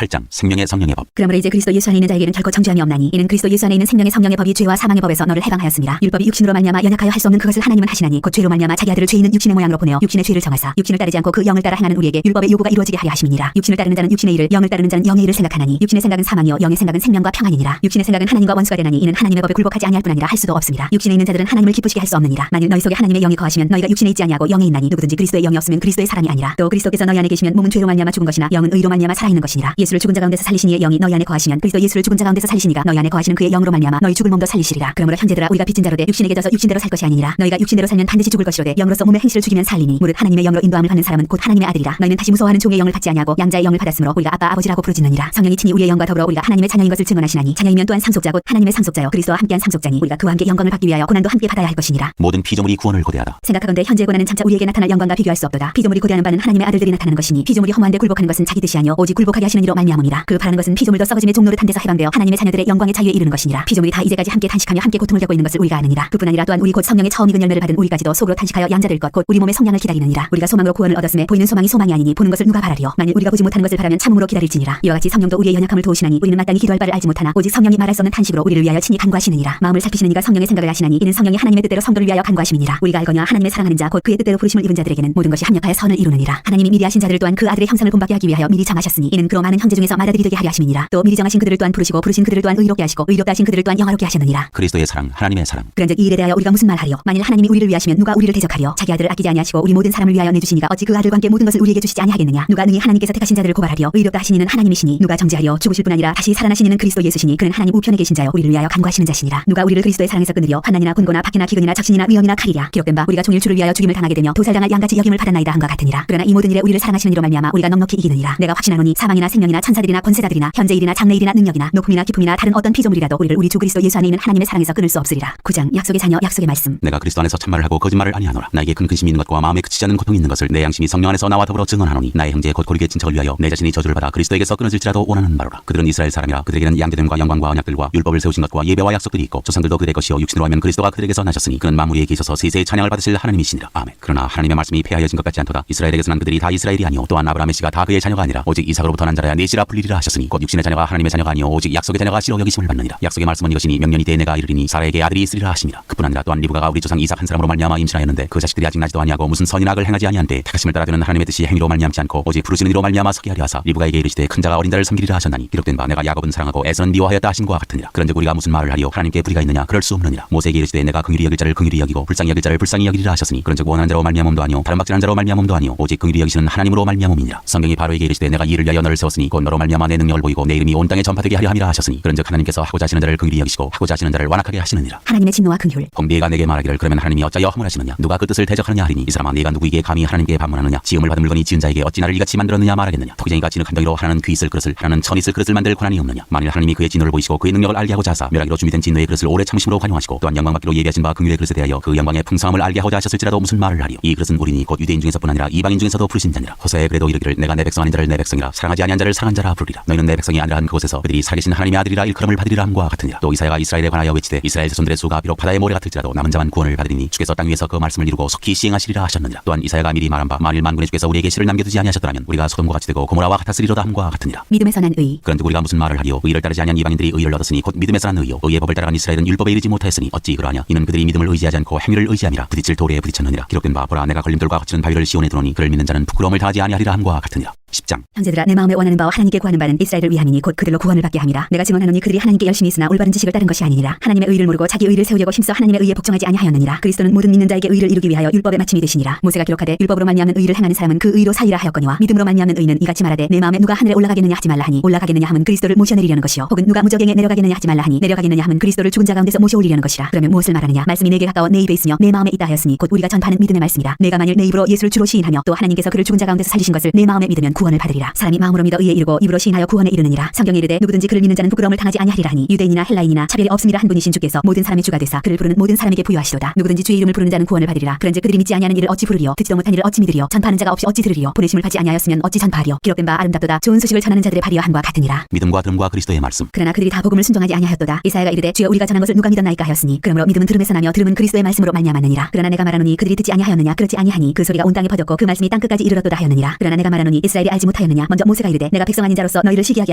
8장 생명의 성령의 법. 그러므로 이제 그리스도 예수 안에 있는 자에게는 결코 정죄함이 없나니 이는 그리스도 예수 안에 있는 생명의 성령의 법이 죄와 사망의 법에서 너를 해방하였습니다. 율법이 육신으로 말미암아 연약하여 할 수 없는 그것을 하나님은 하시나니 곧 죄로 말미암아 자기 아들을 죄 있는 육신의 모양으로 보내어 육신의 죄를 정하사 육신을 따르지 않고 그 영을 따라 행하는 우리에게 율법의 요구가 이루어지게 하려 하심이니라. 육신을 따르는 자는 육신의 일을, 영을 따르는 자는 영의 일을 생각하나니 육신의 생각은 사망이요 영의 생각은 생명과 평안이니라. 육신의 생각은 하나님과 원수가 되나니 이는 하나님의 법에 굴복하지 아니할 뿐 아니라 할 수도 없습니다. 육신에 있는 자들은 하나님을 기쁘시게 할 수 없느니라. 만일 너희 속에 하나님의 영이 거하시면 너희가 육신에 있지 아니하고 영에 있나니 누구든지 그리스도의 영이 없으면 그리스도의 사람이 아니라. 또 그리스도께서 너희 안에 계시면 몸은 죄로 말미암아 죽은 것이나 영은 의로 말미암아 살아있는 것이니라. 예수를 죽은 자 가운데서 살리시니의 영이 너희 안에 거하시면 그리스도 예수를 죽은 자 가운데서 살리시니가 너희 안에 거하시는 그의 영으로 말미암아 너희 죽을 몸도 살리시리라. 그러므로 형제들아 우리가 빚진 자로 돼 육신에게 져서 육신대로 살 것이 아니니라. 너희가 육신대로 살면 반드시 죽을 것이로되 영으로서 몸의 행실을 죽이면 살리니 무릇 하나님의 영으로 인도함을 받는 사람은 곧 하나님의 아들이라. 너희는 다시 무서워하는 종의 영을 받지 아니하고 양자의 영을 받았으므로 우리가 아빠 아버지라고 부르짖느니라. 성령이 친히 우리의 영과 더불어 우리가 하나님의 자녀인 것을 증언하시나니 자녀이면 또한 상속자 곧 하나님의 상속자요 그리스도와 함께한 상속자니 우리가 그와 함께 영광을 받기 위하여 고난도 함께 받아야 할 것이니라. 모든 피조물이 구원을 고대하다. 생각하건대 현재의 고난은 장차 우리에게 나타날 영광과 비교할 수 없도다. 피조물이 고대하는 바는 하나님의 아들들이 나타나는 것이니 피조물이 허무한데 굴복하는 것은 자기 뜻이 아니요 오직 굴복하게 하시는 이로 말미암음이라. 그 바라는 것은 피조물도 썩어짐의 종노릇한 데서 해방되어 하나님의 자녀들의 영광의 자유에 이르는 것이니라. 피조물이 다 이제까지 함께 탄식하며 함께 고통을 겪고 있는 것을 우리가 아느니라. 그뿐 아니라 또한 우리 곧 성령의 처음 익은 열매를 받은 우리까지도 속으로 탄식하여 양자될 것 곧 우리 몸의 성량을 기다리느니라. 우리가 소망으로 구원을 얻었음에 보이는 소망이 소망이 아니니 보는 것을 누가 바라리요. 만일 우리가 보지 못하는 것을 바라면 참음으로 기다릴지니라. 이와 같이 성령도 우리의 연약함을 도우시나니 우리는 마땅히 기도할 바를 알지 못하나 오직 성령이 말할 수 없는 탄식으로 우리를 위하여 친히 간구하시느니라. 마음을 살피시는 이가 성령의 생각을 하시나니 이는 성령이 하나님의 뜻대로 성도를 위하여 간구하심이니라. 우리가 알거니와 하나님의 사랑하는 자 곧 그의 뜻대로 부르심을 입은 자들에게는 모든 것이 합력하여 선을 이루느니라. 하나님이 미리 하신 자들을 또한 그 아들의 형상을 본받게 하기 위하여 미리 정하셨으니 이는 그로 많은 형제 중에서 맏아들이 되게 하려 하심이니라. 또 미리 정하신 그들을 또한 부르시고 부르신 그들을 또한 의롭게 하시고 의롭게 하신 그들을 또한 영화롭게 하셨느니라. 그리스도의 사랑, 하나님의 사랑. 그런즉 이 일에 대하여 우리가 무슨 말하리요. 만일 하나님이 우리를 위하시면 누가 우리를 대적하리요. 자기 아들을 아끼지 아니하시고 우리 모든 사람을 위하여 내주시니가 어찌 그 아들과 함께 모든 것을 우리에게 주시지 아니하겠느냐. 누가 능히 하나님께서 택하신 자들을 고발하리요. 의롭다 하신 이는 하나님이시니 누가 정죄하리요. 죽으실 뿐 아니라 다시 살아나신 이는 그리스도 예수시니 그는 하나님 우편에 계신 자요 우리를 위하여 간구하시는 자시니라. 누가 우리를 그리스도의 사랑에서 끊으리요. 환난이나 곤고나 박해나 기근이나 적신이나 위험이나 칼이랴. 기록된 바 우리가 종일 주를 위하여 죽임을 당하게 되며 도살당할 양같이 여김을 받았나이다 한과 같으니라. 그러나 이 모든 일에 우리를 사랑하시는 이로 말미암아 우리가 넉넉히 이기느니라. 내가 확신하노니 사망이나 생명이나 천사들이나 권세자들이나 현재일이나 장래일이나 능력이나 높음이나 깊음이나 다른 어떤 피조물이라도 우리를 우리 주 그리스도 예수 안에 있는 하나님의 사랑에서 끊을 수 없으리라. 9장 약속의 자녀 약속의 말씀. 내가 그리스도 안에서 참말을 하고 거짓말을 아니하노라. 나에게 큰 근심이 있는 것과 마음에 그치지 않는 고통이 있는 것을 내 양심이 성령 안에서 나와 더불어 증언하노니 나의 형제 곧 고리게 친척을 위하여 내 자신이 저주를 받아 그리스도에게서 끊어질지라도 원하는 바로라. 그들은 이스라엘 사람이라 그들에게는 양대됨과 영광과 언약들과 율법을 세우신 것과 예배와 약속들이 있고 조상들도 그들의 것이요 육신으로 하면 그리스도가 그들에게서 나셨으니 그는 만물에 계셔서 세세의 찬양을 받으실 하나님이시니라. 아멘. 그러나 하나님의 말씀이 폐하여진 것 같지 않도다. 이스라엘에게서 난 그들이 다 이스라엘이 아니오 또한 아브라함의 씨가 다 그의 자녀가 아니라 오직 이삭으로부터 난 자라야 네 씨라 불리리라 하셨으니 곧 육신의 자녀가 하나님의 자녀가 아니오 오직 약속의 자녀가 씨로 여기심을 받느니라. 약속의 말씀은 이것이니 명년이 돼 내가 이르리니 사라에게 아들이 있으리라 하심이라. 그뿐 아니라 또한 리브가가 우리 조상 이삭 한 사람으로 말미암아 임신하였는데 그 자식들이 아직 나지도 아니하고 무슨 선인 악을 행하지 아니한데 택하심을 따라 되는 하나님의 뜻이 행위로 말미암지 않고 오직 부르시는 이로 말미암아 서게 하려 하사 리브가에게 이르시되 큰 자가 어린 자를 섬기리라 하셨나니 기록된 바 내가 야곱은 사랑하고 에서는 미워하였다 하신과 같으니라. 그런즉 우리가 무슨 말을 하리요. 하나님께 불의가 있느냐. 그럴 수 없느니라. 모세에게 이르시되 내가 긍휼히 여길 자를 긍휼히 여기고 불쌍히 여길 자를 불쌍히 여기리라 하셨으니 그런즉 원하는 자로 말미암음도 아니요 다른 박진한 자로 말미암음도 아니요 오직 긍휼히 여기시는 하나님으로 말미암음이니라. 성경이 바로에게 이르시되 내가 이를 위하여 너를 세웠으니 곧 너로 말미암아 내 능력을 보이고 내 이름이 온 땅에 전파되게 하려 함이라 하셨으니 그런즉 하나님께서 하고자 하시는 자를 긍휼히 여기시고 하고자 하시는 자를 완악하게 하시느니라. 하나님의 진노와 긍휼. 홍비가 내게 말하기를 그러면 하나님이 어찌하여 허물하시느냐. 누가 그 뜻을 대적하느냐 하리니 이 사람아 네가 누구에게 감히 하나님께 반문하느냐. 지음을 받은 물건이 지은 자에게 어찌 나를 이같이 만들었느냐 말하겠느냐. 토기쟁이가 진흙 한 덩이로 하나는 귀 있을 그릇을 하나는 천 있을 그릇을 만들 권한이 없느냐. 만일 하나님이 그의 진노를 보이시고 그의 능력을 알게 하고자 하사 멸하기로 준비된 진노의 그릇을 오래 참으심으로 관용하시고 또한 영광받기로 예비하신 바 긍휼의 그릇에 대하여 그 영광의 풍성함을 알게 하고자 하셨을지라도 무슨 말을 하리요. 이 그릇은 우리니 곧 유대인 중에서뿐 아니라 이방인 중에서도 부르신 자니라. 호세에 그래도 이르기를 내가 내 백성 아닌 자를 내 백성이라 사랑하지 아니한 자를 사랑한 자라 부르리라. 너희는 내 백성이 아니라 한 그곳에서 그들이 살계신 하나님의 아들이라 일컬음을 받으리라 함과 같으니라. 또 이사야가 이스라엘에 관하여 외치되 이스라엘 자손들의 수가 비록 바다의 모래 같을지라도 남은 자만 구원을 받으리니 주께서 땅 위에서 그 말씀을 이루고 속히 시행하시리라 하셨느니라. 또한 이사야가 미리 말한 바 만일 만군의 주께서 우리에게 실을 남겨두지 아니하셨더라면 우리가 소돔과 같이 되고 고모라와 같았으리로다 함과 같으니라. 믿음에서 난 의. 그런즉 우리가 무슨 말을 하리요. 의를 따르지 아니한 이방인들이 의를 얻었으니 곧 믿음에서 난 의요. 의의 법을 따라간 이스라엘은 율법에 이르지 못하였으니 어찌 그러하냐. 이는 그들이 믿음을 의지하지 않고 행위를 의지함이라. 부딪힐 돌에 부딪혔느니라. 기록된 바 보라 내가 걸림돌과 거치는 바위를 시온에 두노니 그를 믿는 자는 부끄러움을 당하지 아니하리라 함과 같으니라. 10장. 형제들아 내 마음에 원하는 바와 하나님께 구하는 바는 이스라엘을 위함이니 곧 그들로 구원을 받게 함이라. 내가 증언하노니 그들이 하나님께 열심히 있으나 올바른 지식을 따른 것이 아니니라. 하나님의 의를 모르고 자기 의를 세우려고 힘써 하나님의 의에 복종하지 아니하였느니라. 그리스도는 모든 믿는 자에게 의를 이루기 위하여 율법의 마침이 되시니라. 모세가 기록하되 율법으로 말미암는 의를 행하는 사람은 그 의로 살리라 하였거니와 믿음으로 말미암는 의는 이같이 말하되 내 마음에 누가 하늘에 올라가겠느냐 하지 말라 하니 올라가겠느냐 함은 그리스도를 모셔내리려는 것이요 혹은 누가 무저갱에 내려가겠느냐 하지 말라 하니 내려가겠느냐 함은 그리스도를 죽은 자 가운데서 모셔 올리려는 것이라. 그러면 무엇을 말하느냐. 말씀이 내게 가까워 내 입에 있으며 내 마음에 있다 하였으니 곧 우리가 전파하는 믿음의 말씀이라. 내가 만일 내 입으로 예수를 주로 시인하며 또 하나님께서 그를 죽은 자 가운데서 살리신 것을 내 마음에 믿으면 구원을 받으리라. 사람이 마음으로 믿어 의에 이르고 입으로 시인하여 구원에 이르느니라. 성경에 이르되 누구든지 그를 믿는 자는 부끄러움을 당하지 아니하리라 하니 유대인이나 헬라인이나 차별이 없음이라 한 분이신 주께서 모든 사람의 주가 되사 그를 부르는 모든 사람에게 부여하시도다. 누구든지 주의 이름을 부르는 자는 구원을 받으리라. 그런즉 그들이 믿지 아니하는 일을 어찌 부르리요. 듣지도 못한 일을 어찌 믿으리요. 전파하는 자가 없이 어찌 들으리요. 보내심을 받지 아니하였으면 어찌 전파하리요. 기록된 바 아름답도다. 좋은 소식을 전하는 자들의 발이여 함과 같으니라. 믿음과 들음과 그리스도의 말씀. 그러나 그들이 다 복음을 순종하지 아니하였도다. 이사야가 이르되 주여 우리가 전한 것을 누가 믿었나이까 하였으니 그러므로 믿음은 들음에서 나며 들음은 그리스도의 말씀으로 말미암았느니라. 그러나 내가 말하노니 그들이 듣지 아니하였느냐. 그렇지 아니하니 그 소리가 온 땅에 퍼졌고 그 말씀이 땅 끝까지 이르렀도다 하였느니라. 그러나 내가 말하노니 이스라엘이 이스라엘이 알지 못하였느냐? 먼저 모세가 이르되 내가 백성 아닌 자로서 너희를 시기하게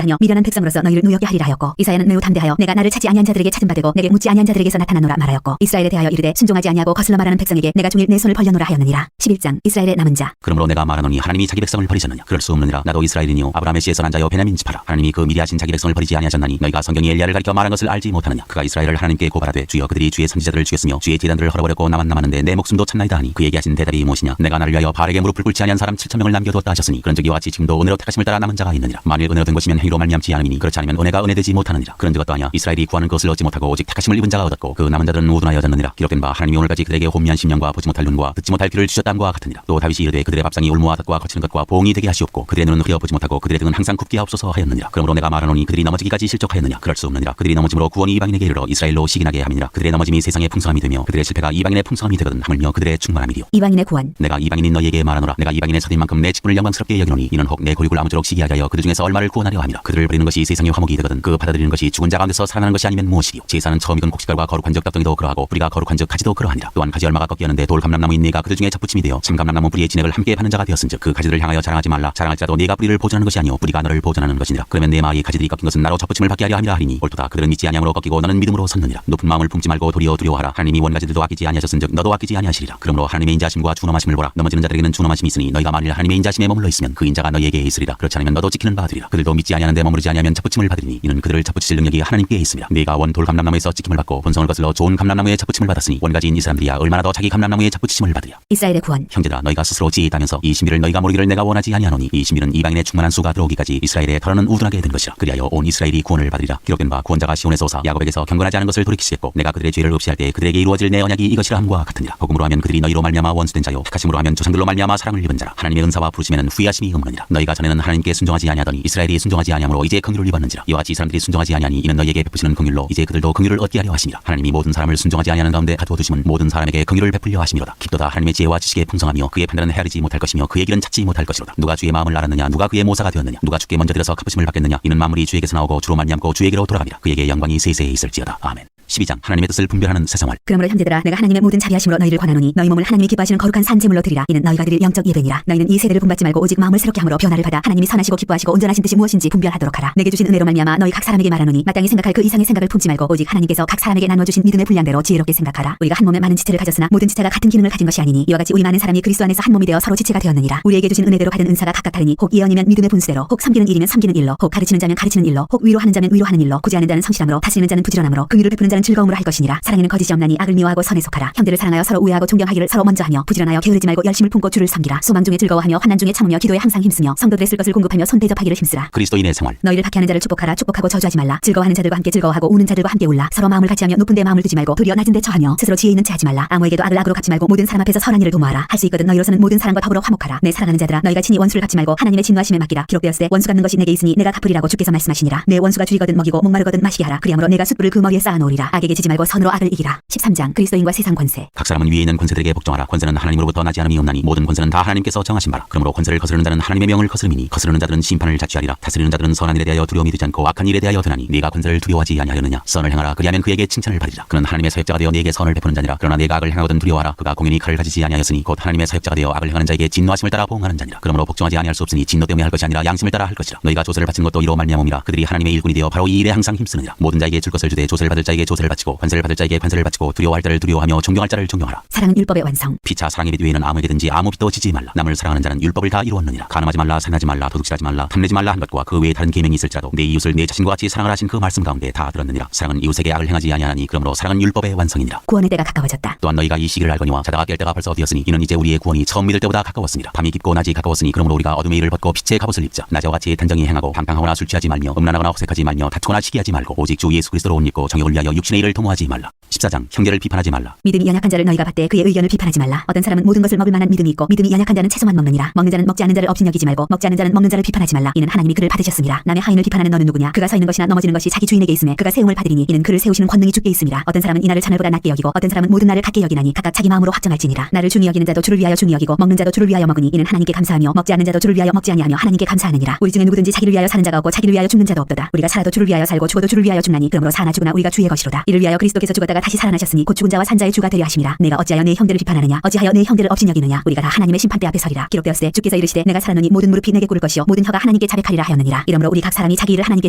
하며 미련한 백성으로서 너희를 누욕게 하리라 하였고 이사야는 매우 담대하여 내가 나를 찾지 아니한 자들에게 찾음 받되고 내게 묻지 아니한 자들에게서 나타나노라 말하였고 이스라엘에 대하여 이르되 순종하지 아니하고 거슬러 말하는 백성에게 내가 종일 내 손을 벌려노라 하였느니라. 11장 이스라엘의 남은 자. 그러므로 내가 말하노니 하나님이 자기 백성을 버리셨느냐? 그럴 수 없느니라. 나도 이스라엘이니요 아브라함의 씨에서 난 자요 베냐민 지파라. 하나님이 그 미리하신 자기 백성을 버리지 아니하셨나니 너희가 성경이 엘리야를 가리켜 말한 것을 알지 못하느냐? 그가 이스라엘을 하나님께 고발하되 주여 그들이 주의 선지자들을 죽였으며 주의 제단들을 헐어버렸고 나만 남았는데 내 목숨도 찾나이다 하니 그에게 하신 대답이 무엇이냐? 내가 나를 위하여 바알에게 무릎을 꿇지 아니한 사람 7,000명을 남겨두었다 하셨으니 그런즉 이와 같이 지금도 은혜로 택하심을 따라 남은 자가 있느니라. 만일 은혜로 된 것이면 행위로 말미암지 않음이니 그렇지 않으면 은혜가 은혜되지 못하느니라. 그런즉 어떠하냐? 이스라엘이 구하는 것을 얻지 못하고 오직 택하심을 입은 자가 얻었고 그 남은 자들은 모두 나여졌느니라. 기록된 바 하나님이 오늘까지 그들에게 혼미한 심령과 보지 못할 눈과 듣지 못할 귀를 주셨다함과 같으니라. 또 다윗이 이르되 그들의 밥상이 울무와 덫과 거치는 것과 보응이 되게 하시옵고 그들의 눈은 흐려 보지 못하고 그들의 등은 항상 굽게 하옵소서 하였느니라. 그러므로 내가 말하노니 그들이 넘어지기까지 실족하였느냐? 그럴 수 없느니라. 그들이 넘어짐으로 구원이 이방인에게 이르러 이스라엘로 시기나게 함이니라. 그들의 넘어짐이 세상의 풍성함이 되며 그들의 실패가 이방인의 풍성함이 되거든 하물며 그들의 충만함이리요. 이방인의 구원. 내가 이방인인 너희에게 말하노라. 내가 이방인의 서린 만큼 내 직분을 영광스럽게 여기노니 이는 혹 내 골육을 아무쪼록 시기하게 하여 그들 중에서 얼마를 구원하려 함이라. 그들을 버리는 것이 세상의 화목이 되거든 그 받아들이는 것이 죽은 자 가운데서 살아나는 것이 아니면 무엇이리요. 제사는 처음이건 곡식깔과 거룩한 적 떡덩이도 그러하고 뿌리가 거룩한 적 가지도 그러하니라. 또한 가지 얼마가 꺾기 하는데 돌 감람나무인 네가 그들 중에 접붙임이 되어 참 감람나무 뿌리의 진액을 함께 파는 자가 되었은즉 그 가지들을 향하여 자랑하지 말라. 자랑할지라도 네가 뿌리를 보존하는 것이 아니오 뿌리가 너를 보존하는 것이니라. 그러면 내 마의 가지들이 꺾인 것은 나로 접붙임을 받게 하려 함이라 하리니 옳도다. 그들은 믿지 아니함으로 꺾이고 너는 믿음으로 섰느니라. 높은 마음을 품지 말고 도리어 두려워하라. 하나님이 원가지들도 아끼지 아니하셨은즉 너도 아끼지 아니하시리라. 그러므로 하나님의 인자심과 준엄하심을 보라. 넘어지는 자들에게는 준엄하심이 있으니 너희가 만일 하나님의 인자심에 머물러 있으면 그 인자가 너희에게 있으리라. 그렇지 않으면 너도 지키는 바 되리라. 그들도 믿지 아니하는데 머무르지 아니하면 접붙임을 받으리니 이는 그들을 접붙이실 능력이 하나님께 있습니다. 네가 원돌 감람나무에서 찍힘을 받고 본성을 거슬러 좋은 감람나무에 접붙임을 받았으니 원가지인 이 사람들이야 얼마나 더 자기 감람나무에 접붙임을 받으랴. 이스라엘의 구원. 형제들아 너희가 스스로 지혜 있다면서 이 신비를 너희가 모르기를 내가 원하지 아니하노니 이 신비는 이방인의 충만한 수가 들어오기까지 이스라엘의 털어는 우둔하게 된 것이라. 그리하여 온 이스라엘이 구원을 받으리라. 기록된 바 구원자가 시온에서 오사 야곱에게서 경건하지 않은 것을 돌이키시겠고 내가 그들의 죄를 없이할 때 그들에게 이루어질 내 언약이 이것이라 함과 같으니라. 복음으로 하면 그들이 너희로 말미암아 원수된 자요 택하심으로 하면 조상들로 말미암아 사랑을 입은 자라. 하나님의 은사와 부르심에는 후회하심이 없느니라. 너희가 전에는 하나님께 순종하지 아니하더니 이스라엘이 순종하지 아니하므로 이제 긍휼을 입었는지라. 이와 같이 이 사람들이 순종하지 아니하니 이는 너희에게 베푸시는 긍휼로 이제 그들도 긍휼을 얻게 하려 하심이라. 하나님이 모든 사람을 순종하지 아니하는 가운데 가두어 두심은 모든 사람에게 긍휼을 베풀려 하심이로다. 깊도다 하나님의 지혜와 지식의 풍성하며 그의 판단은 헤아리지 못할 것이며 그의 길은 찾지 못할 것이로다. 누가 주의 마음을 알았느냐? 누가 그의 모사가 되었느냐? 누가 주께 먼저 들어서 갚으심을 받겠느냐? 이는 만물이 주에게서 나오고 주로 말미암고 주에게로 돌아가니라. 그에게 영광이 세세에 있을지어다. 아멘. 12장 하나님의 뜻을 분별하는 새 생활. 그러므로 형제들아 내가 하나님의 모든 자비하심으로 너희를 권하노니 너희 몸을 하나님이 기뻐하시는 거룩한 산 제물로 드리라. 이는 너희가 드릴 영적 예배니라. 너희는 이 세대를 본받지 말고 오직 마음을 새롭게 함으로 변화를 받아 하나님이 선하시고 기뻐하시고 온전하신 뜻이 무엇인지 분별하도록 하라. 내게 주신 은혜로 말미암아 너희 각 사람에게 말하노니 마땅히 생각할 그 이상의 생각을 품지 말고 오직 하나님께서 각 사람에게 나눠 주신 믿음의 분량대로 지혜롭게 생각하라. 우리가 한 몸에 많은 지체를 가졌으나 모든 지체가 같은 기능을 가진 것이 아니니 이와 같이 우리 많은 사람이 그리스도 안에서 한 몸이 되어 서로 지체가 되었느니라. 우리에게 주신 은혜대로 받은 은사가 각각 다르니 혹 예언이면 믿음의 분수대로 혹 섬기는 일이면 섬기는 일로 혹 가르치는 자면 가르치는 일로 혹 위로하는 자면 위로하는 일로 구제하는 자는 성실함으로 다스리는 자는 부지런함으로 긍휼을 베푸는 자는 즐거움으로 할 것이니라. 사랑에는 거짓이 없나니 악을 미워하고 선에 속하라. 형제를 사랑하여 서로 우애하고 존경하기를 서로 먼저 하며 부지런하여 게으르지 말고 열심을 품고 주를 섬기라. 소망 중에 즐거워하며 환난 중에 참으며 기도에 항상 힘쓰며 성도들의 쓸 것을 공급하며 손 대접하기를 힘쓰라. 그리스도인의 생활. 너희를 박해하는 자를 축복하라. 축복하고 저주하지 말라. 즐거워하는 자들과 함께 즐거워하고 우는 자들과 함께 울라. 서로 마음을 같이 하며 높은 데 마음을 두지 말고 도리어 낮은 데 처하며 스스로 지혜 있는 체 하지 말라. 아무에게도 악을 악으로 갚지 말고 모든 사람 앞에서 선한 일을 도모하라. 할 수 있거든 너희로서는 모든 사람과 더불어 화목하라. 내 사랑하는 자들아 너희가 친히 원수를 갚지 말고 하나님의 진노하심에 맡기라. 기록되었으되 원수 갚는 것이 내게 있으니 내가 갚으리라고 주께서 말씀하시니라. 내 원수가 줄이거든 먹이고 목마르거든 마시게 하라. 그리하므로 내가 숯불을 그 머리에 쌓아놓으리라. 악에게 지지 말고 선으로 악을 이기라. 13장 그리스도인과 세상 권세. 각 사람은 위에 있는 권세들에게 복종하라. 권세는 하나님으로부터 나지 않음이 없나니 모든 권세는 다 하나님께서 정하신 바라. 그러므로 권세를 거스르는 자는 하나님의 명을 거스르미니 거스르는 자들은 심판을 자취하리라. 다스리는 자들은 선한 일에 대하여 두려움이 되지 않고 악한 일에 대하여 드나니 네가 권세를 두려워하지 아니하려느냐? 선을 행하라. 그리하면 그에게 칭찬을 받으리라. 그는 하나님의 사역자가 되어 네게 선을 베푸는 자니라. 그러나 네가 악을 행하거든 두려워하라. 그가 공연히 칼을 가지지 아니하였으니 곧 하나님의 사역자가 되어 악을 행하는 자에게 진노하심을 따라 보응하는 자니라. 그러므로 복종하지 아니할 수 없으니 진노 때문에 할 것이 아니라 양심을 따라 할 것이라. 너희가 조세를 바치는 것도 이로 말미암음이라. 그들이 하나님의 일꾼이 되어 바로 이 일에 항상 힘쓰느니라. 모든 자에게 줄 것을 주되 조세를 받을 자에게 조세를 바치고 관세를 받을 자에게 관세를 바치고 두려워할 자를 두려워하며 존경할 자를 존경하라. 사랑은 율법의 완성. 피차 사랑의 빛 외에는 아무에게든지 아무 빛도 지지 말라. 남을 사랑하는 자는 율법을 다 이루었느니라. 간음하지 말라, 살인하지 말라, 도둑질하지 말라, 탐내지 말라 한 것과 그 외에 다른 계명이 있을지라도 내 이웃을 내 자신과 같이 사랑을 하신 그 말씀 가운데 다 들었느니라. 사랑은 이웃에게 악을 행하지 아니하나니 그러므로 사랑은 율법의 완성이니라. 구원의 때가 가까워졌다. 또한 너희가 이 시기를 알거니와 자다가 깰 때가 벌써 어디였으니 이는 이제 우리의 구원이 처음 믿을 때보다 가까웠습니다. 밤이 깊고 낮이 가까웠으니 그러므로 우리가 어둠의 일을 벗고 빛의 갑옷을 입자. 낮에와 같이 단정히 행하고 방탕하거나 술 취하지 말며 음란하거나 호색하지 말며 다투거나 시기하지 말고 오직 주 예수 그리스도로 옷 입고 정욕을 위하여 육신의 일을 도모하지 말라. 14장 형제를 비판하지 말라. 믿음이 연약한 자를 너희가 받되 그의 의견을 비판하지 말라. 어떤 사람은 모든 것을 먹을 만한 믿음이 있고 믿음이 연약한 자는 채소만 먹느니라. 먹는 자는 먹지 않는 자를 업신여기지 말고 먹지 않는 자는 먹는 자를 비판하지 말라. 이는 하나님이 그를 받으셨습니다. 남의 하인을 비판하는 너는 누구냐? 그가 서 있는 것이나 넘어지는 것이 자기 주인에게 있음에 그가 세움을 받으리니 이는 그를 세우시는 권능이 주께 있음이라. 어떤 사람은 이 날을 하늘보다 낮게 여기고 어떤 사람은 모든 날을 같게 여기나니 각각 자기 마음으로 확정할지니라. 나를 중히 여기는 자도 주를 위하여 중히 여기고 먹는 자도 주를 위하여 먹으니 이는 하나님께 감사하며 먹지 않는 자도 주를 위하여 먹지 아니하며 하나님께 감사하느니라. 우리 중에 누구든지 자기를 위하여 사는 자가 없고 자기를 위하여 죽는 자도 없도다. 우리가 살아도 주를 위하여 살고 죽어도 주를 위하여 죽나니 그러므로 사나 죽으나 우리가 주의 것이로다. 이를 위하여 그리스도께서 죽었다가 그리스도가 다시 살아나셨으니 곧 죽은 자와 산 자의 주가 되려 하심이라. 내가 어찌하여 내 형제를 비판하느냐? 어찌하여 내 형제를 업신여기느냐? 우리가 다 하나님의 심판대 앞에 서리라. 기록되었으되 주께서 이르시되 내가 살았노니 모든 무릎이 내게 꿇을 것이요 모든 혀가 하나님께 자백하리라 하였느니라. 이러므로 우리 각 사람이 자기 일을 하나님께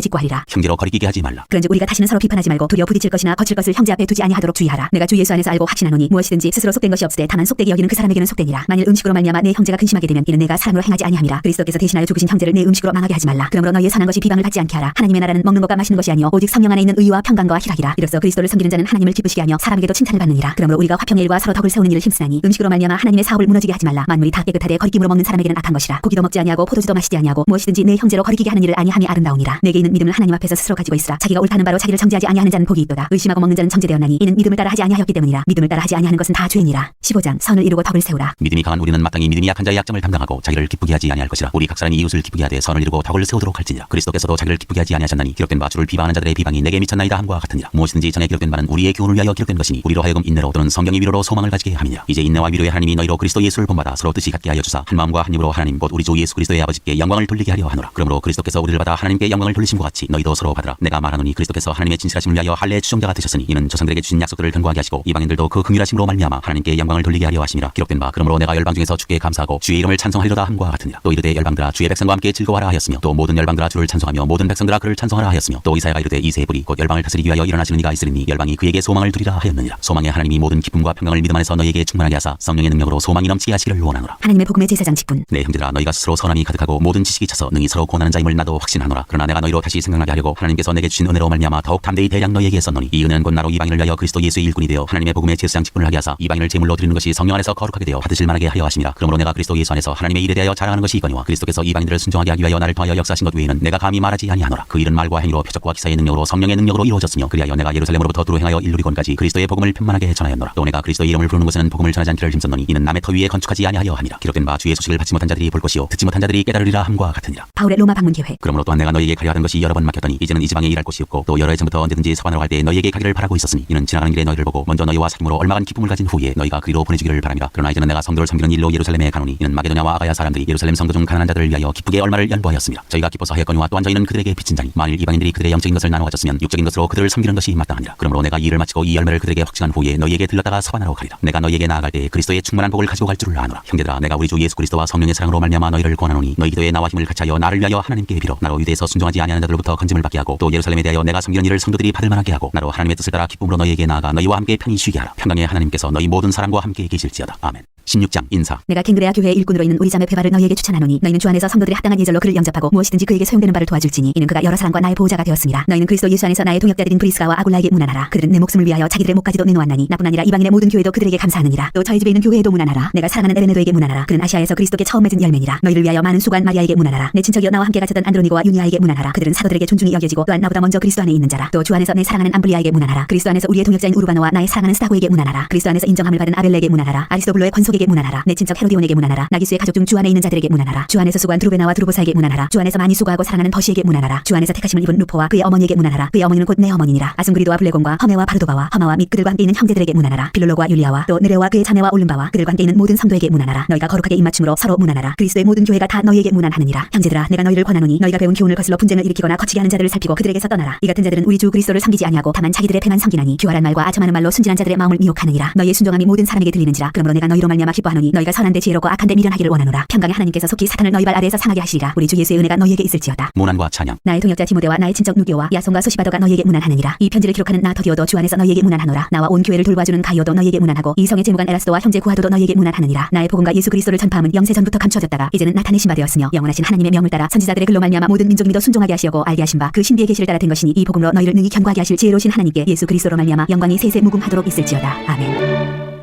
직구하리라. 형제로 거리끼게 하지 말라. 그런즉 우리가 다시는 서로 비판하지 말고 도리어 부딪힐 것이나 거칠 것을 형제 앞에 두지 아니하도록 주의하라. 내가 주 예수 안에서 알고 확신하노니 무엇이든지 스스로 속된 것이 없으되 다만 속되게 여기는 그 사람에게는 속되니라. 만일 음식으로 말미암아 내 형제가 근심하게 되면 이는 내가 사람으로 행하지 아니함이라. 그리스도께서 대신하여 죽으신 형제를 내 음식으로 망하게 하지 말라. 그러므로 너희의 선한 것이 비방을 받지 않게 하라. 하나님의 나라는 먹는 것과 마시는 것이 아니요 오직 성령 안에 있는 의와 평강과 희락이라. 이로써 그리스도를 섬기는 자는 하나님을 기쁘시게 하며 사람에게도 칭찬을 받느니라. 그러므로 우리가 화평의 일과 서로 덕을 세우는 일을 힘쓰나니 음식으로 말미암아 하나님의 사업을 무너지게 하지 말라. 만물이 다 깨끗하되 거리낌으로 먹는 사람에게는 악한 것이라. 고기도 먹지 아니하고 포도주도 마시지 아니하고 무엇이든지 내 형제로 거리끼게 하는 일을 아니함이 아름다우니라. 내게 있는 믿음을 하나님 앞에서 스스로 가지고 있으라. 자기가 옳다는 바로 자기를 정죄하지 아니하는 자는 복이 있도다. 의심하고 먹는 자는 정죄되었나니 이는 믿음을 따라 하지 아니하였기 때문이라. 믿음을 따라 하지 아니하는 것은 다 죄니라. 15장 선을 이루고 덕을 세우라. 믿음이 강한 우리는 마땅히 믿음이 약한 자의 약점을 담당하고 자기를 기쁘게 하지 아니할 것이라. 우리 각 사람이 이웃을 기쁘게 하되 선을 이루고 덕을 세우도록 할지니라. 그리스도께서도 자기를 기쁘게 하지 아니하셨나니 기록된 바 주를 비방하는 자들의 비방이 내게 미쳤나이다 함과 같으니라. 무엇이든지 전에 기록된 바는 우리의 교훈을 위하여 기록된 것이니 우리로 하여금 인내로 또는 성경의 위로로 소망을 가지게 함이니라. 이제 인내와 위로의 하나님이 너희로 그리스도 예수를 본받아 서로 뜻이 같게 하여 주사 한 마음과 한 입으로 하나님 곧 우리 주 예수 그리스도의 아버지께 영광을 돌리게 하려 하노라. 그러므로 그리스도께서 우리를 받아 하나님께 영광을 돌리심과 같이 너희도 서로 받으라. 내가 말하노니 그리스도께서 하나님의 진실하심을 위하여 할례의 추종자가 되셨으니 이는 조상들에게 주신 약속들을 견고하게 하시고 이방인들도 그 긍휼하심으로 말미암아 하나님께 영광을 돌리게 하려 하심이라. 기록된 바 그러므로 내가 열방 중에서 주께 감사하고 주의 이름을 찬송하리로다 함과 같으니라. 또 이르되 열방들아 주의 백성과 함께 즐거워하라 하였으며 또 모든 열방들아 주를 찬송하며 모든 백성들아 그를 찬송하라 하였으며 또 이사야가 이르되 이새의 불이 곧 열방을 다스리기 위하여 일어나시는 이가 있으리니 열방이 그에게 소망을 두리라 하였느니라. 소망의 하나님이 모든 기쁨과 평강을 믿음 안에서 너희에게 충만하게 하사 성령의 능력으로 소망이 넘치게 하시기를 원하노라. 하나님의 복음의 제사장 직분. 내 형제들아 너희가 스스로 선함이 가득하고 모든 지식이 차서 능히 서로 고난하는 자임을 나도 확신하노라. 그러나 내가 너희로 다시 생각나게 하려고 하나님께서 내게 주신 은혜로 말미암아 더욱 담대히 대량 너희에게 썼노니 이 은혜는 곧 나로 이방인을 위하여 그리스도 예수의 일꾼이 되어 하나님의 복음의 제사장 직분을 하게 하사 이방인을 제물로 드리는 것이 성령 안에서 거룩하게 되어 받으실 만하게 하여 하심이라. 그러므로 내가 그리스도 예수 안에서 하나님의 일에 대하여 자랑하는 것이 이거니와 그리스도께서 이방인들을 순종하게 하기 위하여 나를 통하여 역사하신 것 외에는 내가 감히 말하지 아니하노라. 그 일은 말과 행위로 표적과 기사의 능력으로 성령의 능력으로 이루어졌으며 그리하여 내가 예루살렘으로부터 두루 행하여 일루리곤까지 그리스도의 복음을 편만하게 전하였노라. 또 내가 그리스도의 이름을 부르는 곳에는 복음을 전하지 않기를 힘썼노니 이는 남의 터 위에 건축하지 아니하여 함이라. 기록된 바 주의 소식을 받지 못한 자들이 볼 것이요 듣지 못한 자들이 깨달으리라 함과 같으니라. 바울의 로마 방문 계획. 그러므로 또한 내가 너희에게 가려 하던 것이 여러 번 막혔더니 이제는 이 지방에 일할 곳이 없고 또 여러 해 전부터 언제든지 서반으로 갈 때 너희에게 가기를 바라고 있었으니 이는 지나가는 길에 너희를 보고 먼저 너희와 사귐으로 얼마간 기쁨을 가진 후에 너희가 그리로 보내주기를 바랍니다. 그러나 이제는 내가 성도를 섬기는 일로 예루살렘에 가노니 이는 마게도냐와 아가야 사람들이 예루살렘 성도 중 가난한 자들을 위하여 기쁘게 얼마를 연보하였습니다. 저희가 기뻐서 하였거니와 또한 저희는 그들에게 빚진 자니 만일 이방인들이 그들의 영적인 것을 나누어 가졌으면 육적인 것으로 그들을 섬기는 것이 마땅하니라. 그러므로 내가 이 일을 마치고 이 열매를 그들에게 확증한 후에 너희에게 들렀다가 서반하러 가리라. 내가 너희에게 나아갈 때 그리스도의 충만한 복을 가지고 갈 줄을 아노라. 형제들아 내가 우리 주 예수 그리스도와 성령의 사랑으로 말미암아 너희를 권하노니 너희 기도에 나와 힘을 같이하여 나를 위하여 하나님께 빌어 나로 유대에서 순종하지 아니하는 자들로부터 건짐을 받게 하고 또 예루살렘에 대하여 내가 섬기는 일을 성도들이 받을 만하게 하고 나로 하나님의 뜻을 따라 기쁨으로 너희에게 나아가 너희와 함께 편히 쉬게 하라. 평강의 하나님께서 너희 모든 사람과 함께 계실지어다. 아멘. 16장 인사. 내가 ken그레아 교회의 일꾼으로 있는 우리 자매 베바를 너희에게 추천하노니 너희는 주 안에서 성도들이 합당한 예절로 그를 영접하고 무엇이든지 그에게 소용되는 바를 도와줄지니 이는 그가 여러 사람과 나의 보호자가 되었습니다. 너희는 그리스도 예수 안에서 나의 동역자들인 브리스가와 아굴라에게 문안하라. 그들은 내 목숨을 위하여 자기들의 목까지도 내놓았나니 나뿐 아니라 이방인의 모든 교회도 그들에게 감사하느니라. 또 저희 집에 있는 교회에도 문안하라. 내가 사랑하는 에레네도에게 문안하라. 그는 아시아에서 그리스도께 처음 맺은 열매니라. 너희를 위하여 많은 수고한 마리아에게 문안하라. 내 친척이여 나와 함께 갇혔던 안드로니고와 유니아에게 문안하라. 그들은 사도들에게 존중이 여겨지고 또한 나보다 먼저 그리스도 안에 있는 자라. 또 주 안에서 내 사랑하는 암블리아에게 문안하라. 그리스도 안에서 우리의 동역자인 우르바노와 나의 사랑하는 스타고에게 문안하라. 그리스도 안에서 인정함을 받은 아벨레에게 문안하라. 아리스도블로의 권속에게 문안하라. 내 친척 헤로디온에게 문안하라. 나기수의 가족 중 주 안에 있는 자들에게 문안하라. 주 안에서 수고한 드루베나와 드루보사에게 문안하라. 주 안에서 많이 수고하고 사랑하는 버시에게 문안하라. 주 안에서 택하심을 입은 루포와 그의 어머니에게 문안하라. 그의 어머니는 곧 내 어머니니라. 아승그리도와 블레곤과 허메와 바르도바와 허마와 및 그들과 함께 있는 형제들에게 문안하라. 빌롤로와 율리아와 또 느레와 그의 자매와 올름바와 그들과 함께 있는 모든 성도에게 문안하라. 너희가 거룩하게 입맞춤으로 서로 문안하라. 그리스도의 모든 교회가 다 너희에게 문안하느니라. 형제들아 내가 너희를 권하노니 너희가 배운 교훈을 거슬러 분쟁을 일으키거나 거치게 하는 자들을 살피고 그들에게서 떠나라. 이 같은 자들은 우리 주 그리스도를 섬기지 아니하고 다만 자기들의 배만 섬기나니 교활한 말과 아첨하는 말로 순진한 자들의 마음을 미혹하느니라. 너희의 순종함이 모든 사람에게 들리는지라. 그러므로 내가 너희로 말미암아 기뻐하노니 너희가 선한데 지혜롭고 악한데 미련하기를 원하노라. 평강의 하나님께서 속히 사탄을 너희 발 아래에서 상하게 하시리라. 우리 주 예수의 은혜가 너희에게 있을지어다. 문안과 찬양. 나의 동역자 디모데와 나의 친척 누교와 야손과 소시바더가 너희에게 문안하느니라. 이 편지를 기록하는 나 더디오도 주 안에서 너희에게 문안하노라. 나와 온 교회를 돌봐주는 가이오도 너희에게 문안하고 이성의 제무관 에라스도와 형제 구하도도 너희에게 문안하느니라. 나의 복음과 예수 그리스도를 전파함은 영세 전부터 감춰졌다가 이제는 나타내신 바 되었으며 영원하신 하나님의 명을 따라 선지자들의 글로 말미암아 모든 민족이 믿어 순종하게 하시려고 알게 하신 바 그 신비의 계시를 따라 된 것이니 이 복음으로 너희를 능히 견고하게 하실 지혜로우신 하나님께 예수 그리스도로 말미암아 영광이 세세 무궁하도록 있을지어다. 아멘.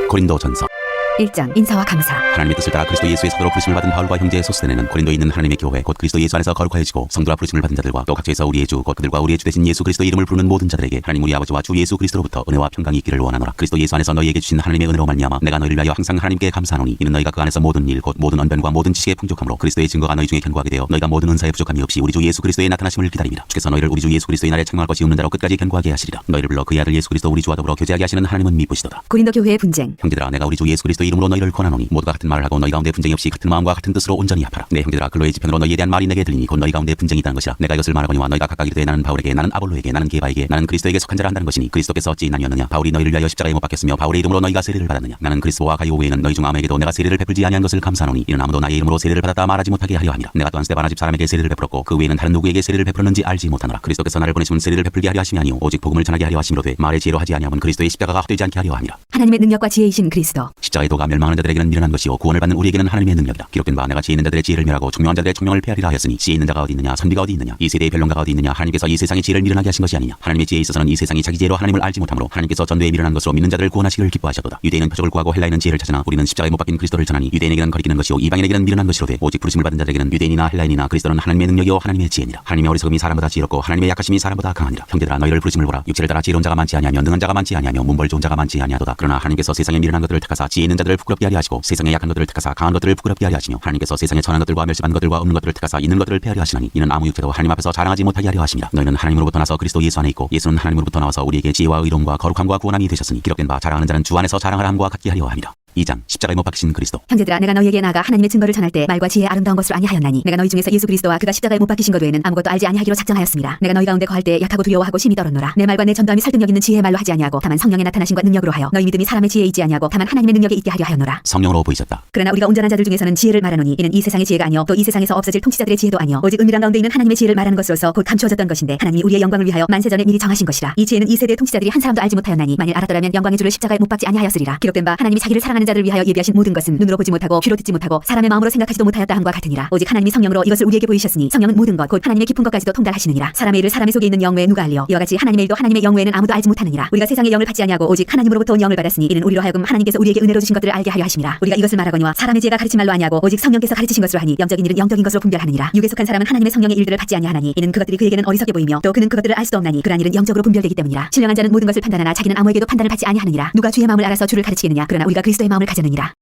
고린도전서 1장 인사와 감사. 하나님의 뜻을 따라 그리스도 예수의 사도로 부르심을 받은 바울과 형제 소스데네는 고린도에 있는 하나님의 교회 곧 그리스도 예수 안에서 거룩하여지고 성도라 부르심을 받은 자들과 또 각처에서 우리의 주 곧 그들과 우리의 주 되신 예수 그리스도의 이름을 부르는 모든 자들에게 하나님 우리 아버지와 주 예수 그리스도로부터 은혜와 평강이 있기를 원하노라. 그리스도 예수 안에서 너희에게 주신 하나님의 은혜로 말미암아 내가 너희를 위하여 항상 하나님께 감사하노니 이는 너희가 그 안에서 모든 일 곧 모든 언변과 모든 지식의 풍족함으로 그리스도의 증거가 너희 중에 견고하게 되어 너희가 모든 은사에 부족함이 없이 우리 주 예수 그리스도의 나타나심을 기다립니다. 주께서 너희를 우리 주 예수 그리스도의 날에 책망할 것이 없는 자로 끝까지 견고하게 하시리라. 너희를 불러 그의 아들 예수 그리스도 우리 주 아더불어 교제하게 하시는 하나님은 미쁘시도다. 고린도 교회의 분쟁. 형제들아 내가 우리 주 예수 그리스도의 그리스도 이름으로 너희를 권하노니 모두가 같은 말을 하고 너희 가운데 분쟁이 없이 같은 마음과 같은 뜻으로 온전히 합하라. 내 형제들아 근로의 지편으로 너희에 대한 말이 내게 들리니 곧 너희 가운데 분쟁이 있다는 것이라. 내가 이것을 말하거니와 너희가 각각 이르되 나는 바울에게 나는 아볼로에게 나는 게바에게 나는 그리스도에게 속한 자라 한다는 것이니 그리스도께서 어찌 나뉘었느냐. 바울이 너희를 위하여 십자가에 못 박혔으며 바울의 이름으로 너희가 세례를 받았느냐. 나는 그리스도와 가요 외에는 너희 중 아무에게도 내가 세례를 베풀지 아니한 것을 감사하노니 이는 아무도 나의 이름으로 세례를 받았다 말하지 못하게 하려 함이라. 내가 또한 스데바나 집 사람에게 세례를 베풀었고 그 외에는 다른 누구에게 세례를 베풀었는지 알지 못하노라. 그리스도께서 나를 보내심은 세례를 베풀게 하려 하심이 아니오 오직 복음을 전하게 하려 하심이로되 말의 지혜로 하지 아니하면 그리스도의 십자가가 헛되지 않게 하려 함이라. 하나님의 능력과 지혜이신 그리스도. 십자가의 도가 멸망하는 자들에게는 미련한 것이요 구원을 받는 우리에게는 하나님의 능력이다. 기록된 바 내가 지혜 있는 자들의 지혜를 멸하고 총명한 자들의 총명을 폐하리라 하였으니 지혜 있는 자가 어디 있느냐 선비가 어디 있느냐 이 세대의 변론가가 어디 있느냐. 하나님께서 이 세상의 지혜를 미련하게 하신 것이 아니냐. 하나님의 지혜에 있어서는 이 세상이 자기 지혜로 하나님을 알지 못하므로 하나님께서 전도에 미련한 것으로 믿는 자들을 구원하시기를 기뻐하셨도다. 유대인은 표적을 구하고 헬라인은 지혜를 찾으나 우리는 십자가에 못 박힌 그리스도를 전하니 유대인에게는 거리끼는 것이요 이방인에게는 미련한 것이로되 오직 부르심을 받은 자들에게는 유대인이나 헬라인이나 그리스도는 하나님의 능력이요 하나님의 지혜니라. 하나님의 어리석음이 사람보다 지혜롭고 하나님의 약하심이 사람보다 강하니라. 형제들아 너희를 부르심을 보라. 육체를 따라 지혜로운 자가 많지 아니하며 능한 자가 많지 아니하며 문벌 좋은 자가 많지 아니하도다. 그러나 하나님께서 세상에 미련한 것들을 택하사 지혜 있는 자들을 부끄럽게 하려 하시고 세상에 약한 것들을 택하사 강한 것들을 부끄럽게 하려 하시며 하나님께서 세상에 천한 것들과 멸시받은 것들과 없는 것들을 택하사 있는 것들을 폐하려 하시나니 이는 아무 육체도 하나님 앞에서 자랑하지 못하게 하려 하심이라. 너희는 하나님으로부터 나서 그리스도 예수 안에 있고 예수는 하나님으로부터 나와서 우리에게 지혜와 의로움과 거룩함과 구원함이 되셨으니 기록된 바 자랑하는 자는 주 안에서 자랑하라 함과 같게 하려 함이라. 2장 십자가에 못 박히신 그리스도. 형제들아 내가 너희에게 나아가 하나님의 증거를 전할 때 말과 지혜의 아름다운 것을 아니하였나니 내가 너희 중에서 예수 그리스도와 그가 십자가에 못 박히신 것 외에는 아무것도 알지 아니하기로 작정하였습니다. 내가 너희 가운데 거할 때 약하고 두려워하고 심히 떨었노라. 내 말과 내 전도함이 설득력 있는 지혜의 말로 하지 아니하고 다만 성령의 나타나심과 능력으로 하여 너희 믿음이 사람의 지혜에 있지 아니하고 다만 하나님의 능력에 있게 하려 하였노라. 성령으로 보이셨다. 그러나 우리가 온전한 자들 중에서는 지혜를 말하노니 이는 이 세상의 지혜가 아니요 또 이 세상에서 없어질 통치자들의 지혜도 아니요 오직 은밀한 가운데 있는 하나님의 지혜를 말하는 것으로서 곧 감추어졌던 것인데 하나님이 우리의 영광을 위하여 만세전에 미리 정하신 것이라. 이 지혜는 이 세대의 통치자들이 한 사람도 알지 못하였나니 만일 알았더라면 영광의 주를 십자가에 못 박지 아니하였으리라. 기록된 바 하나님이 자기를 사랑하는 자들을 위하여 예비하신 모든 것은 눈으로 보지 못하고 귀로 듣지 못하고 사람의 마음으로 생각하지도 못하였다 함과 같으니라. 오직 하나님이 성령으로 이것을 우리에게 보이셨으니 성령은 모든 것 곧 하나님의 깊은 것까지도 통달하시느니라. 사람의 일을 사람의 속에 있는 영 외에 누가 알리요. 이와 같이 하나님의 일도 하나님의 영 외에는 아무도 알지 못하느니라. 우리가 세상의 영을 받지 아니하고 오직 하나님으로부터 온 영을 받았으니 이는 우리로 하여금 하나님께서 우리에게 은혜로 주신 것들을 알게 하려 하심이라. 우리가 이것을 말하거니와 사람의 지혜가 가르친 말로 아니하고 오직 성령께서 가르치신 것으로 하니 영적인 일은 영적인 것으로 분별하느니라. 육에 속한 사람은 하나님의 성령의 일들을 받지 아니하나니 이는 그것들이 그에게는 어리석게 보이며 또 그는 그것들을 알 수도 없나니 그러한 일은 영적으로 분별되기 때문이라. 신령한 자는 모든 것을 판단하나 자기는 아무에게도 판단을 받지 아니하느니라. 누가 주의 마음을 알아서 주를 가르치겠느냐. 그러나 우리가 그리스도의 마음을 가졌느니라.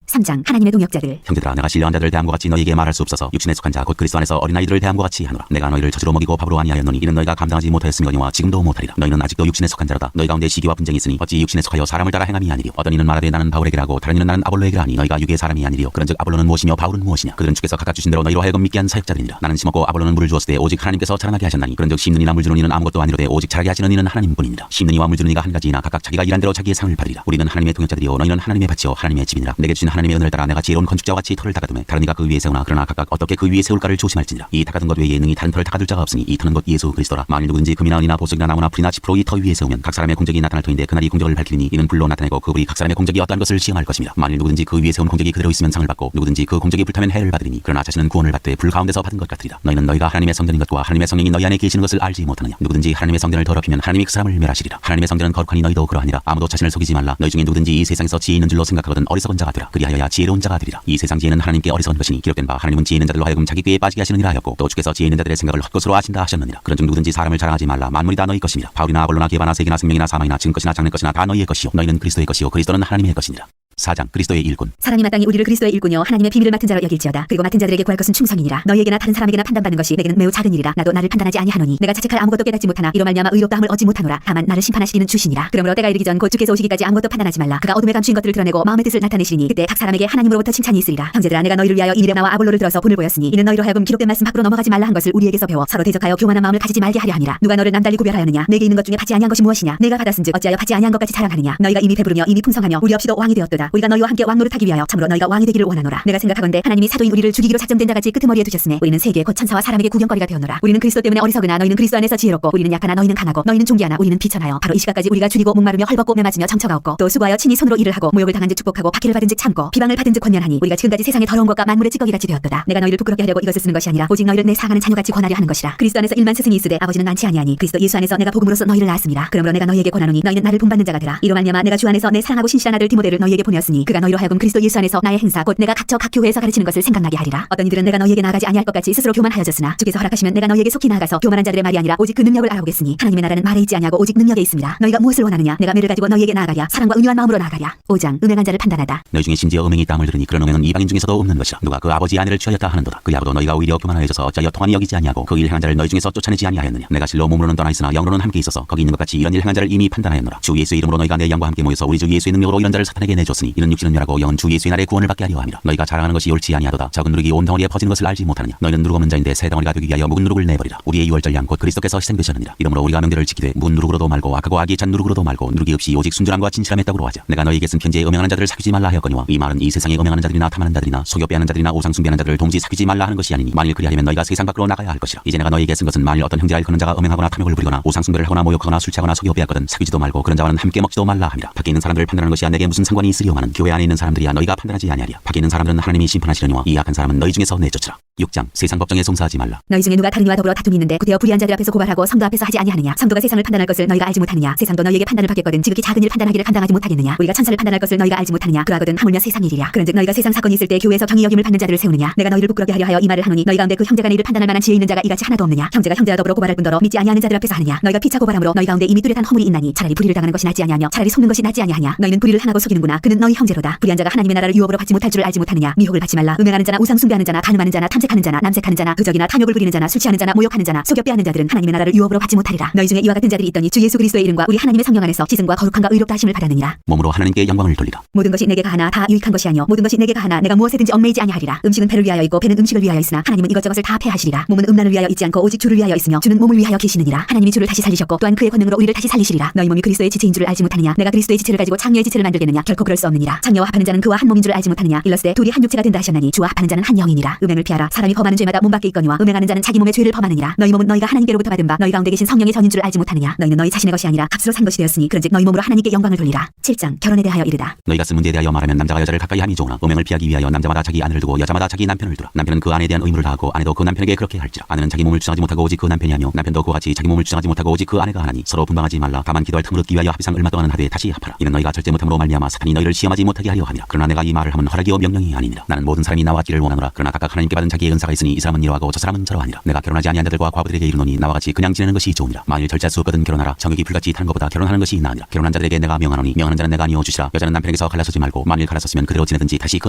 3장 하나님의 동역자들. 형제들아 내가 신령한 자들 대함과 같이 너희에게 말할 수 없어서 육신에 속한 자 곧 그리스도 안에서 어린아이들을 대함과 같이 하노라. 내가 너희를 저주로 먹이고 밥으로 아니하였노니 이는 너희가 감당하지 못하였음이거니와 지금도 못하리라. 너희는 아직도 육신에 속한 자로다. 너희 가운데 시기와 분쟁이 있으니 어찌 육신에 속하여 사람을 따라 행함이 아니리요. 어떤 이는 말하되 나는 바울에게라고 다른 이는 나는 아볼로에게라 하니 너희가 육의 사람이 아니리요. 그런즉 아볼로는 무엇이며 바울은 무엇이냐. 그들은 주께서 각각 주신 대로 너희로 하여금 믿게 한 사역자들이니라. 나는 심었고 아볼로는 물을 주었을 때 오직 하나님께서 자라나게 하셨나니 그런즉 심는 이나 물 주는 이는 아무것도 아니로되 오직 자라게 하시는 이는 하나님뿐이니라. 심는 이와 물 주는 이가 한 가지이나 각각 자기가 일한 대로 자기의 상을 받으리라. 우리는 하나님의 동역자들이요 너희는 하나님의 밭이요 하나님의 집이니라. 내게 주신 하나님의 은혜를 따라 내가 지혜로운 건축자와 같이 터를 닦아두매 다른 이가 그 위에 세우나 그러나 각각 어떻게 그 위에 세울까를 조심할지니라. 이 닦아둔 것 외에 능히 다른 터를 닦아둘 자가 없으니 이 터는 곧 예수 그리스도라. 만일 누구든지 금이나 은이나 보석이나 나무나 풀이나 지프로 이 터 위에 세우면 각 사람의 공적이 나타날 터인데 그날이 공적을 밝히니 이는 불로 나타내고 그 불이 각 사람의 공적이 어떠한 것을 시험할 것입니다. 만일 누구든지 그 위에 세운 공적이 그대로 있으면 상을 받고 누구든지 그 공적이 불타면 해를 받으리니 그러나 자신은 구원을 받되 불 가운데서 받은 것 같으리라. 너희는 너희가 하나님의 성전인 것과 하나님의 성령이 너희 안에 계시는 것을 알지 못하느냐. 누구든지 하나님의 성전을 더럽히면 하나님이 그 사람을 멸하시리라. 하나님의 성전은 거룩하니 너희도 그러하니라. 아무도 자신을 속이지 말라. 너희 중에 누구든지 이 세상에서 지혜 있는 줄로 생각하거든 어리석은 자가 되라. 그리하여야 지혜로운 자가 되리라. 이 세상 지혜는 하나님께 어리석은 것이니 기록된 바 하나님은 지혜 있는 자들로 하여금 자기 꾀에 빠지게 하시느니라 하였고 또 주께서 지혜 있는 자들의 생각을 헛것으로 하신다 하셨느니라. 그런즉 누구든지 사람을 자랑하지 말라. 만물이 다 너희 것이니라. 바울이나 아볼로나 게바나 세계나 생명이나 사망이나 지금 것이나 장래 것이나 다 너희의 것이요 너희는 그리스도의 것이요 그리스도는 하나님의 것이니라. 4장 그리스도의 일꾼. 사람이 마땅히 우리를 그리스도의 일꾼이요 하나님의 비밀을 맡은 자로 여길지어다. 그리고 맡은 자들에게 구할 것은 충성이니라. 너희에게나 다른 사람에게나 판단받는 것이 내게는 매우 작은 일이라. 나도 나를 판단하지 아니하노니 내가 자책할 아무것도 깨닫지 못하나 이로 말미암아 의롭다함을 얻지 못하노라. 다만 나를 심판하시리는 주시니라. 그러므로 때가 이르기 전 곧 주께서 오시기까지 아무것도 판단하지 말라. 그가 어둠에 감추인 것들을 드러내고 마음의 뜻을 나타내시리니 그때 각 사람에게 하나님으로부터 칭찬이 있으리라. 형제들아 내가 너희를 위하여 이레나와 아볼로를 들어서 본을 보였으니 이는 너희로 하여금 기록된 말씀 밖으로 넘어가지 말라 한 것을 우리에게서 배워 서로 대적하여 교만한 마음을 가지지 말게 하려 함이라. 누가 너를 남달리 구별하였느냐. 내게 있는 것 중에 받지 아니한 것이 무엇이냐. 내가 받았은즉 어찌하여 받지 아니한 것까지 자랑하느냐. 너희가 이미 배부르며 이미 풍성하며 우리 없이도 왕이 되었도다. 우리가 너희와 함께 왕 노릇하기 위하여 참으로 너희가 왕이 되기를 원하노라. 내가 생각하건대 하나님이 사도인 우리를 죽이기로 작정된 자같이 끄트머리에 두셨으매 우리는 세계 곧 천사와 사람에게 구경거리가 되었노라. 우리는 그리스도 때문에 어리석으나 너희는 그리스도 안에서 지혜롭고 우리는 약하나 너희는 강하고 너희는 존귀하나 우리는 비천하여 바로 이 시각까지 우리가 줄이고 목마르며 헐벗고 매맞으며 정처가 없고 또 수고하여 친히 손으로 일을 하고 모욕을 당한즉 축복하고 박해를 받은즉 참고 비방을 받은즉 권면하니 우리가 지금까지 세상의 더러운 것과 만물의 찌꺼기같이 되었도다. 내가 너희를 부끄럽게 하려고 이것을 쓰는 것이 아니라 오직 너희를 내 사랑하는 자녀같이 권하려 하는 것이라. 그리스도 안에서 일만 스승이 있으되 아버지는 많지 아니하니 그리스도 예수 안에서 내가 복음으로써 너희를 낳았음이라. 그러므로 내가 너희에게 권하노니 너희는 나를 본받는 자가 되라. 이로 말미암아 내가 주 안에서 내 사랑하고 신실한 아들 디모데를 너희에게 보내었으니 그가 너희로 하여금 그리스도 예수 안에서 나의 행사 곧 내가 각처 각 교회에서 가르치는 것을 생각나게 하리라. 어떤 이들은 내가 너희에게 나아가지 아니할 것 같이 스스로 교만하여졌으나 주께서 허락하시면 내가 너희에게 속히 나아가서 교만한 자들의 말이 아니라 오직 그 능력을 알아보겠으니 하나님의 나라는 말에 있지 아니하고 오직 능력에 있습니다. 너희가 무엇을 원하느냐. 내가 매를 가지고 너희에게 나아가랴. 사랑과 은유한 마음으로 나아가랴. 5장 음행한 자를 판단하다. 너희 중에 심지어 음행이 있다함을 들으니 그런 음행은 이방인 중에서도 없는 것이라. 누가 그 아버지 아내를 취하였다 하는도다. 그 야보도 너희가 오히려 교만하여져서 어찌하여 통한이 여기지 아니하고 그 일 행한 자를 너희 중에서 쫓아내지 아니하였느냐. 내가 실로 몸으로는 떠나 있으나 영으로는 함께 있어서 거기 있는 것 같이 이런 일 행한 자를 이미 판단하였노라. 주 예수의 이름으로 너희가 내 양과 함께 모여서 우리 주 예수의 능력으로 이런 자를 사탄에게 내줬으니 하였으니 이는 육신은 멸하고 영은 주 예수의 날에 구원을 받게 하려 함이라. 너희가 자랑하는 것이 옳지 아니하도다. 적은 누룩이 온 덩어리에 퍼지는 것을 알지 못하느냐. 너희는 누룩 없는 자인데 새 덩어리가 되기 위하여 묵은 누룩을 내버리라. 우리의 유월절 양 곧 그리스도께서 희생되셨느니라. 이러므로 우리가 명절을 지키되 묵은 누룩으로도 말고 악하고 악이 찬 누룩으로도 말고 누룩이 없이 오직 순전함과 진실함의 떡으로 하자. 내가 너희에게 쓴 편지에 음행하는 자들을 사귀지 말라 하였거니와 이 말은 이 세상에 음행하는 자들이나 탐하는 자들이나 속여 빼앗는 자들이나 우상 숭배하는 자들을 동지 사귀지 말라 하는 것이 아니니 만일 그리하면 너희가 세상 밖으로 나가야 할 것이라. 이제 내가 너희에게 쓴 것은 만일 어떤 형제라 일컫는 자가 음행하거나 탐욕을 부리거나 우상 숭배를 하거나 모욕하거나 술 취하거나 속여 빼앗거든 사귀지도 말고 그런 자와는 함께 먹지도 말라 함이라. 밖에 있는 사람들을 판단하는 것이야 내게 무슨 상관이 있으리오마는 교회 안에 있는 사람들이야 너희가 판단하지 아니하리야. 밖에 있는 사람들은 하나님이 심판하시려니와 이 악한 사람은 너희 중에서 내쫓으라. 6장 세상 법정에 송사하지 말라. 너희 중에 누가 다른 이와 더불어 다툼이 있는데 구되어 불의한 자들 앞에서 고발하고 성도 앞에서 하지 아니하느냐. 성도가 세상을 판단할 것을 너희가 알지 못하느냐. 세상도 너희에게 판단을 받겠거든 지극히 작은 일 판단하기를 감당하지 못하겠느냐. 우리가 천사를 판단할 것을 너희가 알지 못하느냐. 그러하거든 하물며 세상 일이랴. 그런즉 너희가 세상 사건이 있을 때 교회에서 경히 여김을 받는 자들을 세우느냐. 내가 너희를 부끄럽게 하려 하여 이 말을 하노니 너희 가운데 그 형제간의 일을 판단할 만한 지혜 있는 자가 이같이 하나도 없느냐. 형제가 형제와 더불어 고발할 뿐더러 믿지 아니하는 자들 앞에서 하느냐. 너희가 피차 고발함으로 너희 가운데 이미 뚜렷한 허물이 있나니 차라리 불의를 당하는 것이 낫지 아니하며 차라리 속는 것이 낫지 아니하냐. 너희는 불의를 하나고 속이는구나. 그는 너희 형제로다. 불의한 자가 하나님의 나라를 유업으로 받지 못할 줄을 알지 못하느냐. 미혹을 받지 말라. 음행하는 자나 우상 숭배하는 자나 간음하는 자나 탐색하는 자나 남색하는 자나 그적이나 탐욕을 부리는 자나 술 취하는 자나 모욕하는 자나 속여 빼앗는 자들은 하나님의 나라를 유업으로 받지 못하리라. 너희 중에 이와 같은 자들이 있더니 주 예수 그리스도의 이름과 우리 하나님의 성령 안에서 지승과 거룩함과 의롭다 하심을 받았느니라. 몸으로 하나님께 영광을 돌리라. 모든 것이 내게 가하나 다 유익한 것이 아니요 모든 것이 내게 가하나 내가 무엇에든지 얽매이지 아니하리라. 음식은 배를 위하여 있고 배는 음식을 위하여 있으나 하나님은 이것저것을 다 패하시리라. 몸은 음란을 위하여 있지 않고 오직 주를 위하여 있으며 주는 몸을 위하여 계시느니라. 하나님이 주를 다시 살리셨고 또한 그의 권능으로 우리를 다시 살리시리라. 너희 몸이 그리스도의 지체인 줄을 알지 못하느냐. 내가 그리스도의 지체를 가지고 장녀의 지체를 만들겠느냐. 결코 그럴 수 없느니라. 장녀와 합하는 자는 그와 한 몸인 줄 알지 못하느냐. 일러스되 둘이 한 육체가 된다 하셨나니 주와 합하는 자는 한 영이니라. 음행을 피하라. 사람이 범하는 죄마다 몸 밖에 있거니와 음행하는 자는 자기 몸의 죄를 범하느니라. 너희 몸은 너희가 하나님께로부터 받은 바 너희 가운데 계신 성령의 전인 줄 알지 못하느냐. 너희는 너희 자신의 것이 아니라 값으로 산 것이 되었으니 그런즉 너희 몸으로 하나님께 영광을 돌리라. 7장 결혼에 대하여 이르다. 너희가 쓴 문제에 대하여 말하면 남자가 여자를 가까이 함이 좋으나 음행을 피하기 위하여 남자마다 자기 아내를 두고 여자마다 자기 남편을 두라. 남편은 그 아내에 대한 의무를 다하고 아내도 그 남편에게 그렇게 할지라. 아내는 자기 몸을 주장하지 못하고 오직 그 남편이 하며 남편도 그와 같이 자기 몸을 주장하지 못하고 오직 그 아내가 하나니 서로 분방하지 말라. 다만 기도할 틈을 얻기 위하여 합의상 얼마 동안은 하되 다시 합하라. 이는 너희가 절제 못함으로 말미암아 사탄이 너희를 시험하지 못하게 하려 함이라. 그러나 내가 이 말을 하면 허락이요 명령이 아니니라. 나는 모든 사람이 나와 같기를 원하노라. 그러나 각각 하나님께 받은 자기의 은사가 있으니 이 사람은 이러하고 저 사람은 저러하니라. 내가 결혼하지 아니한 자들과 과부들에게 이르노니 나와 같이 그냥 지내는 것이 좋으니라. 만일 절제할 수 없거든 결혼하라. 정욕이 불같이 타는 것보다 결혼하는 것이 나으니라. 결혼한 자들에게 내가 명하노니 명하는 자는 내가 아니오 주시라. 여자는 남편에게서 갈라서지 말고 만일 갈라섰으면 그대로 지내든지 다시 그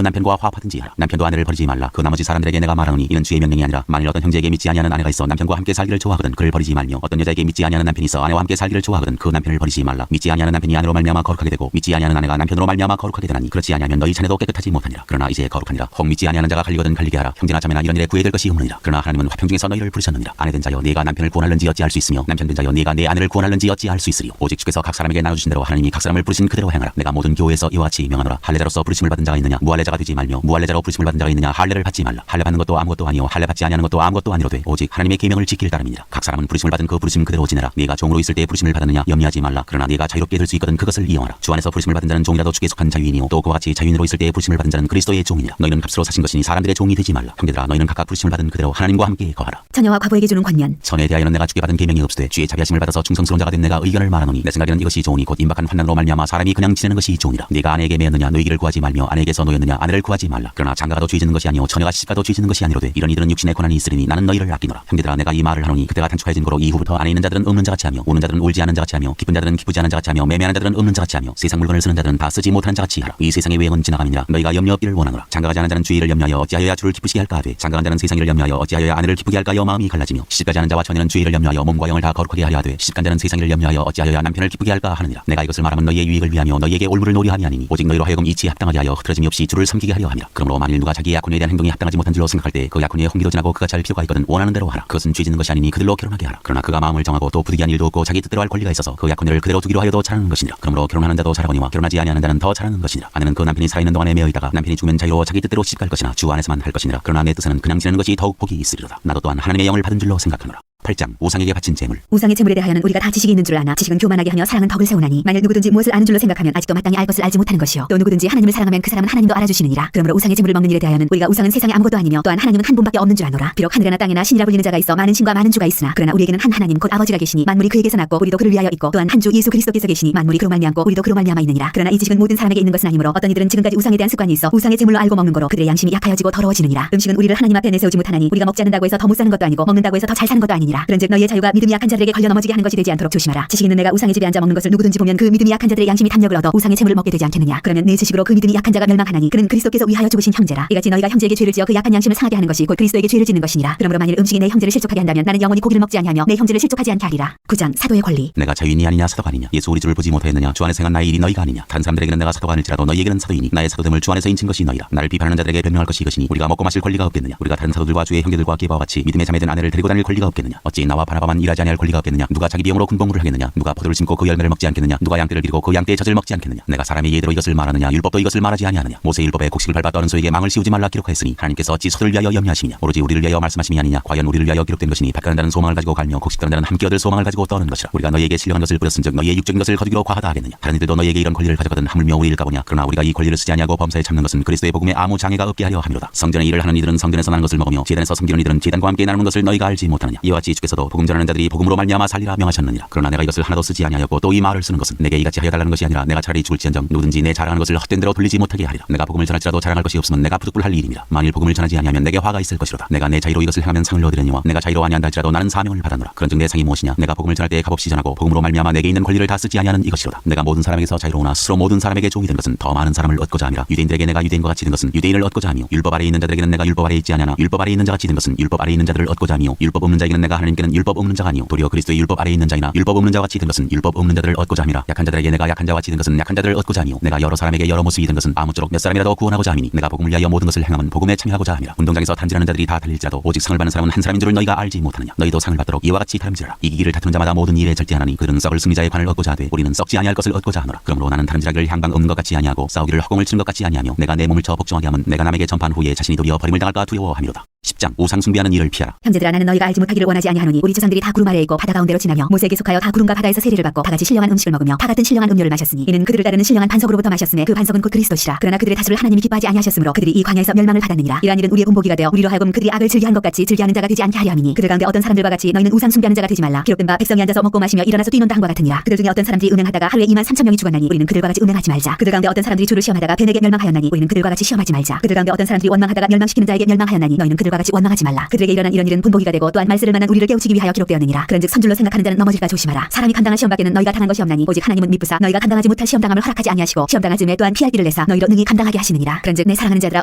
남편과 화합하든지 하라. 남편도 아내를 버리지 말라. 그 나머지 사람들에게 내가 말하노니 이는 주의 명령이 아니라 만일 어떤 형제에게 믿지 아니하는 아내가 있어 남편과 함께 살기를 좋아하거든 그를 버리지 말며 어떤 여자에게 믿지 아니하는 남편이 있어 아내와 함께 살기를 좋아하거든 그 남편을 버리지 말라. 믿지 아니하는 남편이 아내로 말미암아 거룩하게 되고 믿지 아니하는 아내가 남편으로 말미암아 거룩하게 되나니 그렇지 아니하면 너희 자녀도 깨끗하지 못하니라. 그러나 이제 거룩하니라. 혹 믿지 아니하는 자가 갈리거든 갈리게 하라. 형제나 자매나 이런 일에 구애될 것이 없느니라. 그러나 하나님은 화평 중에서 너희를 부르셨느니라. 아내된 자여 네가 남편을 구원할는지 어찌할 수 있으며 남편된 자여 네가 내 아내를 구원할는지 어찌할 수 있으리요. 오직 주께서 각 사람에게 나눠주신 대로 하나님이 각 사람을 부르신 그대로 행하라. 내가 모든 교회에서 이와 같이 명하노라. 할례자로서 부르심을 받은 자가 있느냐 무할례자가 되지 말며 무할례자로 부르심을 받은 자가 있느냐 할례를 받지 말라. 할례 받는 것도 아무것도 아니요 할례 받지 아니하는 것도 아무것도 아니로되 오직 하나님의 계명을 지킬 따름이니라. 각 사람은 부르심을 받은 그 부르심 그대로 지내라. 네가 종으로 있을 때 부르심을 받았느냐 염려하지 말라. 그러나 네가 자유롭게 될 수 있거든 그것을 이용하라. 주 안에서 부르심을 받은 자는 종이라도 주께 속한 자유인이요 또 그와 같이 자유인으로 있을 때 부르심을 받은 자는 그리스도의 종이니라. 너희는 값으로 사신 것이니 사람들의 종이 되지 말라. 형제들아 너희는 각각 부르심을 받은 그대로 하나님과 함께 거하라. 처녀와 과부에게 주는 권면. 전에 대하여는 내가 주께 받은 계명이 없으되 주의 자비하심을 받아서 충성스러운 자가 된 내가 의견을 말하노니 내 생각에는 이것이 좋으니 곧 임박한 환난으로 말미암아 사람이 그냥 지내는 것이 좋으니라. 네가 아내에게 매였느냐 너희 길을 구하지 말며 아내에게서 놓였느냐 아내를 구하지 말라. 그러나 장가가도 죄 짓는 것이 아니요 처녀가 시집가도 죄 짓는 것이 아니로되 이런 이들은 육신의 고난이 있으리니 나는 너희를 아끼노라. 형제들아 내가 이 말을 하노니 그때가 단축하여진 거로 이후부터 안에 있는 자들은 없는 자같이 하며 우는 자들은 울지 않은 자같이 하며 기쁜 자들은 기쁘지 않은 자같이 하며 매매하는 자들은 없는 자같이 하며 세상 물건을 쓰는 자들은 다 쓰지 못하는 자같이 하라. 이 세상의 외형은 지나감이니라. 너희가 염려 없기를 원하노라. 장가가지 않은 자는 주의 일을 염려하여 어찌하여야 주를 기쁘시게 할까 하되 장가간 자는 세상 일을 염려하여 어찌하여야 아내를 기쁘게 할까여 마음이 갈라지며 시집가지 않은 자와 처녀는 주의 일을 염려하여 몸과 영을 다 거룩하게 하려 하되 시집간 자는 세상 일을 염려하여 어찌하여야 남편을 기쁘게 할까 하느니라. 내가 이것을 말하면 너희의 유익을 위하며 너희에게 올무를 노리함이 아니니 오직 너희로 하여금 이치에 합당하게 하여 흐트러짐이 없이 주를 섬기게 하려 함이라. 그러므로 만일 누가 자기의 약혼에 대한 행동이 합당하지 못한 줄로 생각할 때 그 약혼의 홍기도 지나고 그가 잘 필요가 있거든 원하는 대로 하라. 그것은 죄 짓는 것이 아니니 그들로 결혼하게 하라. 그러나 그가 마음을 정하고 또 부득이한 일도 없고 자기 뜻대로 할 권리가 있어서 그 약혼을 그대로 두기로 하여도 잘하는 것이니라. 그러므로 결혼하는 자도 잘하거니와 결혼하지 아니하는 자는 더 잘하는 것이니라. 아내는 그 남편이 살아있는 동안에 매어 있다가 남편이 죽으면 자유로 자기 뜻대로 시집갈 것이나 주 안에서만 할 것이니라. 그러나 내 뜻에는 그냥 지내는 것이 더욱 복이 있으리로다. 나도 또한 하나님의 영을 받은 줄로 생각하노라. 8장 우상에게 바친 재물. 우상의 재물에 대하여는 우리가 다 지식이 있는 줄 아나 지식은 교만하게 하며 사랑은 덕을 세우나니 만일 누구든지 무엇을 아는 줄로 생각하면 아직도 마땅히 알 것을 알지 못하는 것이요 또 누구든지 하나님을 사랑하면 그 사람은 하나님도 알아주시느니라. 그러므로 우상의 재물을 먹는 일에 대하여는 우리가 우상은 세상에 아무것도 아니며 또한 하나님은 한 분밖에 없는 줄 아노라. 비록 하늘에나 땅에나 신이라 불리는 자가 있어 많은 신과 많은 주가 있으나 그러나 우리에게는 한 하나님 곧 아버지가 계시니 만물이 그에게서 났고 우리도 그를 위하여 있고 또한 한 주 예수 그리스도께서 계시니 만물이 그로 말미암고 우리도 그로 말미암아 있느니라. 그러나 이 지식은 모든 사람에게 있는 것은 아니므로 어떤 이들은 지금까지 우상에 대한 습관이 있어 우상의 재물로 알고 먹는 거로 그들의 양심이 약하여지고 더러워지느니라. 음식은 우리를 하나님 앞에 내세우지 못하나니 우리가 먹지 않는다고 해서 더 못 사는 것도 아니고 먹는다고 해서 더 잘 사는 것도 아니니라. 하느니라. 그런즉 너희의 자유가 믿음이 약한 자들에게 걸려 넘어지게 하는 것이 되지 않도록 조심하라. 지식 있는 내가 우상의 집에 앉아 먹는 것을 누구든지 보면 그 믿음이 약한 자들의 양심이 탐욕을 얻어 우상의 재물을 먹게 되지 않겠느냐. 그러면 내 지식으로 그 믿음이 약한 자가 멸망하나니 그는 그리스도께서 위하여 죽으신 형제라. 이같이 너희가 형제에게 죄를 지어 그 약한 양심을 상하게 하는 것이 곧 그리스도에게 죄를 짓는 것이니라. 그러므로 만일 음식이 내 형제를 실족하게 한다면 나는 영원히 고기를 먹지 아니하며 내 형제를 실족하지 않게 하리라. 9장 사도의 권리. 내가 자유인이 아니냐 사도가 아니냐. 예수 우리 주를 보지 못하였느냐. 주 안에서 행한 나의 일이 너희가 아니냐. 다른 사람들에게는 내가 사도가 아닐지라도 너희에게는 사도이니 나의 사도됨을 주 안에서 인친 것이 너희라. 나를 비판하는 자들에게 변명할 것이 이것이니 우리가 먹고 마실 권리가 없겠느냐. 우리가 다른 사도들과 주의 형제들과 게바와 같이 믿음에 잠에든 아내를 데리고 다닐 권리가 없겠느냐. 어찌 나와 바나바만 일하지 아니할 권리가 없겠느냐. 누가 자기 비용으로 군복무를 하겠느냐. 누가 포도를 심고 그 열매를 먹지 않겠느냐. 누가 양떼를 기르고 그 양떼의 젖을 먹지 않겠느냐. 내가 사람의 예대로 이것을 말하느냐. 율법도 이것을 말하지 아니하느냐. 모세율법에 곡식을 밟아 떠는 소에게 망을 씌우지 말라 기록하였으니 하나님께서 어찌 소들을 위하여 염려하시느냐. 오로지 우리를 위하여 말씀하심이 아니냐. 과연 우리를 위하여 기록된 것이니 밭 가는 자는 소망을 가지고 갈며 곡식 가는 자는 함께 얻을 소망을 가지고 떠는 것이라. 우리가 너희에게 신령한 것을 뿌렸은즉 너희의 육적인 것을 거두기로 과하다 하겠느냐. 다른 이들도 너희에게 이런 권리를 가져거든 하물며 우리 일까보냐. 그러나 우리가 이 권리를 쓰지 아니하고 범사에 참는 것은 그리스도의 복음에 아무 장애가 없게 하려 함이로다. 성전의 일을 하는 이들은 성전에서 나는 것을 먹으며 제단에서 섬기는 이들은 제단과 함께 나누는 것을 너희가 알지 못하느냐. 이와 같이 주께서도 복음 전하는 자들이 복음으로 말미암아 살리라 명하셨느니라. 그러나 내가 이것을 하나도 쓰지 아니하였고 또 이 말을 쓰는 것은 내게 이같이 하여 달라는 것이 아니라 내가 차라리 죽을지언정 누구든지 내 자랑하는 것을 헛된 대로 돌리지 못하게 하리라. 내가 복음을 전할지라도 자랑할 것이 없으면 내가 부득불할 일임이라. 만일 복음을 전하지 아니하면 내게 화가 있을 것이로다. 내가 내 자유로 이것을 행하면 상을 얻으려니와 내가 자유로 아니한다 할지라도 나는 사명을 받았노라. 그런즉 내 상이 무엇이냐. 내가 복음을 전할 때에 값없이 전하고 복음으로 말미암아 내게 있는 권리를 다 쓰지 아니하는 이것이로다. 내가 모든 사람에게서 자유로우나 스스로 모든 사람에게 종이 된 것은 더 많은 사람을 얻고자 함이라. 유대인들에게 내가 유대인과 같이 된 것은 유대인을 얻고자 하며 율법 아래에 있는 자들에게는 내가 율법 아래에 있지 아니하나 율법 아래에 있는 자가 같이 된 것은 율법 아래에 있는 자들을 얻고자 하며 율법 없는 자에게는 내가 하나님께는 율법 없는 자가 아니요 도리어 그리스도의 율법 아래에 있는 자이나 율법 없는 자와 같이 된 것은 율법 없는 자들을 얻고자 함이라. 약한 자들에게 내가 약한 자와 같이 된 것은 약한 자들을 얻고자 하며 내가 여러 사람에게 여러 모습이 된 것은 아무쪼록 몇 사람이라도 구원하고자 함이니 내가 복음을 위하여 모든 것을 행함은 복음에 참여하고자 함이라. 운동장에서 탄질하는 자들이 다 달릴지라도 오직 상을 받는 사람은 한 사람인 줄을 너희가 알지 못하느냐. 너희도 상을 받도록 이와 같이 다름질하라. 이기기를 다투는 자마다 모든 일에 절제하나니 그들은 썩을 승리자의 관을 얻고자 하되 우리는 썩지 아니할 것을 얻고자 하노라. 그러므로 나는 다름질하기를 향방 없는 것 같이 아니하고 싸우기를 허공을 치는 것 같이 아니하며 내가 내 몸을 쳐 복종하게 하면 내가 남에게 전파한 후에 자신이 도리어 버림을 당할까 두려워함이로다. 10장 우상 숭배하는 일을 피하라. 형제들아 나는 너희가 알지 못하기를 원하지 아니하노니 우리 조상들이 다 구름 아래에 있고 바다 가운데로 지나며 모세에게 속하여 다 구름과 바다에서 세례를 받고 다 같이 신령한 음식을 먹으며 다 같은 신령한 음료를 마셨으니 이는 그들을 따르는 신령한 반석으로부터 마셨으며 그 반석은 곧 그리스도시라. 그러나 그들의 다수를 하나님이 기뻐하지 아니하셨으므로 그들이 이 광야에서 멸망을 받았느니라. 이러한 일은 우리의 본보기가 되어 우리로 하여금 그들이 악을 즐겨한 것 같이 즐겨하는 자가 되지 않게 하려 함이니 그들 가운데 어떤 사람들과 같이 너희는 우상 숭배하는 자가 되지 말라. 기록된 바 백성이 앉아서 먹고 마시며 일어나서 뛰논다 함과 같으니라. 그들 중에 어떤 사람들이 음행하다가 하루에 23,000명이 죽었나니 우리는 그들과 같이 음행하지 말자. 그들 가운데 어떤 사람들이 주를 시험하다가 벤에게 멸망하였나니 우리는 그들과 같이 시험하지 말자. 그들 가운데 어떤 사람들이 원망하다가 멸망시키는 자에게 멸망하였나니 너희는 그들과 같이 원망하지 말라. 그들에게 일어난 이런 일은 본보기가 되고 또한 말씀을 만난 우리를 깨우치기 위하여 기록되었느니라. 그런즉 선줄로 생각하는 자는 넘어질까 조심하라. 사람이 감당한 시험 밖에는 너희가 당한 것이 없나니 오직 하나님은 미쁘사 너희가 감당하지 못할 시험 당함을 허락하지 아니하시고 시험 당할 즈음에 또한 피할 길을 내사 너희로 능히 감당하게 하시느니라. 그런즉 내 사랑하는 자들아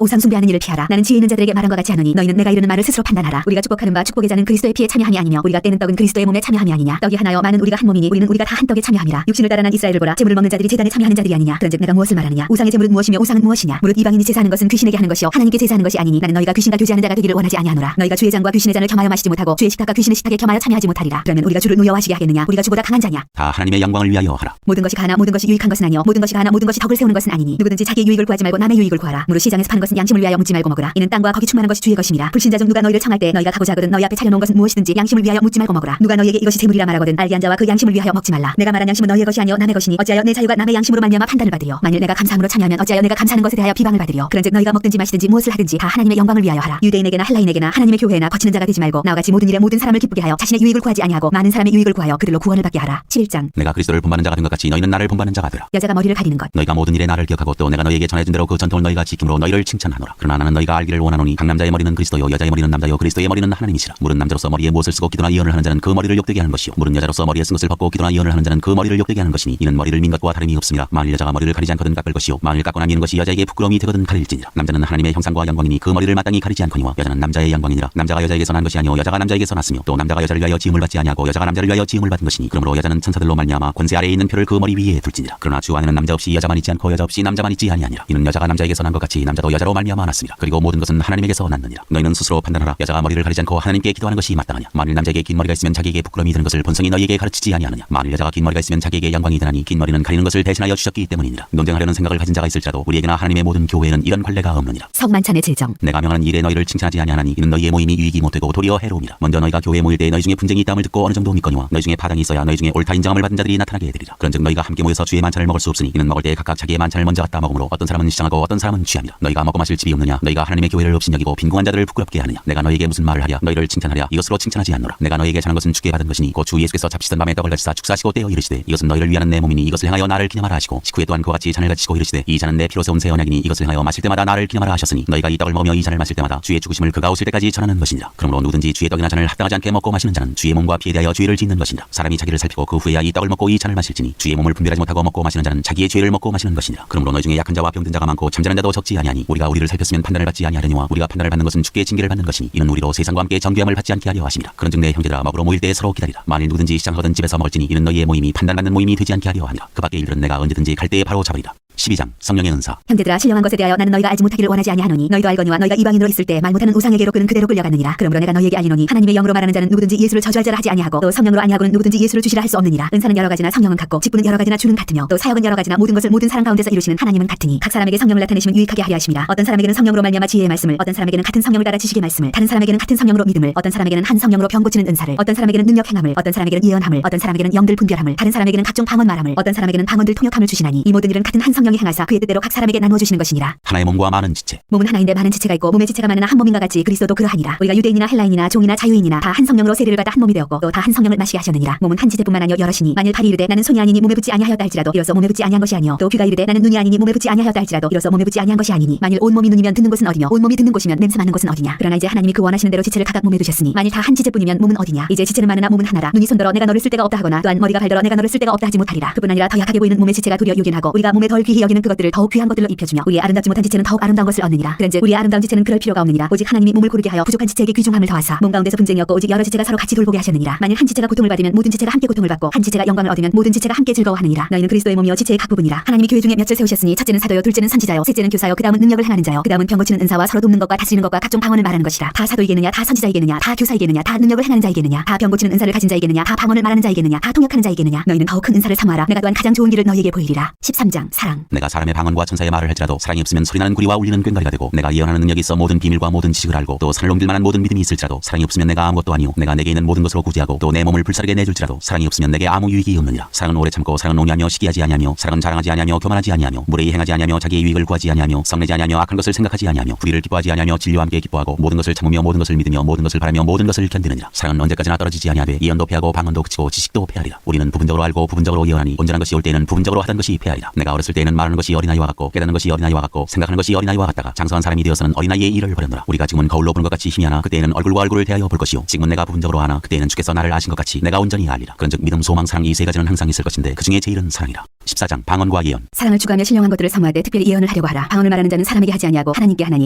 우상 숭배하는 일을 피하라. 나는 지혜 있는 자들에게 말한 것 같이 하노니 너희는 내가 이르는 말을 스스로 판단하라. 우리가 축복하는 바 축복의 자는 그리스도의 피에 참여함이 아니며 우리가 떼는 떡은 그리스도의 몸에 참여함이 아니냐. 떡이 하나여 많은 우리가 한 몸이니 우리는 우리가 다 한 떡에 참여함이라. 육신을 따라 난 이스라엘을 보라. 제물을 먹는 자들이 제단에 참여하는 자들이 아니냐. 그런즉 내가 무엇을 말하느냐. 우상의 제물은 무엇이며 우상은 무엇이냐. 무릇 이방인이 제사하는 것은 귀신에게 하는 것이요 하나님께 제사하는 것이 아니니 나는 너희가 귀신과 교제하는 자가 되기를 원하지 아니하노라. 너희가 주의 잔과 귀신의 잔을 겸하여 마시지 못하고 주의 식탁과 귀신의 식탁에 겸하여 참여하지 못하리라. 그러면 우리가 주를 노여워하시게 하겠느냐. 우리가 주보다 강한 자냐. 다 하나님의 영광을 위하여 하라. 모든 것이 가나 모든 것이 유익한 것은 아니요 모든 것이 가나 모든 것이 덕을 세우는 것은 아니니 누구든지 자기의 유익을 구하지 말고 남의 유익을 구하라. 무릇 시장에서 파는 것은 양심을 위하여 묻지 말고 먹으라. 이는 땅과 거기 충만한 것이 주의 것임이라. 불신자 중 누가 너희를 청할 때 너희가 가고자 하거든 너희 앞에 차려놓은 것은 무엇이든지 양심을 위하여 묻지 말고 먹으라. 누가 너희에게 이것이 재물이라 말하거든 알게 한 자와 그 양심을 위하여 먹지 말라. 내가 말한 양심은 너희의 것이 아니요 남의 것이니 어찌하여 내 자유가 남의 양심으로 말미암아 판단을 받으리요. 만일 내가 감사함으로 참여하면 어찌하여 내가 감사하는 것에 대하여 비방을 받으리요. 그런즉 너희가 먹든지 마시든지 무엇을 하든지 다 하나님의 영광을 위하여 하라. 유대인에게나 헬라인에게나 하나님의 교회나 거치는 자가 되지 말고 나와 같이 모든 일에 모든 사람을 기쁘게 하여 자신의 유익을 구하지 아니하고 많은 사람의 유익을 구하여 그들로 구원을 받게 하라. 11장 내가 그리스도를 본받는 자가 된 것 같이 너희는 나를 본받는 자가 되라. 여자가 머리를 가리는 것 너희가 모든 일에 나를 기억하고 또 내가 너희에게 전해준 대로 그 전통을 너희가 지킴으로 너희를 칭찬하노라. 그러나 나는 너희가 알기를 원하노니 각 남자의 머리는 그리스도요 여자의 머리는 남자요 그리스도의 머리는 하나님이시라. 물은 남자로서 머리에 무엇을 쓰고 기도나 예언을 하는 자는 그 머리를 욕되게 하는 것이요 물은 여자로서 머리에 쓴 것을 벗고 기도나 예언을 하는 자는 그 머리를 욕되게 하는 것이니 이는 머리를 민 것과 다름이 없습니다. 만일 여자가 머리를 가리지 않거든 깎을 것이요 만일 깎거나 미는 것이 여자에게 부끄러움이 되거든 가릴지니라. 남자는 하나님의 형상과 영광이니 그 머리를 마땅히 가리지 않거니와 여자는 남자의 영광이니라. 남자가 여자에게서 난 것이 아니요 여자가 남자에게서 났으며 또 남자가 여자를 위하여 지음을 받지 아니하고 여자가 남자를 위하여 지음을 받은 것이니 그러므로 여자는 천사들로 말미암아 권세 아래에 있는 표를 그 머리 위에 둘지니라. 그러나 주 안에는 남자 없이 여자만 있지 않고 여자 없이 남자만 있지 아니하니라. 이는 여자가 남자에게서 난 것 같이 남자도 여자로 말미암아 났습니다. 그리고 모든 것은 하나님에게서 났느니라. 너희는 스스로 판단하라. 여자가 머리를 가리지 않고 하나님께 기도하는 것이 마땅하냐. 만일 남자에게 긴 머리가 있으면 자기에게 부끄러움이 드는 것을 본성이 너희에게 가르치지 아니하느냐. 만일 여자가 긴 머리가 있으면 자기에게 영광이 되나니 긴 머리는 가리는 것을 대신하여 주셨기 때문이니라. 논쟁하려는 생각을 가진 자가 있을지라도 우리에게나 하나님의 모든 교회에는 이런 관례가 없느니라. 성만찬의 제정 내가 명하는 일에 너희를 칭찬하지 아니하나니 이는 너희의 모임이 유익이 못되고 도리어 해로움이라. 먼저 너희가 교회에 모일 때 너희 중에 분쟁이 있다함을 듣고 어느 정도 믿거니와 너희 중에 파당이 있어야 너희 중에 옳다 인정함을 받은 자들이 나타나게 해드리라. 그런즉 너희가 함께 모여서 주의 만찬을 먹을 수 없으니 이는 먹을 때 각각 자기의 만찬을 먼저 갖다 먹으므로 어떤 사람은 시장하고 어떤 사람은 취함이라. 너희가 먹고 마실 집이 없느냐. 너희가 하나님의 교회를 업신여기고 빈궁한 자들을 부끄럽게 하느냐. 내가 너희에게 무슨 말을 하랴. 너희를 칭찬하랴. 이것으로 칭찬하지 않노라. 내가 너희에게 전한 것은 주께 받은 것이니 곧 주 예수께서 잡시던 밤에 떡을 가지사 축사하시고 떼어 이르시되 이것은 너희를 위하는 내 몸이니 이것을 행하여 나를 기념하라 하시고 식후에 또한 그와 같이 잔을 가지시고 이르시되 이 잔은 내 피로 세운 새 언약이니 이것을 행하여 마실 때마다 나를 기념하라 하셨으니 너희가 이 떡을 먹으며 이 잔을 마실 때마다 주의 죽으심을 복음을 그가 오실 때까지 전하는 것이니라. 그러므로 누구든지 주의 떡이나 잔을 합당하지 않게 먹고 마시는 자는 주의 몸과 피에 대하여 죄를 짓는 것이니라. 사람이 자기를 살피고 그 후에야 이 떡을 먹고 이 잔을 마실지니 주의 몸을 분별하지 못하고 먹고 마시는 자는 자기의 죄를 먹고 마시는 것이니라. 그러므로 너희 중에 약한 자와 병든 자가 많고 잠자는 자도 적지 아니하니 우리가 우리를 살폈으면 판단을 받지 아니하려니와 우리가 판단을 받는 것은 주께 징계를 받는 것이니 이는 우리로 세상과 함께 정죄함을 받지 않게 하려 하심이라. 그런즉 내 형제들아 먹으러 모일 때 서로 기다리라. 만일 누구든지 시장하거든 집에서 먹을지니 이는 너희의 모임이 판단받는 모임이 되지 않게 하려 함이라. 그 밖에 일들은 내가 언제든지 갈 때에 바로 잡으리라. 12장 성령의 은사. 형제들아 신령한 것에 대하여 나는 너희가 알지 못하기를 원하지 아니하노니 너희도 알거니와 너희가 이방인으로 있을 때 말 못하는 우상에게로 그는 그대로 끌려갔느니라. 그러므로 내가 너희에게 알리노니 하나님의 영으로 말하는 자는 누구든지 예수를 저주할 자라 하지 아니하고 또 성령으로 아니하고는 누구든지 예수를 주시라 할 수 없느니라. 은사는 여러 가지나 성령은 같고 직분은 여러 가지나 주는 같으며 또 사역은 여러 가지나 모든 것을 모든 사람 가운데서 이루시는 하나님은 같으니 각 사람에게 성령을 나타내시면 유익하게 하려 하심이라. 어떤 사람에게는 성령으로 말미암아 지혜의 말씀을, 어떤 사람에게는 같은 성령을 따라 지식의 말씀을, 다른 사람에게는 같은 성령으로 믿음을, 어떤 사람에게는 한 성령으로 병 고치는 은사를, 어떤 사람에게는 능력 행함을, 어떤 사람에게는 예언함을, 어떤 사람에게는 영들 분별함을, 다른 사람에게는 각종 방언 말함을, 어떤 사람에게는 방언들 통역함을 주시나니 이 모든 일은 같은 한 성령이 행하사 그의 뜻대로 각 사람에게 나누어 주시는 것이니라. 하나의 몸과 많은 지체. 몸은 하나인데 많은 지체가 있고 몸의 지체가 많으나 한 몸인가 같이 그리스도도 그러하니라. 우리가 유대인이나 헬라인이나 종이나 자유인이나 다 한 성령으로 세례를 받아 한 몸이 되었고 또 다 한 성령을 마시게 하셨느니라. 몸은 한 지체뿐만 아니요 여럿이니 만일 팔이 이르되 나는 손이 아니니 몸에 붙지 아니하였다 할지라도 이로써 몸에 붙지 아니한 것이 아니요 또 귀가 이르되 나는 눈이 아니니 몸에 붙지 아니하였다 할지라도 이로써 몸에 붙지 아니한 것이 아니니 만일 온 몸이 눈이면 듣는 곳은 어디며 온 몸이 듣는 곳이면 냄새 맡는 곳은 어디냐. 그러나 이제 하나님이 그 원하시는 대로 지체를 각각 몸에 두셨으니 만일 다 한 지체뿐이면 몸은 어디냐. 이제 지체는 많으나 몸은 하나라. 눈이 손들어 내가 너를 쓸 데가 없다 하거나 또한 머리가 발들어 내가 너를 쓸 데가 없다 하지 못하리라. 그뿐 아니라 더 약하게 보이는 몸의 지체가 도리어 요긴하고 우리가 몸에 덜 귀히 여기는 그것들을 더욱 귀한 것들로 입혀주며 우리의 아름답지 못한 지체는 더욱 아름다운 것을 얻느니라. 그런즉 우리의 아름다운 지체는 그럴 필요가 없느니라. 오직 하나님이 몸을 고르게 하여 부족한 지체에게 귀중함을 더하사 몸 가운데서 분쟁이 없고 오직 여러 지체가 서로 같이 돌보게 하셨느니라. 만일 한 지체가 고통을 받으면 모든 지체가 함께 고통을 받고 한 지체가 영광을 얻으면 모든 지체가 함께 즐거워하느니라. 너희는 그리스도의 몸이요 지체의 각 부분이라. 하나님이 교회 중에 몇을 세우셨으니 첫째는 사도요 둘째는 선지자요 셋째는 교사요 그다음은 능력을 행하는 자요 그다음은 병 고치는 은사와 서로 돕는 것과 다스리는 것과 각종 방언을 말하는 것이라. 다 사도이겠느냐 다 선지자이겠느냐 다 교사이겠느냐 다 능력을 행하는 자이겠느냐 다 병 고치는 은사를 가진 자이겠느냐 다 방언을 말하는 자이겠느냐 다 통역하는 자이겠느냐. 너희는 더욱 큰 은사를 사모하라. 내가 또한 가장 좋은 길을 너희에게 보이리라. 13장 사랑. 내가 사람의 방언과 천사의 말을 할지라도 사랑이 없으면 소리나는 구리와 울리는 꽹과리가 되고 내가 예언하는 능력이 있어 모든 비밀과 모든 지식을 알고 또 산을 옮길 만한 모든 믿음이 있을지라도 사랑이 없으면 내가 아무것도 아니요 내가 내게 있는 모든 것으로 구제하고 또 내 몸을 불사르게 내줄지라도 사랑이 없으면 내게 아무 유익이 없느니라. 사랑은 오래 참고 사랑은 온유하며 시기하지 아니하며 사랑은 자랑하지 아니하며 교만하지 아니하며 무례히 행하지 아니하며 자기의 유익을 구하지 아니하며 성내지 아니하며 악한 것을 생각하지 아니하며 불의를 기뻐하지 아니하며 진리와 함께 기뻐하고 모든 것을 참으며 모든 것을 믿으며 모든 것을 바라며 모든 것을 견디느니라. 사랑은 언제까지나 떨어지지 아니하되 예언도 패하고 방언도 그치고 지식도 패하리라. 우리는 부분적으로 알고 부분적으로 예언하니 온전한 것이 올 때에는 부분적으로 하던 것이 패하리라. 내가 어렸을 때에는 말하는 것이 어린아이와 같고 깨닫는 것이 어린아이와 같고 생각하는 것이 어린아이와 같다가 장성한 사람이 되어서는 어린아이의 일을 버렸노라. 우리가 지금은 거울로 보는 것 같이 힘이 하나 그때에는 얼굴과 얼굴을 대하여 볼 것이요 지금은 내가 부분적으로 하나 그때에는 주께서 나를 아신 것 같이 내가 온전히 알리라. 그런즉 믿음 소망 사랑 이 세 가지는 항상 있을 것인데 그 중에 제일은 사랑이라. 14장 방언과 예언. 사랑을 추구하며 신령한 것들을 사모하되 특별히 예언을 하려고 하라. 방언을 말하는 자는 사람에게 하지 아니하고 하나님께 하나니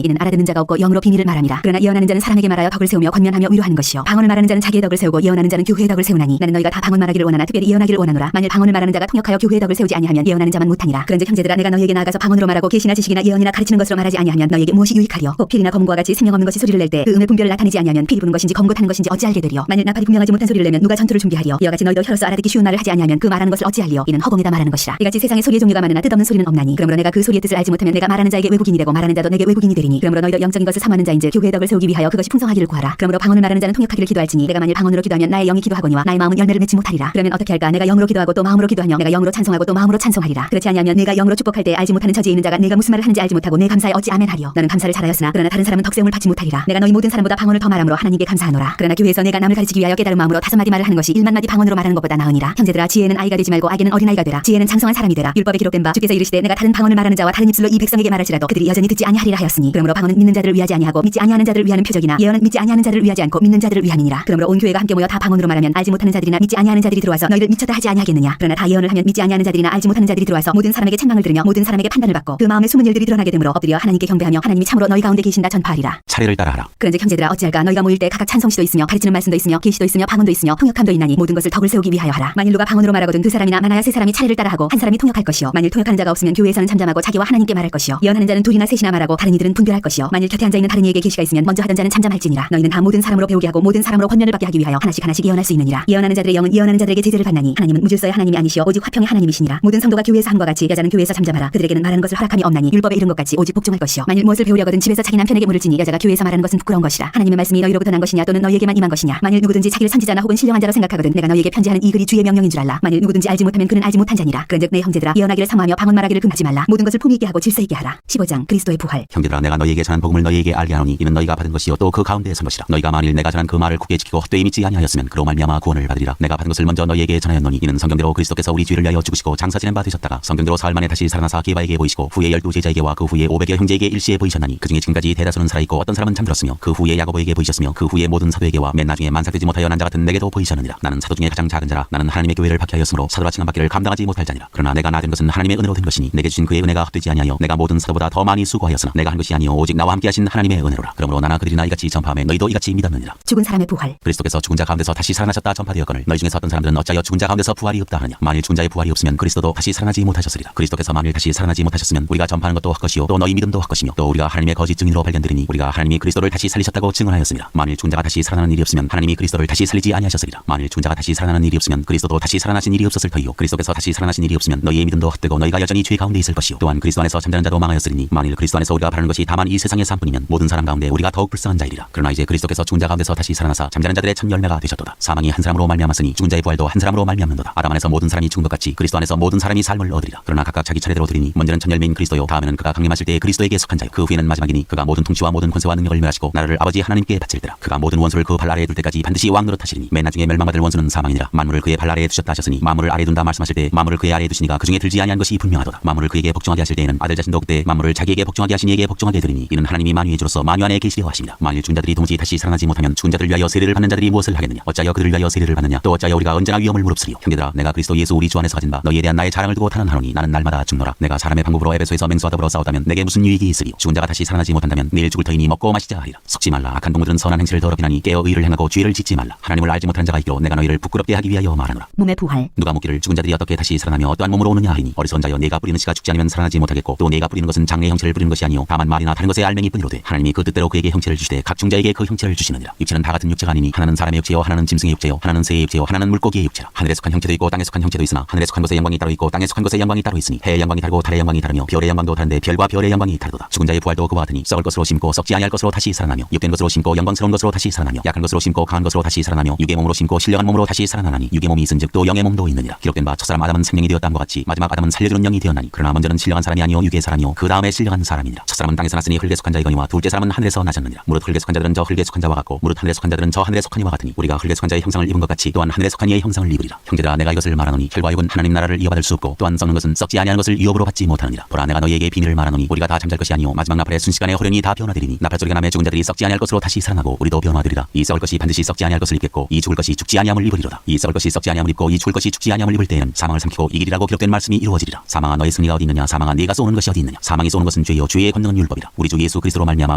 이는 알아듣는 자가 없고 영으로 비밀을 말함이라. 그러나 예언하는 자는 사람에게 말하여 덕을 세우며 권면하며 위로하는 것이요 방언을 말하는 자는 자기의 덕을 세우고 예언하는 자는 교회의 덕을 세우나니 나는 너희가 다 방언 말하기를 원하나 특별히 예언하기를 원하노라. 만일 방언을 말하는 자가 통역하여 교회의 덕을 세우지 아니하면 예언하는 자만 못하니라. 그런즉 형제들아 내가 너희에게 나아가서 방언으로 말하고 계시나 지식이나 예언이나 가르치는 것으로 말하지 아니하면 너희에게 무엇이 유익하리요. 꼭 필이나 검음과 같이 생명 없는 것이 소리를 낼 때 그 음의 분별을 나타내지 아니하면 필이 부는 것인지 검고 타는 것인지 어찌 알게 되리요. 만일 나팔이 분명하지 못한 소리를 내면 누가 전투를 준비하리요. 이와 같이 너희도 혀로서 알아듣기 쉬운 말을 하지 아니하면 그 말하는 것을 어찌 알리요. 이는 허공에다 말하는 것이라. 이같이 세상에 소리의 종류가 많으나 뜻없는 소리는 없나니 그러므로 내가 그 소리의 뜻을 알지 못하면 내가 말하는 자에게 외국인이 되고 말하는 자도 내게 외국인이 되리니 그러므로 너희도 영적인 것을 사모하는 자인즉 교회의 덕을 세우기 위하여 그것이 풍성하기를 구하라. 그러므로 방언을 말하는 자는 통역하기를 기도할지니 내가 만일 방언으로 기도하면 나의 영이 기도하거니와 나의 마음은 열매를 맺지 못하리라. 그러면 어떻게 할까. 내가 영으로 기도하고 또 마음으로 기도하며 내가 영으로 찬송하고 또 마음으로 찬송하리라. 그렇지 아니하면 내가 영으로 축복할 때 알지 못하는 처지에 있는 자가 내가 무슨 말을 하는지 알지 못하고 내 감사에 어찌 아멘하리요. 너는 감사를 잘하였으나 그러나 다른 사람은 덕세움을 받지 못하리라. 내가 너희 모든 사람보다 방언을 더 말함으로 하나님께 감사하노라. 그러나 교회에서 내가 남을 가르치기 위하여 깨달은 마음으로 5마디 말을 하는 것이 1만 마디 방언으로 말하는 것보다 나으니라. 형제들아 지혜는 아이가 되지 말고 악에는 어린아이가 되라. 지혜는 장성한 사람이 되라. 율법에 기록된 바 주께서 이르시되 내가 다른 방언을 말하는 자와 다른 입술로 이 백성에게 말할지라도 그들이 여전히 듣지 아니하리라 하였으니 그러므로 방언은 믿는 자들을 위하지 아니하고 믿지 아니하는 자들을 위하는 표적이나 예언은 믿지 아니하는 자들을 위하지 않고 믿는 자들을 위함이니라. 그러므로 온 교회가 함께 모여 다 방언으로 말하면 알지 못하는 자들이나 믿지 아니하는 자들이 들어와서 너희를 미쳤다 하지 아니하겠느냐. 그러나 다 예언을 하면 믿지 아니하는 자들이나 알지 못하는 자들이 들어와서 모든 사람에게 책망을 들으며 모든 사람에게 판단을 받고 그 마음의 숨은 일들이 드러나게 되므로 엎드려 하나님께 경배하며 하나님이 참으로 너희 가운데 계신다 전파하리라. 차례를 따라하라. 그런즉 형제들아 어찌할까. 너희가 모일 때 각각 찬송시도 있으며 가르치는 말씀도 있으며 계시도 있으며 방언도 있으며 통역함도 있나니 모든 것을 덕을 세우기 위하여 하라. 만일 누가 방언으로 말하거든 2사람이나 많아야 3사람이 차례를 따라하고 한 사람이 통역할 것이요 만일 통역하는 자가 없으면 교회에서는 잠잠하고 자기와 하나님께 말할 것이요 예언하는 자는 2이나 3이나 말하고 다른 이들은 분별할 것이요 만일 곁에 앉아 있는 다른 이에게 계시가 있으면 먼저 하던 자는 잠잠할지니라. 너희는 다 모든 사람으로 배우게 하고 모든 사람으로 권면을 받게 하기 위하여 하나씩 하나씩 예언할 수 있느니라. 예언하는 자들의 영은 예언하는 자들에게 제재를 받나니 하나님은 무질서의 하나님이 아니시오 오직 화평의 하나님이시니라. 모든 성도가 교회에서 함과 같이 여자는 교회에서 잠잠하라. 그들에게는 말하는 것을 허락함이 없나니 율법에 이른 것 같이 오직 복종할 것이요 만일 무엇을 배우려거든 집에서 자기 남편에게 물을지니 여자가 교회에서 말하는 것은 부끄러운 것이라. 하나님의 말씀이 너희로부터 난 것이냐 또는 너희에게만 임한 것이냐. 만일 누구든지 자기를 선지자나 혹은 신령한 자로 생각하거든 내가 너희에게 편지하는 이 글이 주의 명령인 줄 알라. 만일 누구든지 알지 못하면 그는 알지 못한 자니라. 그런즉 내 형제들아 예언하기를 사모하며 방언 말하기를 금하지 말라. 모든 것을 품위 있게 하고 질서 있게 하라. 15장 그리스도의 부활. 형제들아 내가 너희에게 전한 복음을 너희에게 알게 하노니 이는 너희가 받은 것이요 또 그 가운데에 선 것이라. 너희가 만일 내가 전한 그 말을 굳게 지키고 헛되이 믿지 아니하였으면 그로 말미암아 구원을 받으리라. 내가 받은 것을 먼저 너희에게 전하였노니 이는 성경대로 그리스도께서 우리 죄를 위하여 죽으시고 장사 지낸 바 되셨다가 성경대로 사흘 만에 다시 살아나사 게바에게 보이시고 후에 12제자에게와 그 후에 500여 형제에게 일시에 보이셨나니 그 중에 지금까지 대다수는 살아있고 어떤 사람은 잠들었으며 그 후에 야고보에게 보이셨으며 그 후에 모든 사도에게와 맨 나중에 만삭되지 못하여 난 자 같은 내게도 보이셨느니라. 나는 사도 중에 가장 작은 자라. 나는 하나님의 교회를 박해하였으므로 사도라 칭함받기를 감당하지 못할 자니라. 그러나 내가 나 된 것은 하나님의 은혜로 된 것이니 내게 주신 그의 은혜가 헛되지 아니하여 내가 모든 사도보다 더 많이 수고하였으나 내가 한 것이 아니요 오직 나와 함께 하신 하나님의 은혜로라. 그러므로 나나 그들이나 이같이 전파하며 너희도 이같이 믿었느니라. 죽은 사람의 부활. 그리스도께서 죽은 자 가운데서 다시 살아나셨다 전파되었거늘 너희 중에서 어떤 사람들은 어찌하여 죽은 자 가운데서 부활이 없다 하느냐. 만일 죽은 자의 부활이 없으면 그리스도도 다시 살아나지 못하셨으리라. 그리스도께서 만일 다시 살아나지 못하셨으면 우리가 전파하는 것도 헛것이요 또 너희 믿음도 헛것이며 또 우리가 하나님의 거짓 증인으로 발견되리니 우리가 하나님이 그리스도를 다시 살리셨다고 증언하였습니다. 만일 죽은 자가 다시 살아나는 일이 없으면 하나님이 그리스도를 다시 살리지 아니하셨으리라. 만일 죽은 자가 다시 살아나는 일이 없으면 그리스도도 다시 살아나신 일이 없었을 터이요 그리스도께서 다시 살아나신 일이 없으면 너희의 믿음도 헛되고 너희가 여전히 죄 가운데 있을 것이요 또한 그리스도 안에서 잠자는 자도 망하였으리니 만일 그리스도 안에서 우리가 바라는 것이 다만 이 세상의 삶뿐이면 모든 사람 가운데 우리가 더욱 불쌍한 자이리라. 그러나 이제 그리스도께서 죽은 자 가운데서 다시 살아나사 잠자는 자들의 첫 열매가 되셨도다. 사망이 한 사람으로 말미암았으니 죽은 자의 부활도 한 사람으로 말미암는도다. 아담 안에서 모든 사람이 죽은 것 같이 그리스도 안에서 모든 사람이 삶을 얻으리라. 그러나 각각 자기 차례대로 드리니 먼저는 첫 열매인 그리스도요 다음에는 그가 강림하실 때에 그리스도에게 속한 자요 그 후에는 마지막이니 그가 모든 통치와 모든 권세와 능력을 멸하시고 나라를 아버지 하나님께 바칠 때라. 그가 모든 원수를 그 발 아래에 둘 때까지 반드시 왕 노릇하시리니 맨 나중에 멸망받을 원수는 사망이니라. 만물을 그의 발 아래에 두셨다 하셨으니 만물을 아래에 둔다 말씀하실 때 만물을 그의 아래에 두시니가 그 중에 들지 아니한 것이 분명하도다. 만물을 그에게 복종하게 하실 때에는 아들 자신도 그때 만물을 자기에게 복종하게 하신 이에게 복종하게 되리니 이는 하나님이 만유의 주로서 만유 안에 계시려 하십니다. 만일 죽은 자들이 도무지 다시 살아나지 못하면 죽은 자들을 위하여 세례를 받는 자들이 무엇을 하겠느냐. 어찌하여 그들을 위하여 세례를 받느냐. 또 어찌하여 우리가 언제나 위험을 무릅쓰리요. 형제들아 내가 그리스도 예수 우리 주 안에서 가진 바 너희에 대한 나의 자랑을 두고 탄원하노니 나는 날마다 죽노라. 내가 사람의 방법으로 에베소에서 맹수와 더불어 싸우다면 내게 무슨 유익이 있으리요. 죽은 자가 다시 살아나지 못한다면 내일 죽을 터이니 먹고 마시자 하리라. 썩지 말라. 악한 동무들은 선한 행실을 더럽히나니 깨어 의를 행하고 죄를 짓지 말라. 하나님을 알지 못하는 자가 있기로 내가 너희를 부끄럽게 하기 위하여 말하노라. 몸의 부활. 누가 묻기를 죽은 자들이 어떻게 다시 살아나며 어떠한 몸으로 오느냐 하리니 어리석은 자여 네가 뿌리는 씨가 죽지 않으면 살아나지 못하겠고 또 네가 뿌리는 것은 장래의 형체를 뿌리는 것이 아니요 다만 말이나 다른 것의 알맹이뿐이로되 하나님이 그 뜻대로 그에게 형체를 주시되 각 중자에게 그 형체를 주시느니라. 육체는 다 같은 육체가 아니니 하나는 사람의 육체요 하나는 짐승의 육체요 하나는 새의 육체요 하나는 물고기의 육체라. 하늘에 속한 형체도 있고 땅에 속한 형체도 있으나 하늘에 속한 것의 영광이 따로 있고 땅에 속한 것의 영광이 따로 있으니 해의 영광이 다르고 달의 영광이 다르며 별의 영광도 다른데 별과 별의 영광이 다르도다. 죽은 자의 부활도 그와 같으니 썩을 것으로 심고 썩지 아니할 것으로 다시 살아나며 육된 것으로 심고 영광스러운 것으로 다시 살아나며 약한 것으로 심고 강한 것으로 다시 살아나며 육의 몸으로 심고 신령한 몸으로 다시 살아나니 육의 몸이 있은즉 또 영의 몸도 있느니라. 기록된 바 첫사람 아담은 생명이 되었다함과 같이 마지막 아담은 살려주는 영이 되었나니 그러나 먼저는 신령한 사람이 아니요 육의 사람이요 그 다음에 신령한 사람이니라. 첫사람은 땅에서 났으니 흙에 속한 자이거니와 둘째 사람은 하늘에서 나셨느니라. 무릇 흙에 속한 자들은 저 흙에 속한 자와 같고 무릇 하늘에 속한 자들은 저 하늘에 속한 이와 같으니 우리가 흙에 속한 자의 형상을 입은 것 같이 또한 하늘에 속한 이의 형상을 입으리라. 형제들아 내가 이것을 말하노니 혈과 육은 하나님 나라를 이어받을 수 없고 또한 썩는 것은 썩지 아니하는 것을 유업으로 받지 못하느니라. 보라 내가 너희에게 비밀을 말하노니 우리가 다 잠잘 것이 아니요 마지막 나팔의 순식간에 호련히 다 변화되리니 나팔 소리가 나며 죽은 자들이 썩지 아니할 것으로 다시 살아나고 우리도 변화되리라. 이 썩을 것이 반드시 썩지 아니할 것을 입겠고 이 죽을 것이 죽지 아니함을 입으리로다. 이 썩을 것이 썩지 아니함을 입고 이 죽을 것이 죽지 아니함을 입을 때에는 사망을 삼키고 이기리라고 기록된 말씀이 이루어지리라. 사망아 너의 승리가 어디 있느냐. 사망아 네가 쏘는 것이 어디 있느냐. 사망이 쏘는 것은 죄요 죄의 권능은 율법이라. 우리 주 예수 그리스도로 말미암아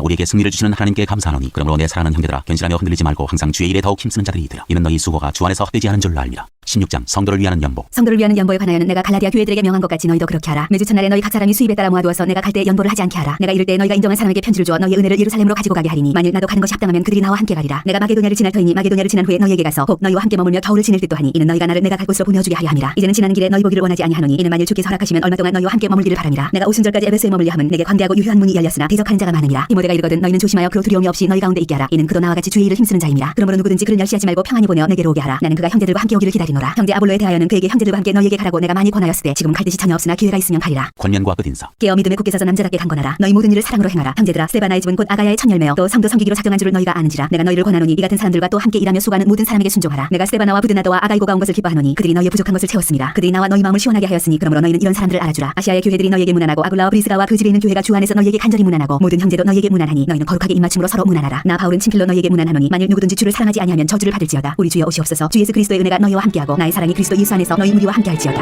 우리에게 승리를 주시는 하나님께 감사하노니 그러므로 내 사랑하는 형제들아 견실하며 흔들리지 말고 항상 주의 일에 더욱 힘쓰는 자들이 되라. 이는 너희 수고가 주 안에서 헛되지 않은 줄 알미라. 16장 성도를 위하는 연보. 성도를 위하는 연보에 관하여는 내가 갈라디아 교회들에게 명한 것 같이 너희도 그렇게 하라. 매주 첫날에 너희 각 사람이 수입에 따라 모아두어서 내가 갈 때 연보를 하지 않게 하라. 내가 이를 때 너희가 인정한 사람에게 편지를 주어 너희의 은혜를 예루살렘으로 가지고 가게 하리니 만일 나도 가는 것이 합당하면 그들이 나와 함께 가리라. 내가 마게도냐를 지날 터이니 마게도냐를 지난 후에 너희에게 가서 곧 너희와 함께 머물며 겨울을 지낼 듯도 하니 이는 너희가 나를 내가 갈 곳으로 보내주게 하려 함이라. 이제는 지나는 길에 너희 보기를 원하지 아니하노니 이는 만일 주께서 허락하시면 얼마 동안 너희와 함께 머물기를 바람이라. 내가 오순절까지 에베소에 머물려 함은 내게 관대하고 유효한 문이 열렸으나 대적하는 자가 많음이라. 디모데가 이르거든 너희는 조심하여 그로 두려움이 없이 너희 가운데 있게 하라. 이는 그도 나와 같이 주의 일을 힘쓰는 자임이라. 그러므로 누구든지 그를 멸시하지 말고 평안히 보내어 내게로 오게 하라. 나는 그가 형제들과 함께 오기를 기다리노라. 형제 아볼로에 대하여는 그에게 형제들과 함께 너희에게 가라고 내가 많이 권하였을 때 지금 갈 뜻이 전혀 없으나 기회가 있으면 가리라. 권면과 끝인사. 깨어 믿음에 굳게 서서 남자답게 강건하라. 너희 모든 일을 사랑으로 행하라. 형제들아 스데바나의 집은 곧 아가야의 첫 열매요 또 성도 섬기기로 작정한 줄을 너희가 아는지라. 내가 너희를 권하노니 이 같은 사람들과 또 함께 일하며 수고하는 모든 사람에게 순종하라. 내가 스데바나와 부드나도와 아가이고가 온 것을 기뻐하노니 그들이 너희의 부족한 것을 채웠습니다. 그들이 나와 너희 마음을 시원하게 하였으니 그러므로 너희는 이런 사람들을 알아주라. 아시아의 교회들이 너희에게 문안하고 아굴라와 브리스가와 그 집에 있는 교회가 주 안에서 너희에게 간절히 문안하고 모든 형제도 너희에게 문안하니 너희는 거룩하게 입맞춤으로 서로 문안하라. 나 바울은 친필로 너희에게 문안하노니 만일 누구든지 주를 사랑하지 아니하면 저주를 받을지어다. 우리 주여 오시옵소서. 주 예수 그리스도의 은혜가 너희와 함께하고 나의 사랑이 그리스도 예수 안에서 너희 무리와 함께할지어다.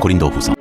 고린도후서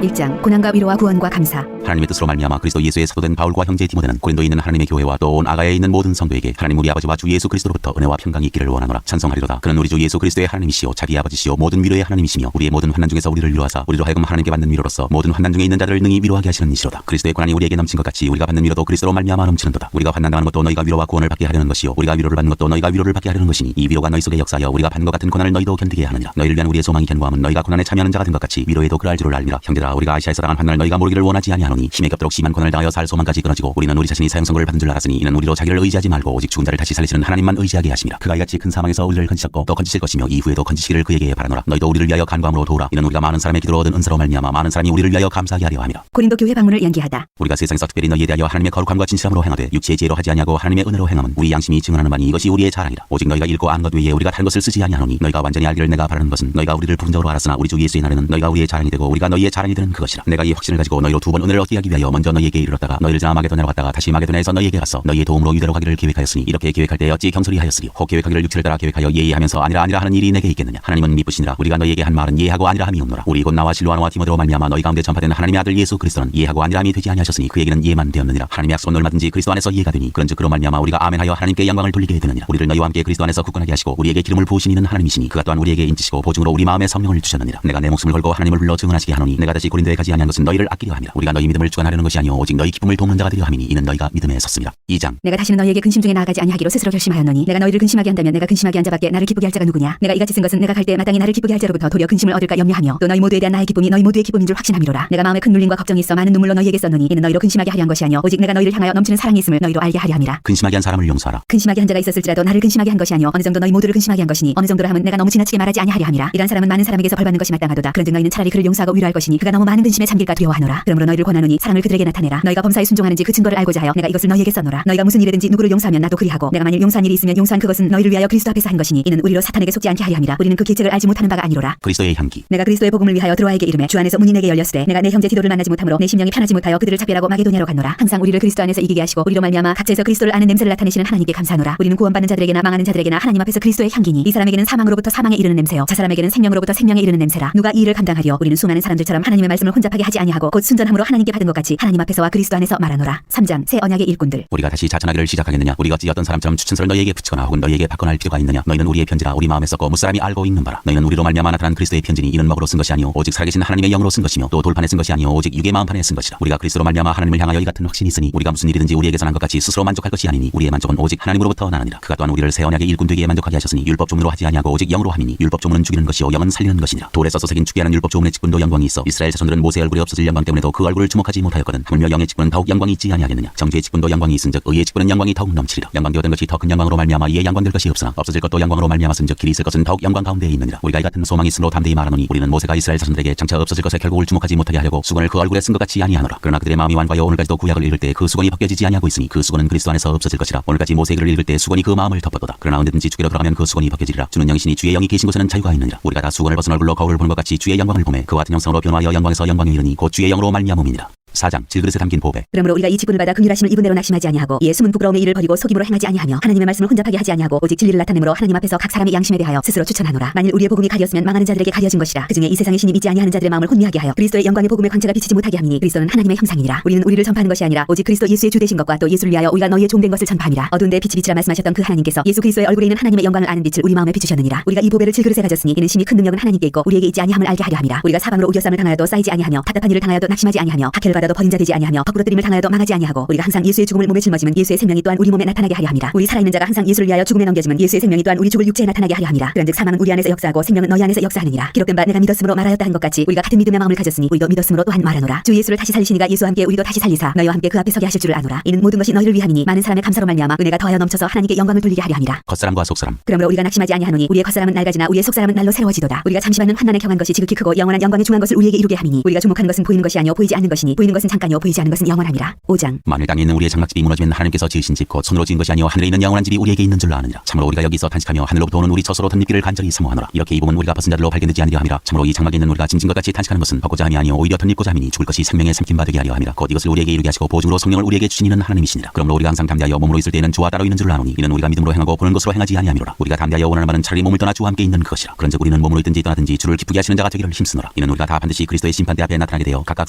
1장 고난과 위로와 구원과 감사. 하나님의 뜻으로 말미암아 그리스도 예수의 사도된 바울과 형제 디모데는 고린도에 있는 하나님의 교회와 또 온 아가야에 있는 모든 성도에게 하나님 우리 아버지와 주 예수 그리스도로부터 은혜와 평강이 있기를 원하노라. 찬송하리로다. 그는 우리 주 예수 그리스도의 하나님이시요 자기 아버지시요 모든 위로의 하나님이시며 우리의 모든 환난 중에서 우리를 위로하사 우리로 하여금 하나님께 받는 위로로서 모든 환난 중에 있는 자들을 능히 위로하게 하시는 이시로다. 그리스도의 고난이 우리에게 넘친 것 같이 우리가 받는 위로도 그리스도로 말미암아 넘치는도다. 우리가 환난당하는 것도 너희가 위로와 구원을 받게 하려는 것이요 우리가 위로를 받는 것도 너희가 위로를 받게 하려는 것이니 이 위로가 너희 속에 역사하여 우리가 받는 것 같은 고난을 너희도 견디게 하느니라. 너희를 위한 우리의 소망이 견고함은 너희가 고난에 참여하는 자가 된 것 같이 위로에도 그러할 줄을 알미라. 형제들아 얘들아, 우리가 아시아에서 당한 환난을 너희가 모르기를 원하지 아니하노니 힘에 겹도록 심한 고난을 당하여 살 소망까지 끊어지고 우리는 우리 자신이 사형 선고를 받은 줄 알았으니 이는 우리로 자기를 의지하지 말고 오직 죽은 자를 다시 살리시는 하나님만 의지하게 하심이라. 그가 이같이 큰 사망에서 우리를 건지셨고 또 건지실 것이며 이후에도 건지시기를 그에게 바라노라. 너희도 우리를 위하여 간구함으로 도우라. 이는 우리가 많은 사람의 기도로 얻은 은사로 말미암아 많은 사람이 우리를 위하여 감사하게 하려 함이라. 고린도 교회 방문을 연기하다. 우리가 세상에서 특별히 너희에 대하여 하나님의 거룩함과 진실함으로 행하되 육체의 지혜로 하지 아니하고 하나님의 은혜로 행함은 우리 양심이 증언하는 바니 이것이 우리의 자랑이라. 오직 너희가 읽고 아는 것 외에 우리가 다른 것을 쓰지 아니하노니 너희가 완전히 알기를 내가 바라는 것은 너희가 우리를 부분적으로 알았으나 우리 주 예수의 날에는 너희가 우리의 자랑이 되고 우리가 너희의 자랑이 되는 그것이라. 내가 이 확신을 가지고 너희로 두 번 은혜를 얻게 하기 위하여 먼저 너희에게 이르렀다가 너희를 지나 마게도냐로 갔다가 다시 마게도냐에서 너희에게 갔어 너희의 도움으로 유대로 가기를 계획하였으니 이렇게 계획할 때 어찌 경솔히 하였으리요. 혹 계획하기를 육체를 따라 계획하여 예의하면서 아니라 하는 일이 내게 있겠느냐. 하나님은 미쁘시니라. 우리가 너희에게 한 말은 예하고 아니라 함이 없노라. 우리 곧 나와 실로아노와 디모데로 말미암아 너희 가운데 전파된 하나님의 아들 예수 그리스도는 예하고 아니라 함이 되지 아니하셨으니 그에게는 예만 되었느니라. 하나님의 약속은 얼마든지 그리스도 안에서 예가 되니 그런즉 그로 말미암아 우리가 아멘하여 하나님께 영광을 돌리게 되느니라. 우리를 너희와 함께 그리스도 안에서 굳건하게 하시고 우리에게 기름을 부으신 이는 하나님이시니 그가 또한 우리에게 인치시고 보증으로 우리 마음에 성령을 주셨느니라. 내가 내 목숨을 걸고 하나님을 불러 증언하시게 하노니 내가 다시 고린도에 가지 아니한 것은 너희를 아끼려 함이라. 우리가 너희 믿음을 주관하려는 것이 아니오 오직 너희 기쁨을 돕는 자가 되려 함이니 이는 너희가 믿음에 섰습니다. 2장. 내가 다시는 너희에게 근심 중에 나아가지 아니하기로 스스로 결심하였노니 내가 너희를 근심하게 한다면 내가 근심하게 한 자밖에 나를 기쁘게 할 자가 누구냐. 내가 이같이 쓴 것은 내가 갈 때 마땅히 나를 기쁘게 할 자로부터 도리어 근심을 얻을까 염려하며 또 너희 모두에 대한 나의 기쁨이 너희 모두의 기쁨인 줄 확신함이로라. 내가 마음에 큰 눌림과 걱정이 있어 많은 눈물로 너희에게 썼노니 이는 너희로 근심하게 하려 한 것이 아니오 오직 내가 너희를 향하여 넘치는 사랑이 있음을 너희로 알게 하려 함이라. 근심하게 한 사람을 용서하라. 근심하게 한 자가 있었을지라도 나를 근심하게 한 것이 아니오 어느 정도 너희 모두를 근심하게 한 것이니 어느 정도라 함은 내가 너무 지나치게 말하지 아니하려 함이라. 이런 사람은 많은 사람에게서 벌받는 것이 마땅하도다. 그런즉 너희는 차라리 그를 용서하고 위로할 것이니 그가 너무 많은 근심에 잠길까 두려워하노라. 그러므로 너희를 권하노니 사랑을 그들에게 나타내라. 너희가 범사에 순종하는지 그 증거를 알고자 하여 내가 이것을 너희에게 써노라. 너희가 무슨 일이든지 누구를 용서하면 나도 그리하고 내가 만일 용서한 일이 있으면 용서한 그것은 너희를 위하여 그리스도 앞에서 한 것이니 이는 우리로 사탄에게 속지 않게 하려 함이라. 우리는 그 계책을 알지 못하는 바가 아니로라. 그리스도의 향기. 내가 그리스도의 복음을 위하여 드로아에게 이르매 주 안에서 문이 내게 열렸으되 내가 내 형제 디도를 만나지 못하므로 내 심령이 편하지 못하여 그들을 작별하고 마게도냐로 갔노라. 항상 우리를 그리스도 안에서 이기게 하시고 우리로 말미암아 각처에서 그리스도를 아는 냄새를 나타내시는 하나님께 감사하노라. 우리는 구원받는 자들에게나 망하는 자들에게나 하나님 앞에서 그리스도의 향기니 이 사람에게는 사망으로부터 사망에 이르는 냄새요 저 사람에게는 생명으로부터 생명에 이르는 냄새라. 누가 이 일을 감당하리요. 우리는 수많은 사람들처럼 하나님의 말씀을 혼잡하게 하지 아니하고 곧 순전함으로 하나님께 받은 것 같이 하나님 앞에서와 그리스도 안에서 말하노라. 3장. 새 언약의 일꾼들. 우리가 다시 자천하기를 시작하겠느냐. 우리가 어찌 어떤 사람처럼 추천서를 너희에게 붙이거나 혹은 너희에게 바꿔할 필요가 있느냐. 너희는 우리의 편지라 우리 마음에 썼고 무사람이 알고 읽는 바라. 너희는 우리로 말미암아 나타난 그리스도의 편지니 이는 먹으로 쓴 것이 아니오 오직 살아계신 하나님의 영으로 쓴 것이며 또 돌판에 쓴 것이 아니오 오직 육의 마음판에 쓴 것이라. 우리가 그리스도로 말미암아 하나님을 향하여 이 같은 확신이 있으니 우리가 무슨 일이든지 우리에게서 난 것 같이 스스로 만족할 것이 아니니 우리의 만족은 오직 하나님으로부터 나느니라. 그가 또한 우리를 새 언약의 일꾼 되기에 만족하게 하셨으니 율법 조문으로 하지 아니하고 오직 영으로 함이니 율법 조문은 죽이는 것이요 영은 살리는 것이니라. 돌에 써서 새긴 죽게 하는 율법 조문의 직분도 영광이 있어 이스라엘 자손들은 모세의 얼굴에 없어질 영광 때문에도 그 얼굴을 주목하지 못하였거든. 하물며 영의 직분은 더욱 영광이 있지 아니하겠느냐. 정죄의 직분도 영광이 있은즉 의의 직분은 영광이 더욱 넘치리라. 영광되었던 것이 더 큰 영광으로 말미암아 이에 영광될 것이 없으나 없어질 것도 영광으로 말미암았은즉 길이 있을 것은 더욱 영광 가운데에 있느니라. 우리가 이 같은 소망이 있으므로 담대히 말하노니 우리는 모세가 이스라엘 자손들에게 장차 없어질 것에 결국을 주목하지 못하게 하려고 수건을 그 얼굴에 쓴 것 같이 아니하노라. 그러나 그들의 마음이 완고하여 오늘까지도 구약을 읽을 때 그 수건이 벗겨지지 아니하고 있으니 그 수건은 그리스도 안에서 없어질 것이라. 오늘까지 모세의 글을 읽을 때 수건이 그 마음을 덮었도다. 그러나 언제든지 주께로 돌아가면 그 수건이 벗겨지리라. 주는 영이시니 주의 영이 계신 곳에는 자유가 있느니라. 우리가 다 수건을 벗은 얼굴로 거울을 보는 것 같이 주의 영광을 보매 그와 같은 형상으로 변화하여 영광에서 영광에 이르니 곧 주의 영으로 말미암음이니라. 4장. 질그릇에 담긴 보배. 그러므로 우리가 이 직분을 받아 긍휼하심을 입은 대로 낙심하지 아니하고 이에 숨은 부끄러움의 일을 버리고 속임으로 행하지 아니하며 하나님의 말씀을 혼잡하게 하지 아니하고 오직 진리를 나타내므로 하나님 앞에서 각 사람의 양심에 대하여 스스로 추천하노라. 만일 우리의 복음이 가렸으면 망하는 자들에게 가려진 것이라. 그중에 이 세상의 신이 믿지 아니하는 자들의 마음을 혼미하게 하여 그리스도의 영광의 복음의 광채가 비치지 못하게 함이니 그리스도는 하나님의 형상이니라. 우리는 우리를 전파하는 것이 아니라 오직 그리스도 예수의 주되신 것과 또 예수를 위하여 우리가 너희의 종된 것을 전파함이라. 어두운데 빛이 빛이라 말씀하셨던 그 하나님께서 예수 그리스도의 얼굴에 있는 하나님의 영광을 아는 빛을 우리 마음에 비추셨느니라. 우리가 이 보배를 질그릇에 가졌으니 이는 심히 큰 능력은 하나님께 있고 우리에게 있지 아니함을 알게 하려 함이라. 우리가 사방으로 우겨쌈을 당하여도 쌓이지 아니하며 답답한 일을 당하여도 낙심하지 아니하며 박해를 받아도 버린 자 되지 아니하며 덕부러뜨림을 당하여도 망하지 아니하고 우리가 항상 예수의 죽음을 몸에 짊어지면 예수의 생명이 또한 우리 몸에 나타나게 하려 함이라. 우리 살아있는 자가 항상 예수를 위하여 죽음에 넘겨지면 예수의 생명이 또한 우리 죽을 육체에 나타나게 하려 함이라. 그런즉 사망은 우리 안에서 역사하고 생명은 너희 안에서 역사하느니라. 기록된 바 내가 믿었으므로 말하였다 한 것 같이 우리가 같은 믿음의 마음을 가졌으니 우리도 믿었으므로 또한 말하노라. 주 예수를 다시 살리시니가 예수와 함께 우리도 다시 살리사 너희와 함께 그 앞에 서게 하실 줄을 아노라. 이는 모든 것이 너희를 위함이니 많은 사람의 감사로 말미암아 은혜가 더하여 넘쳐서 하나님께 영광을 돌리게 하려 함이라. 겉사람과 속사람. 그러므로 우리가 낙심하지 아니하노니 우리의 겉사람은 낡아지나 우리의 속사람은 날로 새로워지도다. 우리가 잠시 받는 환난에 경한 것이 지극히 크고 영원한 영광에 중한 것을 우리에게 이루게 함이니 우리가 주목하는 것은 보이는 것이 아니요 보이지 않는 것이니 보이는 것은 잠깐이요 보이지 않는 것은 영원함이라. 5장. 만일 땅에 있는 우리의 장막집이 무너지면 하나님께서 지으신 집 곧 손으로 지은 것이 아니요 하늘에 있는 영원한 집이 우리에게 있는 줄로 아느니라. 참으로 우리가 여기서 탄식하며 하늘로부터 오는 우리 처소로 덧입기를 간절히 사모하노라. 이렇게 이 부분 우리가 벗은 자들로 발견되지 않으려 함이라. 참으로 이 장막에 있는 우리가 짐진 것 같이 탄식하는 것은 벗고자 함이 아니요 오히려 덧입고자 함이니 죽을 것이 생명의 삼킴 바 되게 하려 함이라. 곧 이것을 우리에게 이루게 하시고 보증으로 성령을 우리에게 주시니는 하나님이시니라. 그러므로 우리가 항상 담대하여 몸으로 있을 때에는 주와 따로 있는 줄로 아노니 이는 우리가 믿음으로 행하고 보는 것으로 행하지 아니함이로라. 우리가 담대하여 원하는 바는 차라리 몸을 떠나 주와 함께 있는 그것이라. 그런즉 우리는 몸으로 있든지 떠나든지 주를 기쁘게 하시는 자가 되기를 힘쓰노라. 이는 우리가 다 반드시 그리스도의 심판대 앞에 나타나게 되어 각각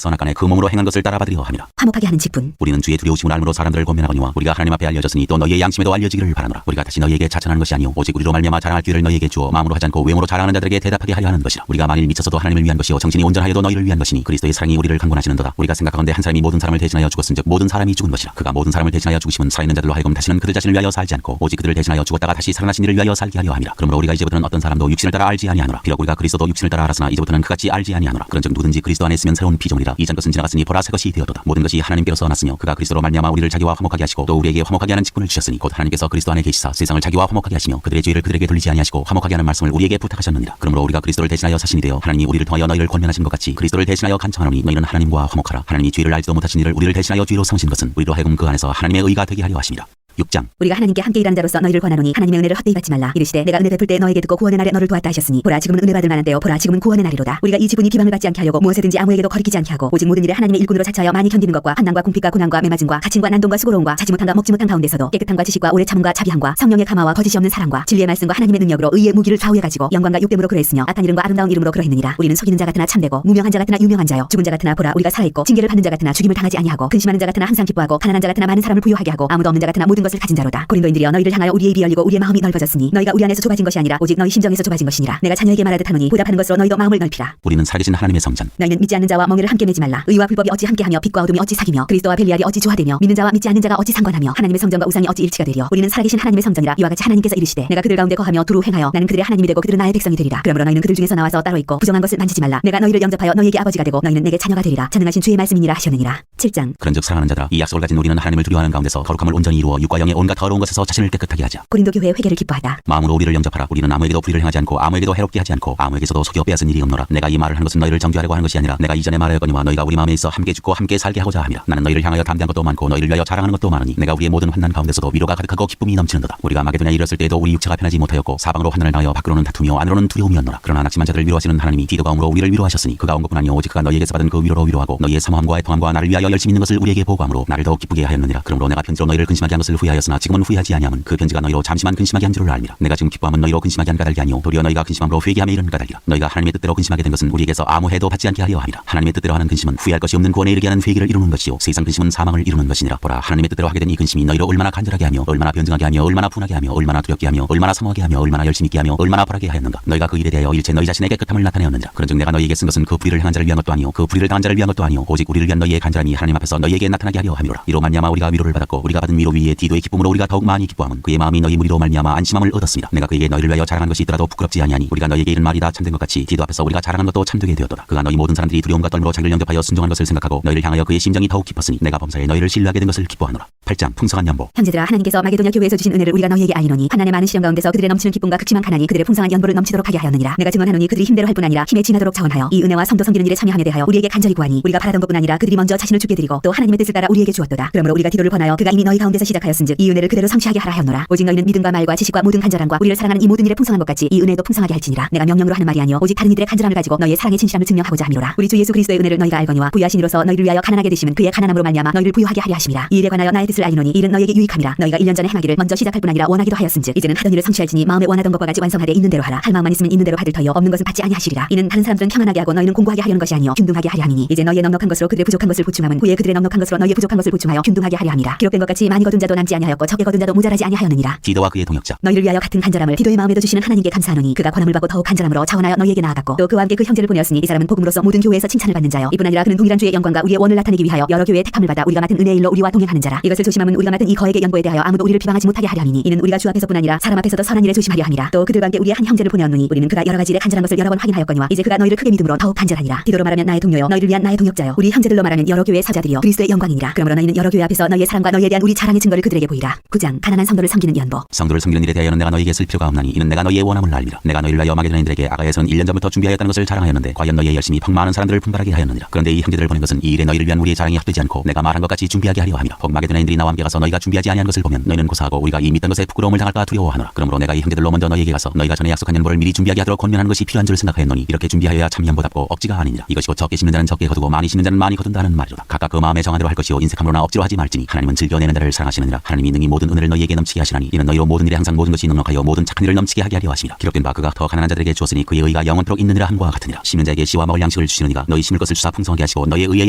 선악간에 그 몸으로 행한 것을 것을 따라받으려 함이라. 화목하게 하는 직분. 우리는 주의 두려우심을 알므로 사람들을 권면하거니와 우리가 하나님 앞에 알려졌으니 또 너희의 양심에도 알려지기를 바라노라. 우리가 다시 너희에게 자천하는 것이 아니오 오직 우리로 말미암아 자랑할 기회를 너희에게 주어 마음으로 하지 않고 외모로 자랑하는 자들에게 대답하게 하려 하는 것이라. 우리가 만일 미쳐서도 하나님을 위한 것이요 정신이 온전하여도 너희를 위한 것이니 그리스도의 사랑이 우리를 강권하시는도다. 우리가 생각하건대 한 사람이 모든 사람을 대신하여 죽었은즉 모든 사람이 죽은 것이라. 그가 모든 사람을 대신하여 죽으심은 살아있는 자들로 하여금 다시는 그들 자신을 위하여 살지 않고 오직 그들을 대신하여 죽었다가 다시 살아나신 이를 위하여 살게 하려 함이라. 그러므로 우리가 이제부터는 어떤 사람도 육신을 따라 알지 아니하노라. 비록 우리가 그리스도도 육신을 따라 알았으나 이제부터는 그같이 알지 아니하노라. 그런즉 누구든지 그리스도 안에 있으면 새로운 피조물이라. 이전 것은 지나갔으니 보라 새 것이 되었도다. 모든 것이 하나님께로서 났으며 그가 그리스도로 말미암아 우리를 자기와 화목하게 하시고 또 우리에게 화목하게 하는 직분을 주셨으니 곧 하나님께서 그리스도 안에 계시사 세상을 자기와 화목하게 하시며 그들의 죄를 그들에게 돌리지 아니하시고 화목하게 하는 말씀을 우리에게 부탁하셨느니라. 그러므로 우리가 그리스도를 대신하여 사신이 되어 하나님이 우리를 통하여 너희를 권면하신 것 같이 그리스도를 대신하여 간청하노니 너희는 하나님과 화목하라. 하나님이 죄를 알지도 못하신 이를 우리를 대신하여 죄로 삼으신 것은 우리로 하여금 그 안에서 하나님의 의가 되게 하려 하심이라. 6장. 우리가 하나님께 함께 일하는 자로서 너희를 권하노니 하나님의 은혜를 헛되이 받지 말라. 이르시되 내가 은혜 베풀 때 너에게 듣고 구원의 날에 너를 도왔다 하셨으니 보라 지금은 은혜 받을 만한 때요 보라 지금은 구원의 날이로다. 우리가 이 직분이 비방을 받지 않게 하려고 무엇에든지 아무에게도 거리끼지 않게 하고 오직 모든 일에 하나님의 일꾼으로 자처하여 많이 견디는 것과 환난과 궁핍과 고난과 매맞음과 다침과 난동과 수고로움과 자지 못함과 먹지 못한 가운데서도 깨끗함과 지식과 오래 참음과 자비함과 성령의 감화와 거짓이 없는 사랑과 진리의 말씀과 하나님의 능력으로 의의 무기를 좌우해 가지고 영광과 욕됨으로 그러했으며 악한 이름과 아름다운 이름으로 그러했느니라. 우리는 속이는 자 같으나 참되고 무명한 자 같으나 유명한 자요 죽은 자 같으나 보라 우리가 살아있고 징계를 받는 자 같으나 죽임을 당하지 아니하고 근심하는 자 같으나 항상 기뻐하고 가난한 자 같으나 많은 사람을 부유하게 하고 아무도 없는 자 같으나 모든 것을 가진 자로다. 고린도인들이여 너희를 향하여 우리의 입이 열리고 우리의 마음이 넓어졌으니 너희가 우리 안에서 좁아진 것이 아니라 오직 너희 심정에서 좁아진 것이니라. 내가 자녀에게 말하듯 하노니 보답하는 것으로 너희도 마음을 넓히라. 우리는 살계신 하나님의 성전. 너희는 믿지 않는 자와 멍에를 함께 매지 말라. 의와 불법이 어찌 함께하며 빛과 어둠이 어찌 사귀며 그리스도와 벨리알이 어찌 조화되며 믿는 자와 믿지 않는 자가 어찌 상관하며 하나님의 성전과 우상이 어찌 일치가 되리요. 우리는 살아계신 하나님의 성전이라. 이와 같이 하나님께서 이르시되 내가 그들 가운데 거하며 두루 행하여 나는 그들의 하나님이 되고 그들은 나의 백성이 되리라. 그러므로 너희는 그들 중에서 나와서 따로 있고 부정한 것을 만지지 말라. 내가 너희를 영접하여 너희에게 아버지가 되고 너희는 내게 자녀가 되리라. 전능하신 주의 말씀이니라 하셨느니라. 7장. 그런즉 사랑하는 자들아 이 약속을 가진 우리는 하나님을 두려워하는 가운데서 거룩함을 온전히 이루어 육과 영의 온갖 더러운 것에서 자신을 깨끗하게 하자. 고린도 교회의 회개를 기뻐하다. 마음으로 우리를 영접하라. 우리는 아무에게도 불의를 행하지 않고 아무에게도 해롭게 하지 않고 아무에게서도 속여 빼앗은 일이 없노라. 내가 이 말을 한 것은 너희를 정죄하려고 하는 것이 아니라 내가 이전에 말하였거니와 너희가 우리 마음에 있어 함께 죽고 함께 살게 하고자 함이라. 나는 너희를 향하여 담대한 것도 많고 너희를 위하여 자랑하는 것도 많으니 내가 우리의 모든 환난 가운데서도 위로가 가득하고 기쁨이 넘치는도다. 우리가 마게도냐에 이르렀을 때에도 우리 육체가 편하지 못하였고 사방으로 환난을 당하여 밖으로는 다투며 안으로는 두려움이었노라. 그러나 낙심한 자들을 위로하시는 하나님이 디도가 옴으로 우리를 위로하셨으니 그가 온 것뿐 아니요 오직 그가 너희에게서 받은 그 위로로 위로하고 너희의 사모함과 애통함과 나를 위하여 열심히 있는 것을 우리에게 보고함으로 나를 더욱 기쁘게 하였느니라. 그러므로 내가 편지로 너희를 근심하게 한 것을 후회하였으나 지금은 후회하지 아니함은 그 편지가 너희로 잠시만 근심하게 한 줄을 알미라. 내가 지금 기뻐함은 너희로 근심하게 한 까닭이 아니요 도리어 너희가 근심함으로 회개함에 이르는 까닭이라. 너희가 하나님의 뜻대로 근심하게 된 것은 우리에게서 아무 해도 받지 않게 하려 함이라. 하나님의 뜻대로 하는 근심은 후회할 것이 없는 구원에 이르게 하는 회개를 이루는 것이요 세상 근심은 사망을 이루는 것이니라. 보라 하나님의 뜻대로 하게 된 이 근심이 너희로 얼마나 간절하게 하며 얼마나 변증하게 하며 얼마나 분하게 하며 얼마나 두렵게 하며 얼마나 사모하게 하며 얼마나 열심히 있게 하며 얼마나 벌하게 하였는가. 너희가 그 일에 대하여 일체 너희 자신의 깨끗함을 나타내었느니라. 그런즉 내가 너희에게 쓴 것은 그 불의를 행한 자를 위한 것도 아니요 그 불의를 당한 자를 위한 것도 아니요 오직 우리를 위한 너희의 간절함이 하나님 앞에서 너희에게 나타나게 하려 함이로라. 이로 말미암아 우리가 위로를 받았고 우리가 받은 위로 위에 디도의 기쁨으로 우리가 더욱 많이 기뻐함은 그의 마음이 너희 무리로 말미암아 안심함을 얻었습니다. 내가 그에게 너희를 위하여 자랑한 것이 있더라도 부끄럽지 아니하니 우리가 너희에게 이른 말이 다 참된 것 같이 디도 앞에서 우리가 자랑한 것도 참되게 되었도다. 그가 너희 모든 사람들이 두려움과 떨므로 자기를 영접하여 순종한 것을 생각하고 너희를 향하여 그의 심정이 더욱 깊었으니 내가 범사에 너희를 신뢰하게 된 것을 기뻐하노라. 8장. 풍성한 연보. 형제들아 하나님께서 마게도냐 교회에서 주신 은혜를 우리가 너희에게 알리노니 환난의 많은 시험 가운데서 그들의 넘치는 기쁨과 극심한 가난이 그들의 풍성한 연보를 넘치도록 하게 하였느니라. 내가 증언하노니 그들이 힘대로 할 뿐 아니라 힘에 지나도록 자원하여 이 은혜와 성도 섬기는 일에 참여함에 대하여 우리에게 간절히 구하니 우리가 바라던 것뿐 아니라 그들이 먼저 자신을 주게 드리고 또 하나님의 뜻을 따라 우리에게 주었도다. 그러므로 우리가 디도를 권하여 그가 이미 너희 가운데서 시작하였은즉 이 은혜를 그대로 성취하게 하라 하였노라. 오직 너희는 믿음과 말과 지식과 모든 간절함과 우리를 사랑하는 이 모든 일에 풍성한 것 같이 이 은혜도 풍성하게 할지니라. 내가 명령으로 하는 말이 아니요 오직 다른 이들의 간절함을 가지고 너희의 사랑의 진실함을 증명하고자 함이로라. 우리 주 예수 그리스도의 은혜를 너희가 알거니와 부유하신 이로서 너희를 위하여 가난하게 되심은 그의 가난함으로 말미암아 너희를 부유하게 하려 하심이라. 이 일에 관하여 나의 뜻을 알리노니 이는 너희에게 유익함이라. 너희가 1년 전에 행하기를 먼저 시작할 뿐 아니라 원하기도 하였은즉 이제는 하던 일을 성취할지니 마음에 원하던 것과 같이 완성하되 있는 대로 하라. 할 마음만 있으면 있는 대로 받을 터이요 없는 것은 받지 아니하시리라. 이는 다른 사람들은 평안하게 하고 너희는 공고하게 하려는 것이 아니요 균등하게 하려 함이니 이제 너희의 넉넉한 것으로 그들의 부족한 것을 보충함은 후에 그들의 넉넉한 것으로 너희의 부족한 것을 보충하여 균등하게 하려 함이라. 기록된 것 같이 많이 거둔 자도 남지 아니하였고 적게 거둔 자도 모자라지 아니하였느니라. 디도와 그의 동역자. 너희를 위하여 같은 간절함을 디도의 마음에도 주시는 하나님께 감사하노니 그가 권함을 받고 더욱 간절함으로 자원하여 너희에게 나아갔고 또 그와 함께 그 형제를 보내었으니 이 사람은 복음으로서 모든 교회에서 칭찬을 받는 자요 이뿐 아니라 그는 동일한 주의 영광과 우리의 원을 나타내기 위하여 여러 교회의 택함을 받아 우리가 맡은 은혜의 일로 우리와 동행하는 자라. 이것을 조심함은 우리가 맡은 이 거액의 연보에 대하여 아무도 우리를 비방하지 못하게 하려 함이니 이는 우리가 주 앞에서뿐 아니라 사람 앞에서도 선한 일에 조심하려 함이라. 또 그들과 함께 우리의 한 형제를 보내었노니 우리는 그가 여러 가지 일에 간절한 것을 여러 번 확인하였거니와 이제 그가 너희를 크게 믿음으로 더욱 간절하니라. 디도로 말하면 나의 동료요 너희를 위한 나의 동역자요 우리 형제들로 말하면 여러 교회의 서자들이요 그리스도의 영광이니라. 그러므로 너희는 여러 교회 앞에서 너희의 사랑과 너희에 대한 우리 자랑의 증거를 그들에게 보이라. 9장. 가난한 성도를 섬기는 연보. 성도를 섬기는 일에 대하여는 내가 너희에게 쓸 필요가 없나니 이는 내가 너희의 원함을 알미라. 내가 너희를 위하여 마게도냐인들에게 아가야에서는 1년 전부터 준비하였다는 것을 자랑하였는데 과연 너희의 열심이 펑 많은 사람들을 분발하게 하였느니라. 그런데 이 형제들을 보낸 것은 이 일에 너희를 위한 우리의 자랑이 합되지 않고 내가 말한 것 같이 준비하게 하려 함이라. 혹 마게도냐인들이 나와 함께 가서 너희가 준비하지 아니한 것을 보면 너희는 고사하고 우리가 이 믿던 것에 부끄러움을 당할까 두려워하노라. 그러므로 내가 이 형제들로 먼저 너희에게 가서 너희가 전에 약속한 연보를 미리 준비하게 하도록 권면하는 것이 필요한 줄 생각하였노니 이렇게 준비하여야 참 연보답고 억지가 아니니라. 이것이 곧 적게 심는 자는 적게 거두고 많이 심는 자는 많이 거둔다는 말이로다. 각각 그 마음에 정한 대로 할 것이요 인색함으로나 억지로 하지 말지니 하나님은 즐겨내는 자를 사랑하시느니라. 하나님이 능히 모든 은혜를 너희에게 넘치게 하시나니 이는 너희로 모든 일에 항상 모든 것이 넉넉하여 모든 착한 일을 넘치게 하게 하려 하심이라. 기록된 바 그가 더 가난한 자들에게 주었으니 그의 의가 영원토록 있느니라 함과 같으니라. 심는 자에게 씨와 먹을 양식을 주시느니가 너희 심을 것을 주사 풍성하게 하시고 너희의 의의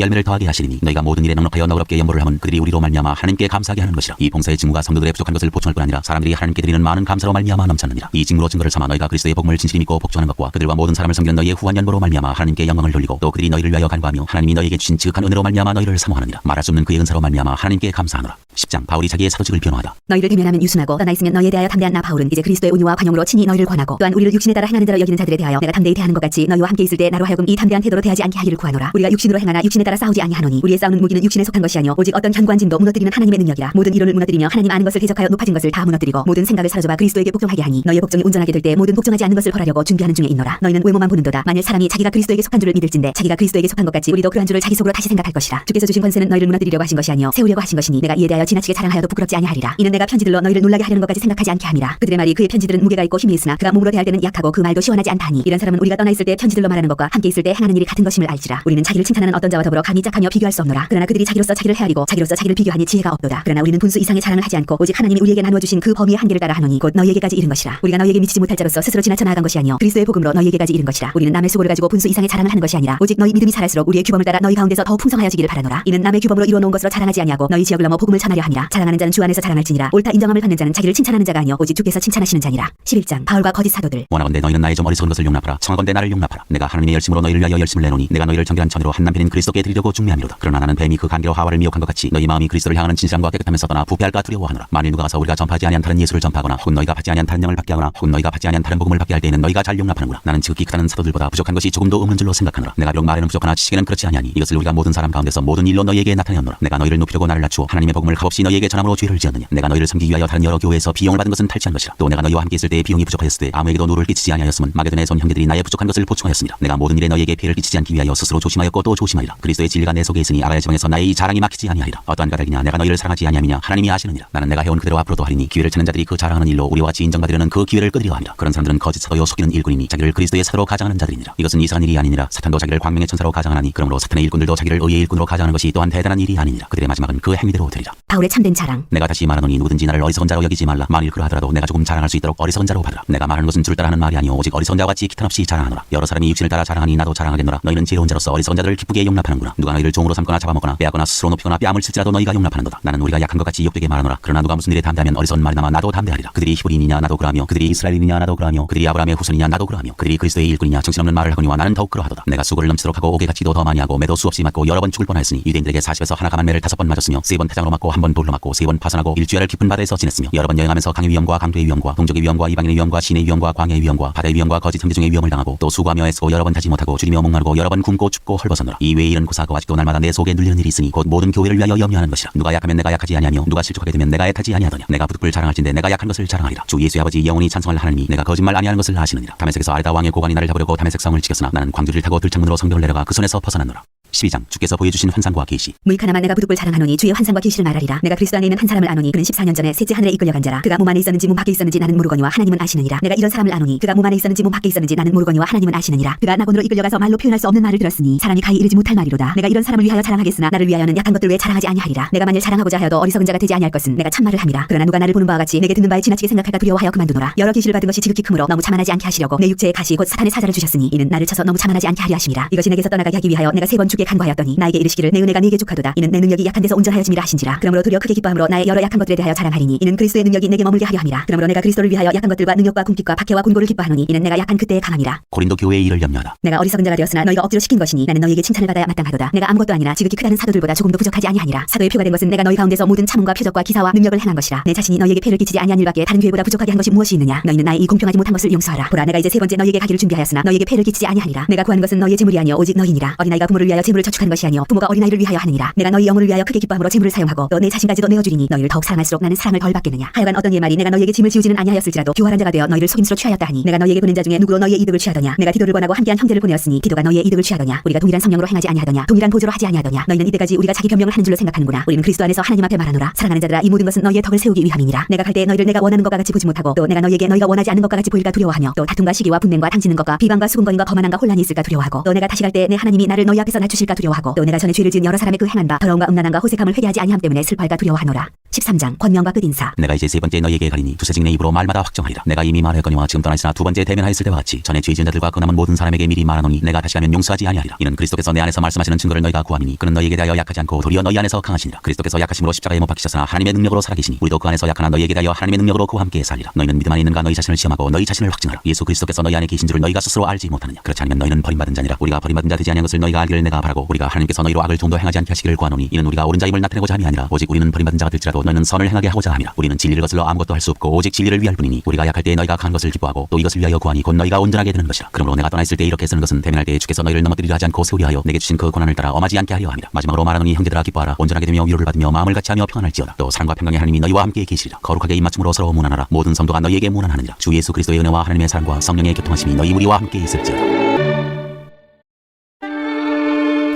열매를 더하게 하시리니 너희가 모든 일에 넉넉하여 너그럽게 염보를 하면 그들이 우리로 말미암아 하나님께 감사하게 하는 것이라. 이 봉사의 직무가 성도들의 부족한 것을 보충할 뿐 아니라 사람들이 하나님께 드리는 많은 감사로 말미암아 넘쳤느니라. 이 직무로 증거를 삼아 너희가 그리스도의 복음을 진실히 믿고 복종하는 것과 그들과 모든 사람을 섬기는 너희의 후한 연보로 말미암아 하나님께 영광을 돌리고 또 그들이 너희를 위하여 간구하며 하나님이 너희에게 주신 지극한 은혜로 말미암아 너희를 사모하느니라. 말할 수 없는 그의 은사로 말미암아 하나님께 감사하노라. 10장 바울이 자기의 사도직을 변호하다. 너희를 대면하면 유순하고 떠나 있으면 너희에 대하여 담대한 나 바울은 이제 그리스도의 온유와 관용으로 친히 너희를 권하고 또한 우리를 육신에 따라 행하는 자로 여기는 자들에 대하여 내가 담대히 대하는 것 같이 너희와 함께 있을 때 나로 하여금 이 담대한 태도로 대하지 않게 하기를 구하노라. 우리가 육신으로 행하나 육신에 따라 싸우지 아니하노니 우리의 싸우는 무기는 육신에 속한 것이 아니요 오직 어떤 현관짐도 무너뜨리는 하나님의 능력이라. 모든 이론을 무너뜨리며 하나님 아는 것을 대적하여 높아진 것을 다 무너뜨리고 모든 생각을 사로잡아 그리스도에게 복종하게 하니 너희의 복종이 온전하게 될 때 모든 복종하지 않는 것을 벌하려고 준비하는 중에 있노라. 너희는 외모만 보는도다. 만일 사람이 자기가 그리스도에게 속한 줄을 믿을진대 자기가 그리스도에게 속한 것 같이 우리도 그러한 줄을 자기 속으로 다시 생각할 것이라. 주께서 주신 권세는 너희를 무너뜨리려고 하신 것이 아니요 세우려고 하신 것이니 내가 이에 대하여 지나치게 자랑하여도 부끄럽지 아니하리라. 이는 내가 편지들로 너희를 놀라게 하려는 것까지 생각하지 않게 함이라. 그들의 말이 그의 편지들은 무게가 있고 힘이 있으나 그가 몸으로 대할 때는 약하고 그 말도 시원하지 않다니 이런 사람은 우리가 떠나 있을 때 편지들로 말하는 것과 함께 있을 때 행하는 일이 같은 것임을 알지라. 우리는 자기를 칭찬하는 어떤 자와 더불어 감히 짝하며 비교할 수 없노라. 그러나 그들이 자기로서 자기를 헤아리고 자기로서 자기를 비교하니 지혜가 없도다. 그러나 우리는 분수 이상의 자랑을 하지 않고 오직 하나님이 우리에게 나누어 주신 그 범위의 한계를 따라 하노니 곧 너희에게까지 이른 것이라. 우리가 너희에게 미치지 못할 자로서 스스로 지나쳐 나아간 것이 아니요 그리스도의 복음으로 너희에게까지 이른 것이라. 우리는 남의 수고를 가지고 분수 이상의 자랑을 하는 것이 아니라 오직 너희 믿음이 자랄수록 우리의 규범을 따라 너희 가운데서 더욱 풍성하여지기를 바라노라. 이는 남의 규범으로 이루어 놓은 것으로 자랑하지 아니하고 너희 지역을 넘어 복음을 전하려 함이라. 자랑하는 자는 주 안에서 자랑할지니라. 옳다 인정함을 받는 자는 자기를 칭찬하는 자가 아니요 오직 주께서 칭찬하시는 자니라. 11장 바울과 거짓 사도들. 원하건대 너희는 나의 좀 어리석은 것을 용납하라. 청하건대 나를 용납하라. 내가 하나님의 열심으로 너희를 위하여 열심을 내노니 내가 너희를 정결한 천으로 한 남편인 그리스도께 드리려고 중매함이로다. 그러나 나는 뱀이 그 간계로 하와를 미혹한 것 같이 너희 마음이 그리스도를 향하는 진실함과 깨끗함에서 떠나 부패할까 두려워하노라. 만일 누가 가서 우리가 전파하지 아니한 다른 예수를 전파하거나 혹은 너희가 받지 아니한 다른 영을 받게 하거나 혹은 너희가 받지 아니한 다른 복음을 받게 할 때에는 너희가 잘 용납하는구나. 나는 지극히 크다는 사도들보다 부족한 것이 조금도 없는 줄로 생각하노라. 내가 비록 말에는 부족하나 지식에는 그렇지 아니하니 이것을 우리가 모든 사람 가운데서 모든 일로 너희에게 나타내었노라. 내가 너희를 높이려고 나를 낮추어 하나님의 복음을 값없이 너희에게 전함으로 죄를 지었느냐. 내가 너희를 섬기기 위하여 다른 여러 교회에서 비용을 받은 것은 탈취한 것이라. 또 내가 너희와 함께 있을 때에 비용이 부족하였을 때 아무에게도 누를 끼치지 아니하였으면 마게도냐에 온 형제들이 나의 부족한 것을 보충하였습니다. 내가 모든 일에 너희에게 피해를 끼치지 않기 위하여 스스로 조심하였고 또 조심하리라. 그리스도의 진리가 내 속에 있으니 아가야 지방에서 나의 이 자랑이 막히지 아니하리라. 어떠한 까닭이냐 내가 너희를 사랑하지 아니함이냐 하나님이 아시느니라. 나는 내가 해온 그대로 앞으로도 하리니 기회를 찾는 자들이 그 자랑하는 일로 우리와 같이 인정받으려는 그 기회를 끊으려 함이라. 그런 사람들은 거짓 사도요 속이는 일꾼이니 자기를 그리스도의 사도로 가장하는 자들이니라. 이것은 이상한 일이 아니니라. 사탄도 자기를 광명의 천사로 가장하나니 그러므로 사탄의 일꾼들도 자기를 의의 일꾼으로 가장하는 것이 또한 대단한 일이 아니니라. 그들의 마지막은 그 행위대로 되리라. 바울의 참된 자랑. 내가 다시 말하노니 누구든지 나를 어리석은 자로 여기지 말라. 만일 그러하더라도 내가 조금 자랑할 수 있도록 어리석은 자로 받으라. 내가 말하는 것은 줄을 따라 하는 말이 아니오 오직 어리석은 자와 같이 기탄 없이 자랑하노라. 여러 사람이 육신을 따라 자랑하니 나도 자랑하겠노라. 너희는 지혜로운 자로서 어리석은 자들을 기쁘게 용납하는구나. 누가 너희를 종으로 삼거나 잡아먹거나 빼앗거나 스스로 높이거나 뺨을 칠지라도 너희가 용납하는도다. 나는 우리가 약한 것 같이 욕되게 말하노라. 그러나 누가 무슨 일에 담대하면 어리석은 말이나마 나도 담대하리라. 그들이 히브리인이냐 나도 그러하며 그들이 이스라엘이냐 나도 그러하며 그들이 아브라함의 후손이냐 나도 그러하며 그들이 그리스도의 일꾼이냐 정신없는 말을 하거니와 나는 더욱 그러하도다. 내가 수고를 넘치도록 하고 옥의 가치도 더 많이 하고 매도 수없이 맞고 여러 번 죽을 뻔하였으니 유대인들에게 40에서 하나 감한 매를 5번 맞았으며 3번 태장으로 맞고 1번 돌로 맞고 3번 파선하고 일주일을 깊은 바다에서 지냈으며 여러 번 여행하면서 강의 위험과 강도의 위험과 동족의 위험과 이방인의 위험과 신의 위험과 광야의 위험과 바다의 위험과 거짓 형제 중의 위험을 당하고 또 수고하며 애쓰고 여러 번 타지 못하고 줄이며 목마르고 여러 번 굶고 춥고 헐벗었노라. 이 외의 일은 고사하고 아직도 날마다 내 속에 눌리는 일이 있으니 곧 모든 교회를 위하여 염려하는 것이라. 누가 약하면 내가 약하지 아니하며 누가 실족하게 되면 내가 애타지 아니하더냐. 내가 부득불 자랑할진대 내가 약한 것을 자랑하리라. 주 예수의 아버지 영원히 찬송할 하나님이 내가 거짓말 아니하는 것을 아시느니라. 다메섹에서 아레다 왕의 고관이 나를 잡으려고 다메섹 성을 지켰으나 나는 광주를 타고 들창문으로 성벽을 내려가 그 손에서 벗어났노라. 12장 주께서 보여주신 환상과 계시. 무익하나마 내가 부득불 자랑하노니 주의 환상과 계시를 말하리라. 내가 그리스도 안에 있는 한 사람을 아노니 그는 14년 전에 셋째 하늘에 이끌려간 자라. 그가 몸 안에 있었는지 몸 밖에 있었는지 나는 모르거니와 하나님은 아시느니라. 내가 이런 사람을 아노니 그가 몸 안에 있었는지 몸 밖에 있었는지 나는 모르거니와 하나님은 아시느니라. 그가 낙원으로 이끌려가서 말로 표현할 수 없는 말을 들었으니 사람이 가히 이르지 못할 말이로다. 내가 이런 사람을 위하여 자랑하겠으나 나를 위하여는 약한 것들 외에 자랑하지 아니하리라. 내가 만일 자랑하고자 하여도 어리석은 자가 되지 아니할 것은 내가 참말을 함이라. 그러나 누가 나를 보는 바와 같이 내게 듣는 바에 지나치게 생각할까 두려워하여 그만두노라. 여러 계시를 받은 것이 지극히 크므로 너무 자만하지 않게 하시려고 내 육체의 가시 곧 사탄의 사자를 주셨으니 이는 나를 쳐서 너무 자만하지 않게 하려 하심이라. 이것이 내게서 떠나가게 하기 위하여 내가 3번 주께 간구하였더니 나에게 이르시기를 내 은혜가 네게 족하도다. 이는 내 능력이 약한 데서 온전하여짐이라 하신지라. 그러므로 도리어 크게 기뻐함으로 나의 여러 약한 것들에 대하여 자랑하리니 이는 그리스도의 능력이 내게 머물게 하려 함이라. 그러므로 내가 그리스도를 위하여 약한 것들과 능력과 궁핍과 박해와 곤고를 기뻐하노니 이는 내가 약한 그때의 강함이라. 고린도 교회의 일을 염려하다. 내가 어리석은 자가 되었으나 너희가 억지로 시킨 것이니 나는 너희에게 칭찬을 받아야 마땅하도다. 내가 아무것도 아니라 지극히 크다는 사도들보다 조금도 부족하지 아니하니라. 사도의 표가 된 것은 내가 너희 가운데서 모든 참음과 표적과 기사와 능력을 행한 것이라. 내 자신이 너희에게 폐를 끼치지 아니한 일밖에 다른 교회보다 부족하게 한 것이 무엇이 있느냐. 너희는 나의 이 공평하지 못한 것을 용서하라. 보라 내가 이제 3번째 너희에게 가기를 준비하였으나 너희에게 폐를 끼치지 아니하니라. 내가 구하는 것은 너희의 재물이 아니요 오직 너희니라. 어린아이가 부모를 위하여 재물을 저축한 것이 아니요 부모가 어린아이를 위하여 하느니라. 내가 너희 영혼을 위하여 크게 기뻐함으로 재물을 사용하고 또 내 자신까지도 내어주리니 너희를 더욱 사랑할수록 나는 사랑을 덜 받겠느냐. 하여간 어떤 이의 말이 내가 너희에게 짐을 지우지는 아니하였을지라도 교활한 자가 되어 너희를 속임수로 취하였다 하니 내가 너희에게 보낸 자 중에 누구로 너희의 이득을 취하더냐. 내가 디도를 권하고 함께한 형제를 보내었으니 디도가 너희의 이득을 취하더냐. 우리가 동일한 성령으로 행하지 아니하더냐. 동일한 보조로 하지 아니하더냐. 너희는 이때까지 우리가 자기 변명을 하는 줄로 생각하는구나. 우리는 그리스도 안에서 하나님 앞에 말하노라. 사랑하는 자들아 이 모든 것은 너희의 덕을 세우기 위함이니라. 내가 갈 때 너희를 내가 원하는 것과 같이 보지 못하고 또 내가 너희에게 너희가 원하지 않는 것과 같이 보일까 두려워하며 또 다툼과 시기와 분냄과 당지는 것과 비방과 수군거림과 거만함과 혼란이 있을까 두려워하고 또 내가 다시 갈 때 내 하나님이 나를 너희 앞에서 낮추 주실까 두려워하고 또 내가 전에 죄를 지은 여러 사람의 그 행한 바 더러움과 음란함과 호색함을 회개하지 아니함 때문에 슬퍼할까 두려워하노라. 13장 권명과 끝인사. 내가 이제 세 번째 너희에게 가리니 두세 증인의 입으로 말마다 확정하리라. 내가 이미 말하였거니와 지금 떠나 있으나 두 번째 대면하였을 때와 같이 전에 죄 지은 자들과 그 남은 모든 사람에게 미리 말하노니 내가 다시 가면 용서하지 아니하리라. 이는 그리스도께서 내 안에서 말씀하시는 증거를 너희가 구함이니 그는 너희에게 대하여 약하지 않고 도리어 너희 안에서 강하시니라. 그리스도께서 약하심으로 십자가에 못 박히셨으나 하나님의 능력으로 살아계시니 우리도 그 안에서 약하나 너희에게 대하여 하나님의 능력으로 그와 함께 살리라. 너희는 믿음 안에 있는가 너희 자신을 시험하고 너희 자신을 확증하라. 예수 그리스도께서 너희 안에 계신 줄을 너희가 스스로 알지 못하느냐. 그렇지 않으면 너희는 버림받은 자니라. 우리가 버림받은 자 되지 아니한 것을 너희가 알기를 내가 바라고 우리가 하나님께서 너희로 악을 좀더 행하지 않게 하시기를 구하노니 이는 우리가 옳은 자임을 나타내고자 함이 아니라 오직 우리는 버림받은 자가 될지라도 너희는 선을 행하게 하고자 함이라. 우리는 진리를 거슬러 아무것도 할 수 없고 오직 진리를 위할 뿐이니 우리가 약할 때에 너희가 강한 것을 기뻐하고 또 이것을 위하여 구하니 곧 너희가 온전하게 되는 것이라. 그러므로 내가 떠나 있을 때 이렇게 쓰는 것은 대면할 때에 주께서 너희를 넘어뜨리려 하지 않고 세우려 하여 내게 주신 그 고난을 따라 엄하지 않게 하려 함이라. 마지막으로 말하노니 형제들아 기뻐하라. 온전하게 되며 위로를 받으며 마음을 같이하며 평안할지어다. 또 사랑과 평강의 하나님이 너희와 함께 계시리라. 거룩하게 입맞춤으로 서로 문안하라. 모든 성도가 너희에게 문안하느니라. 주 예수 그리스도의 은혜와 하나님의 사랑과 성령의 교통하심이 너희 우리와 함께 있을지어다.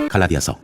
갈라디아서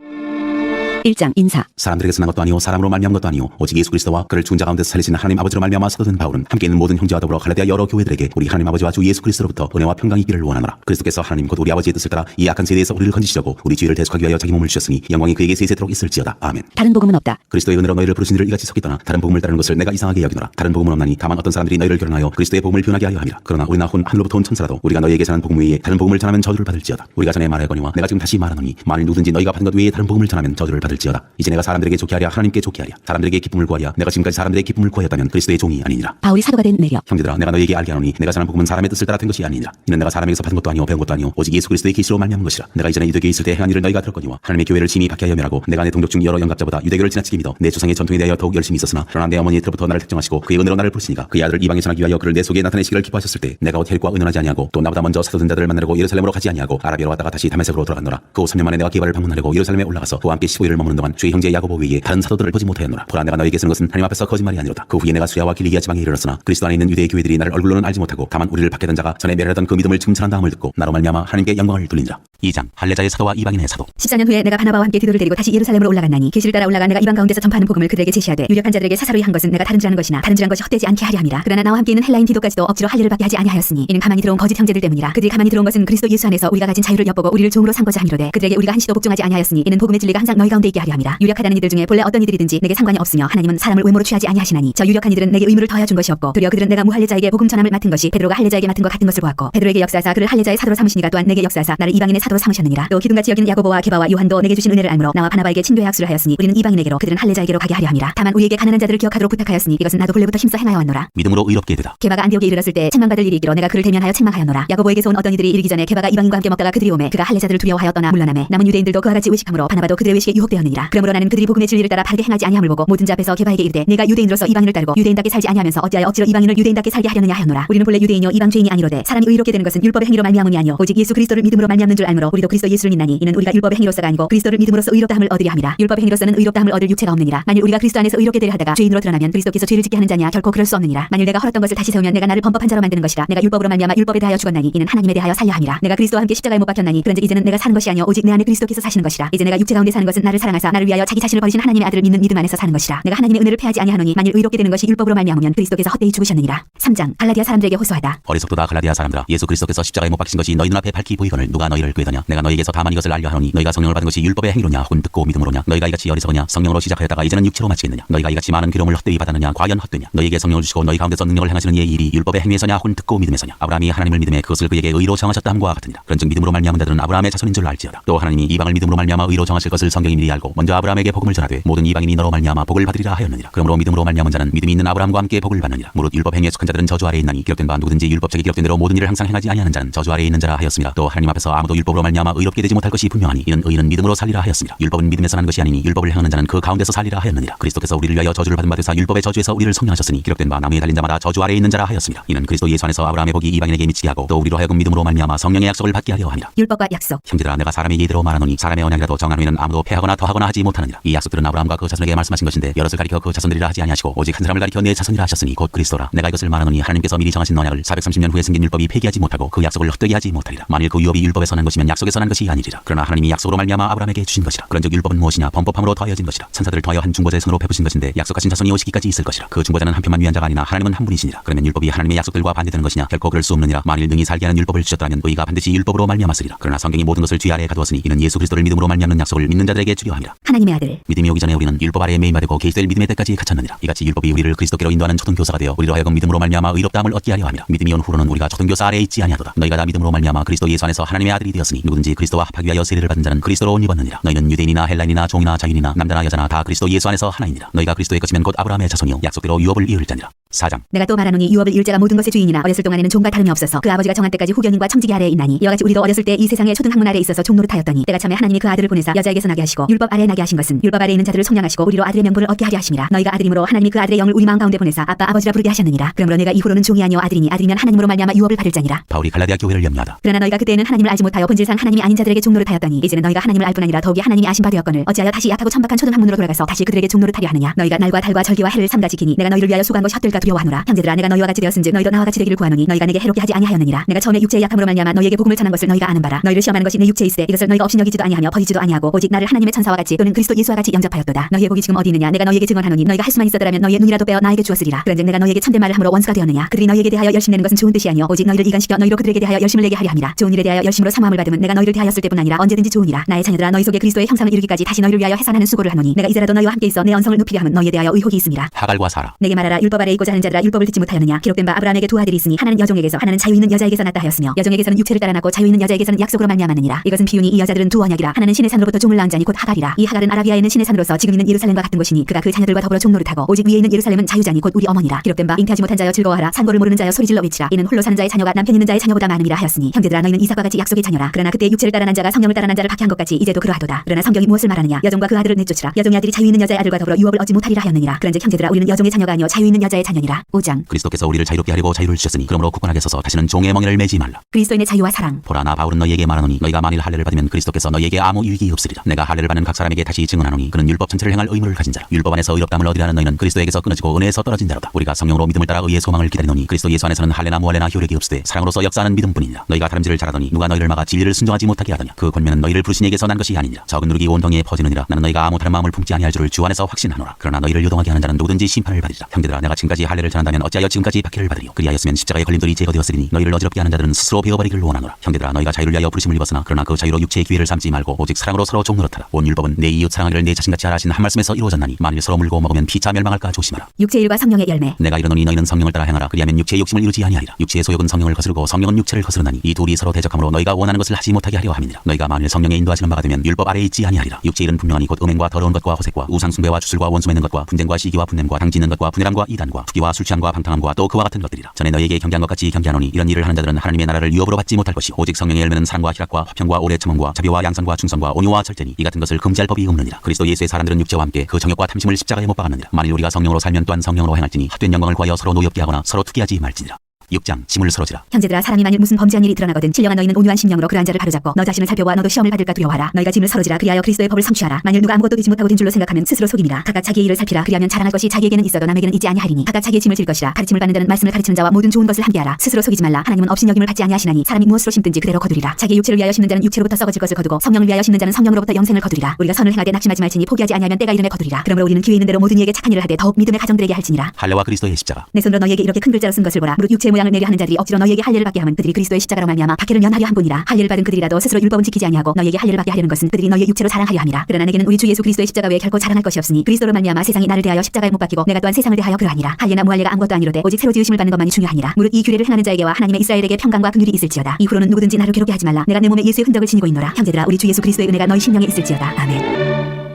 1장 인사. 사람들에게서 난 것도 아니요 사람으로 말미암은 것도 아니요 오직 예수 그리스도와 그를 죽은 자 가운데서 살리신 하나님 아버지로 말미암아 사도된 바울은 함께 있는 모든 형제와 더불어 갈라디아 여러 교회들에게 우리 하나님 아버지와 주 예수 그리스도로부터 은혜와 평강이 있기를 원하노라. 그리스도께서 하나님 곧 우리 아버지의 뜻을 따라 이 악한 세대에서 우리를 건지시려고 우리 죄를 대속하기 위하여 자기 몸을 주셨으니 영광이 그에게 세세토록 있을지어다. 아멘. 다른 복음은 없다. 그리스도의 은혜로 너희를 부르신 이를 이같이 속이 떠나 다른 복음을 따르는 것을 내가 이상하게 여기노라. 다른 복음은 없나니 다만 어떤 사람들이 너희를 결혼하여 그리스도의 복음을 변하게 하려 함이라. 그러나 우리나 혼 하늘로부터 온 천사라도 우리가 너희에게 전한 복음 외에 다른 복음을 전하면 저주를 받을지어다. 우리가 전에 말하거니와 내가 지금 다시 말하노니 만일 누구든지 너희가 받은 것 외에 다른 복음을 전하면 저주를 받을지어다. 이제 내가 사람들에게 좋게 하랴 하나님께 좋게 하랴 사람들에게 기쁨을 구하랴 내가 지금까지 사람들의 기쁨을 구하였다면 그리스도의 종이 아니니라. 바울이 사도가 된 내력. 형제들아 내가 너희에게 알게 하노니 내가 전한 복음은 사람의 뜻을 따라 된 것이 아니니라. 이는 내가 사람에게서 받은 것도 아니요 배운 것도 아니요 오직 예수 그리스도의 계시로 말미암은 것이라. 내가 이전에 유대교에 있을 때 행한 일을 너희가 들었거니와 하나님의 교회를 심히 박해하여 멸하고 내가 내 동족 중 여러 영갑자보다 유대교를 지나치게 믿어 내 조상의 전통에 대하여 더욱 열심히 있었으나 그러나 내 어머니의 틀로부터 나를 택정하시고 그의 은혜로 나를 부르시니까 그의 아들을 이방에 전하기 위하여 그를 내 속에 나타내시기를 기뻐하셨을 때 내가 곧 혈과 의논하지 아니하고 또 나보다 먼저 사도된 자들을 만나려고 예루살렘으로 가지 아니하고 아라비아로 왔다가 다시 다메섹으로 돌아갔노라. 그 후 3년 만에 내가 게바를 방문하려고 예루살렘에 올라가서 그와 함께 15일을 머무는 동안 주의 형제 야고보 외에 다른 사도들을 보지 못하였노라. 보라 내가 너희에게 쓰는 것은 하나님 앞에서 거짓말이 아니로다. 그 후에 내가 수야와 길리기아 지방에 이르렀으나 그리스도 안에 있는 유대의 교회들이 나를 얼굴로는 알지 못하고 다만 우리를 박해던 자가 전에 멸하던 그 믿음을 증찬한 다음을 듣고 나로 말미암아 하나님께 영광을 돌리니라. 2장 할례자의 사도와 이방인의 사도. 14년 후에 내가 바나바와 함께 디도를 데리고 다시 예루살렘으로 올라갔나니 계시를 따라 올라가 내가 이방 가운데서 전파하는 복음을 그들에게 제시하되 유력한 자들에게 사사로이 한 것은 내가 다른질하는 것이나 다른질한 것이 헛되지 않게 하려 함이라. 그러나 나와 함께 있는 헬라인 디도까지도 억지로 할례를 받게 하지 아니하였으니 이는 가만히 들어온 거짓 형제들 때문이라. 그들이 가만히 들어온 것은 그리스도 예수 안에서 우리가 가진 자유를 엿보고 우리를 종으로 삼고자 함이로되 그들에게 우리가 한시도 복종하지 아니하였으니 이는 복음의 진리가 항상 너희 가운데 있게 하려 함이라. 유력하다는 이들 중에 본래 어떤 이들이든지 내게 상관이 없으며 하나님은 사람을 외모로 취하지 아니하시나니 저 유력한 이들은 내게 의무를 더하여 준 것이 없고 도리어 그들은 내가 무할례자에게 복음 전함을 맡은 것이 베드로가 할례자에게 맡은 것 같은 것을 보았고 베드로에게 역사하사 그를 할례자의 사도로 삼으시니가 또한 내게 역사하사 나를 이방인의 사도로 삼으셨느니라. 또 기둥같이 여기는 야고보와 게바와 요한도 내게 주신 은혜를 알므로 나와 바나바에게 친교의 학수를 하였으니 우리는 이방인에게로 그들은 할례자에게로 가게 하려 함이라. 다만 우리에게 가난한 자들을 기억하도록 부탁하였으니 이것은 나도 본래부터 힘써 행하여 왔노라. 믿음으로 의롭게 되다. 게바가 안디옥에 이르렀을 때 책망받을 일이 있기로 내가 그를 대면하여 책망하였노라. 야고보에게서 온 어떤 이들이 이르기 전에 게바가 이방인과 함께 먹다가 그들이 오매 그가 할례자들을 두려워하여 떠나 물러나매 남은 유대인들도 그와 같이 의식함으로 바나바도 그들의 의식에 유혹되었느니라. 그러므로 나는 그들이 복음의 진리를 따라 바르게 행하지 아니함을 보고 모든 자 앞에서 게바에게 이르되 네가 유대인으로서 이방인을 따르고 유대인답게 살지 아니하면서 어찌하여 억지로 이방인을 유대인답게 살게 하려느냐 하였노라. 우리는 본래 유대인이요 이방 죄인이 아니로되 사람이 의롭게 되는 것은 율법의 행위로 말미암음이 아니요 오직 예수 그리스도를 믿음으로 말미암는 줄 알므로 우리도 그리스도 예수를 믿나니 이는 우리가 율법의 행위로서가 아니고 그리스도를 믿음으로써 의롭다함을 얻으려 함이라. 율법의 행위로서는 의롭다함을 얻을 육체가 없느니라. 만일 우리가 그리스도 안에서 의롭게 되려 하다가 죄인으로 드러나면 그리스도께서 죄를 짓게 하는 자냐 결코 그럴 수 없느니라. 만일 내가 헐었던 것을 다시 세우면 내가 나를 범법한 자로 만드는 것이라. 내가 율법으로 말미암아 율법에 대하여 죽었나니 이는 하나님에 대하여 살려 함이라. 내가 그리스도와 함께 십자가에 못 박혔나니 그런즉 이제는 내가 사는 것이 아니요 오직 내 안에 그리스도께서 사시는 것이라. 이제 내가 육체 가운데 사는 것은 나를 사랑하사 나를 위하여 자기 자신을 버리신 하나님의 아들을 믿는 믿음 안에서 사는 것이라. 내가 하나님의 은혜를 패하지 아니하노니 만일 의롭게 되는 것이 율법으로 말미암으면 그리스도께서 헛되이 죽으셨느니라. 3장 갈라디아 사람들에게 호소하다. 어리석도다 갈라디아 사람들아 예수 그리스도께서 십자가에 못 박히신 것이 너희 눈앞에 밝히 보이거늘 누가 너희를 꾀더냐. 내가 너희에게서 다만 이것을 알려 하노니 너희가 성령을 받은 것이 율법의 행위로냐 혹은 듣고 믿음으로냐. 너희가 이같이 어리석으냐. 성령으로 시작하였다가 이제는 육체로 마치겠느냐. 너희가 이같이 많은 괴로움을 헛되이 받았느냐. 과연 헛되냐. 너희에게 성령을 주시고 너희 가운데서 능력을 행하시는 이의 일이 율법의 행위에서냐 혹은 듣고 믿음에서냐. 아브라함이 하나님을 믿음에 그것을 그에게 의로 정하셨다 함과 같으니라. 그런즉 믿음으로 말미암은 자들은 아브라함의 자손인 줄 알지어다. 또 하나님이 이방을 믿음으로 말미암아 의로 정하실 것을 성경이 미리 알고 먼저 아브라함에게 복음을 전하되 모든 이방인이 너로 말미암아 복을 받으리라 하였느니라. 그러므로 믿음으로 말미암은 자는 믿음이 있는 아브라함과 함께 복을 받느니라. 무릇 율법 행위에 속한 자들은 저주 아래에 있나니 기록된 바 누구든지 율법책에 기록된 대로 모든 일을 항상 행하지 아니하는 자는 저주 아래에 있는 자라 하였습니다. 또 하나님 앞에서 아무도 율법으로 말미암아 의롭게 되지 못할 것이 분명하니 이는 의인은 믿음으로 살리라 하였습니다. 율법은 믿음에서 난 것이 아니니 율법을 행하는 자는 그 가운데서 살리라 하였느니라. 그리스도께서 우리를 위하여 저주를 받은 바 되사 율법의 저주에서 우리를 성령하셨으니 기록된 바 나무에 달린 자마다 저주 아래에 있는 자라 하였습니다. 이는 그리스도 예수 안에서 아브라함의 복이 이방인에게 미치게 하고 또 우리로 하여금 믿음으로 말미암아 성령의 약속을 받게 하려 함이라. 율법과 약속. 형제들아 내가 사람의 예대로 말하노니 사람의 언약이라도 정한 후에는 아무도 패하거나 더하거나 하지 못하느니라. 이 약속들은 아브라함과 그 자손에게 말씀하신 것인데 여럿을 가리켜 그 자손들이라 하지 아니하시고 오직 한 사람을 가리켜 내 자손이라 하셨으니 곧 그리스도라. 내가 이것을 말하노니 하나님께서 미리 정하신 언약을 430년 후에 생긴 율법이 폐기하지 못하고 그 약속을 헛되게 하지 못하리라. 만일 그 유업이 율법에서 난 것이면 이는 약속에서 난 것이 아니리라. 그러나 하나님이 약속으로 말미암아 아브라함에게 주신 것이라. 그런즉 율법은 무엇이냐? 범법함으로 더하여진 것이라. 천사들을 더하여 한 중보자의 손으로 베푸신 것인데 약속하신 자손이 오시기까지 있을 것이라. 그 중보자는 한 편만 위한 자가 아니나 하나님은 한 분이시니라. 그러면 율법이 하나님의 약속들과 반대되는 것이냐? 결코 그럴 수 없느니라. 만일 능히 살게 하는 율법을 주셨다면 의가 반드시 율법으로 말미암았으리라. 그러나 성경이 모든 것을 뒤 아래에 가두었으니 이는 예수 그리스도를 믿음으로 말미암는 약속을 믿는 자들에게 주려 함이라. 하나님의 아들 믿음이 오기 전에 우리는 율법 아래에 매임하되고 계시될 믿음의 때까지 갇혔느니라. 이같이 율법이 우리를 그리스도께로 인도하는 초등교사가 되어 우리로 하여금 믿음으로 말미암아 의롭다함을 얻게 하려 함이라. 믿음이 온 후로는 우리가 초등교사 아래에 있지 아니하도다. 너희가 다 믿음으로 말미암아 그리스도 예수 안에서 하나님의 아들이 되었으니 누구든지 그리스도와 합하기 위하여 세례를 받은 자는 그리스도로 옷 입었느니라. 너희는 유대인이나 헬라인이나 종이나 자유인이나 남자나 여자나 다 그리스도 예수 안에서 하나이니라. 너희가 그리스도의 것이면 곧 아브라함의 자손이요 약속대로 유업을 이을 자니라. 4장. 내가 또 말하노니 유업을 이을 자가 모든 것의 주인이나 어렸을 동안에는 종과 다름이 없어서 그 아버지가 정한 때까지 후견인과 청지기 아래에 있나니 이와 같이 우리도 어렸을 때 이 세상의 초등학문 아래에 있어서 종 노릇하였더니 때가 참에 하나님이 그 아들을 보내사 여자에게서 나게 하시고 율법 아래에 나게 하신 것은 율법 아래에 있는 자들을 속량하시고 우리로 아들의 명분을 얻게 하려 하심이라. 너희가 아들이므로 하나님이 그 아들의 영을 우리 마음 가운데 보내사 아빠 아버지라 부르게 하셨느니라. 그러므로 내가 이후로는 종이 아니요 아들이니 아들이면 하나님으로 말미암아 유업을 받을 자니라. 바울이 갈라디아 교회를 염려하다. 그러나 너희가 그때에는 하나님을 알지 못하여 본질상 하나님이 아닌 자들에게 종 노릇하였더니 이제는 너희가 하나님을 알 뿐 아니라 더욱이 하나님이 아신 바 되었거늘 어찌하여 다시 약하고 천박한 초등학문으로 돌아가서 다시 그들에게 종 노릇하려 하느냐. 너희가 날과 달과 절기와 해를 삼가 지키니 내가 너희를 위하여 수고한 것이 헛될까 두려워하노라. 형제들아 내가 너희와 같이 되었은즉 너희도 나와 같이 되기를 구하노니 너희가 내게 해롭게 하지 아니하였느니라. 내가 처음에 육체의 약함으로 말미암아 너희에게 복음을 전한 것을 너희가 아는 바라. 너희를 시험하는 것이 내 육체에 있으되 이것을 너희가 업신여기지도 아니하며 버리지도 아니하고 오직 나를 하나님의 천사와 같이 또는 그리스도 예수와 같이 영접하였도다. 너희의 복이 지금 어디 있느냐. 내가 너희에게 증언하노니 너희가 할 수만 있었더라면 너희의 눈이라도 빼어 나에게 주었으리라. 그런즉 내가 너희에게 참된 말을 함으로 원수가 되었느냐. 그들이 너희에게 대하여 열심내는 것은 좋은 뜻이 아니요 오직 너희를 이간시켜 너희로 그들에게 대하여 열심을 내게 하려 함이라. 좋은 일에 대하여 열심으로 사모함을 받으면 내가 너희를 대하였을 때뿐 아니라 언제든지 좋으니라. 나의 자녀들아 너희 속에 그리스도의 형상을 이루기까지 다시 너희를 위하여 해산하는 수고를 하노니 내가 이제라도 너희와 함께 있어 내 언성을 높이려 함은 너희에 대하여 의혹이 있음이라. 하갈과 사라. 내게 말하라. 율법 아래에 있고자 하는 자들아 율법을 듣지 못하였느냐. 기록된 바 아브라함에게 두 아들이 있으니 하나는 여종에게서 하나는 자유 있는 여자에게서 났다 하였으며 여종에게서는 육체를 따라 낳고 자유 있는 여자에게서는 약속으로 말미암았느니라. 이것은 비유니 이 여자들은 두 언약이라. 하나는 신의 산으로부터 종을 낳은 자니 곧 하갈이라. 이 하갈은 아라비아에 있는 신의 산으로서 지금 있는 예루살렘과 같은 곳이니 그가 그 자녀들과 더불어 종 노릇하고 오직 위에 있는 예루살렘은 자유자니 곧 우리 어머니라. 기록된 바 잉태하지 못한 자여 즐거워하라. 산고를 모르는 자여 소리질러 외치라. 이는 홀로 사는 자의 자녀가 남편 있는 자의 자녀보다 많음이라 하였으니 형제들아 너희는 이삭과 같이 약속의 자녀라. 그러나 그때 육체를 따라 난 자가 성령을 따라 난 자를 박해한 것 같이 이제도 그러하도다. 그러나 성경이 무엇을 말하느냐. 여종과 그 아들을 내쫓으라. 여종의 아들이 자유 있는 여자의 아들과 더불어 유업을 얻지 못하리라 하였느니라. 그런즉 형제들아 우리는 여종의 자녀가 아니요 자유 있는 여자의 자녀니라. 5장. 그리스도께서 우리를 자유롭게 하려고 자유를 주셨으니 그러므로 굳건하게 서서 다시는 종의 멍에를 매지 말라. 그리스도인의 자유와 사랑. 보라 나 바울은 너희에게 말하노니 너희가 만일 할례를 받으면 그리스도께서 너희에게 아무 유익이 없으리라. 내가 할례를 받는 각 사람에게 다시 증언하노니 그는 율법 전체를 행할 의무를 가진 자라. 율법 안에서 의롭다함을 얻으려는 너희는 그리스도에게서 끊어지고 은혜에서 떨어진 자로다. 우리가 성령으로 믿음을 따라 의의 소망을 기다리노니 그리스도 예수 안에서는 할례나 무할례나 효력이 없으되 사랑으로서 역사하는 믿음뿐이니라. 너희가 다름질을 잘하더니 누가 너희를 막아 진리를 순종하지 못하게 하더냐. 그 권면은 너희를 부르신 이에게서 난 것이 아니니라. 적은 누룩이 온 덩이에 퍼지느니라. 나는 너희가 아무 다른 마음을 품지 아니할 줄을 주 안에서 확신하노라. 그러나 너희를 요동하게 하는 자는 누구든지 심판을 받으리라. 형제들아 내가 지금까지 할례를 전한다면 어찌하여 지금까지 박해를 받으리요. 그리하였으면 십자가의 걸림돌이 제거되었으리니 너희를 어지럽게 하는 자들은 스스로 베어버리기를 원하노라. 형제들아 너희가 자유를 위하여 부르심을 입었으나 그러나 그 자유로 육체의 기회를 삼지 말고 오직 사랑으로 서로 종노릇하라. 온 율법은 내 이웃 사랑하기를 내 자신같이 하라 하신 한 말씀에서 이루어졌나니 만일 서로 물고 먹으면 피차 멸망할까 조심하라. 육체의 일과 성령의 열매. 내가 이르노니 너희는 성령을 따라 행하라. 그리하면 육체의 욕심을 이루지 아니하리라. 육체의 소욕은 성령을 거스르고 성령은 육체를 거스르나니 이 둘이 서로 대적함으로 너희가 원하는 것을 하지 못하게 하려 함이니라. 너희가 만일 성령의 인도하시는 바가 되면 율법 아래에 있지 아니하리라. 육체의 일은 분명하니 곧 음행과 더러운 것과 호색과 우상숭배와 주술과 원수 맺는 것과 분쟁과 시기와 분냄과 당짓는 것과 분열함과 이단과 투기와 술취함과 방탕함과 또 그와 같은 것들이라. 전에 너희에게 경계한 것 같이 경계하노니 이런 일을 하는 자들은 하나님의 나라를 유업으로 받지 못할 것이요 오직 성령의 열매는 사랑과 희락과 화평과 오래 참음과 자비와 양선과 충성과 온유와 절제니 이 같은 것을 금지할 법이 없느니라. 그리스도 예수의 사람들은 육체와 함께 그 정욕과 탐심을 십자가에 못 박았느니라. 만일 우리가 성령으로 살면 또한 성령으로 행할지니 헛된 영광을 구하여 서로 노엽게 하거나 서로 투기하지 말지니라. 6장. 짐을 서러지라. 형제들아 사람이 만일 무슨 범죄한 일이 드러나거든 신령한 너희는 온유한 심령으로 그러한 자를 바로잡고 너 자신을 살펴보아 너도 시험을 받을까 두려워하라. 너희가 짐을 서러지라. 그리하여 그리스도의 법을 성취하라. 만일 누가 아무것도 되지 못하고 된 줄로 생각하면 스스로 속임이라. 각각 자기의 일을 살피라. 그리하면 자랑할 것이 자기에게는 있어도 남에게는 있지 아니하리니 각각 자기의 짐을 질 것이라. 가르침을 받는 자는 말씀을 가르치는 자와 모든 좋은 것을 함께하라. 스스로 속이지 말라. 하나님은 업신여김을 받지 아니하시나니 사람이 무엇으로 심든지 그대로 거두리라. 자기의 육체를 위하여 심는 자는 육체로부터 썩어질 것을 거두고 성령을 위하여 심는 자는 성령으로부터 영생을 거두리라. 우리가 선을 행하되 낙심하지 말지니 포기하지 아니하면 때가 이름에 거두리라. 그러므로 우리는 기회 있는 대로 모든 이에게 착한 일을 하되 더욱 믿음의 가정들에게 할지니라. 할례와 그리스도의 십자가. 내 손으로 너희에게 이렇게 큰 글자로 쓴 것을 보라. 무릇 육체의 모양을 내려 하는 자들이 억지로 너희에게 할례를 받게 하면 그들이 그리스도의 십자가로 말미암아 박해를 면하려 한 분이라. 할례를 받은 그들이라도 스스로 율법은 지키지 아니하고 너희에게 할례를 받게 하려는 것은 그들이 너희의 육체로 자랑하려 함이라. 그러나 내게는 우리 주 예수 그리스도의 십자가 외에 결코 자랑할 것이 없으니 그리스도로 말미암아 세상이 나를 대하여 십자가에 못 박히고 내가 또한 세상을 대하여 그러하니라. 할례나 무할례가 아무것도 아니로되 오직 새로 지으심을 받는 것만이 중요하니라. 무릇 이 규례를 행하는 자에게와 하나님의 이스라엘에게 평강과 긍휼이 있을지어다. 이후로는 누구든지 나를 괴롭게 하지 말라. 내가 내 몸에 예수의 흔적을 지니고 있노라. 형제들아 우리 주 예수 그리스도의 은혜가 너희 심령에 있을지어다. 아멘.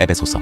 에베소서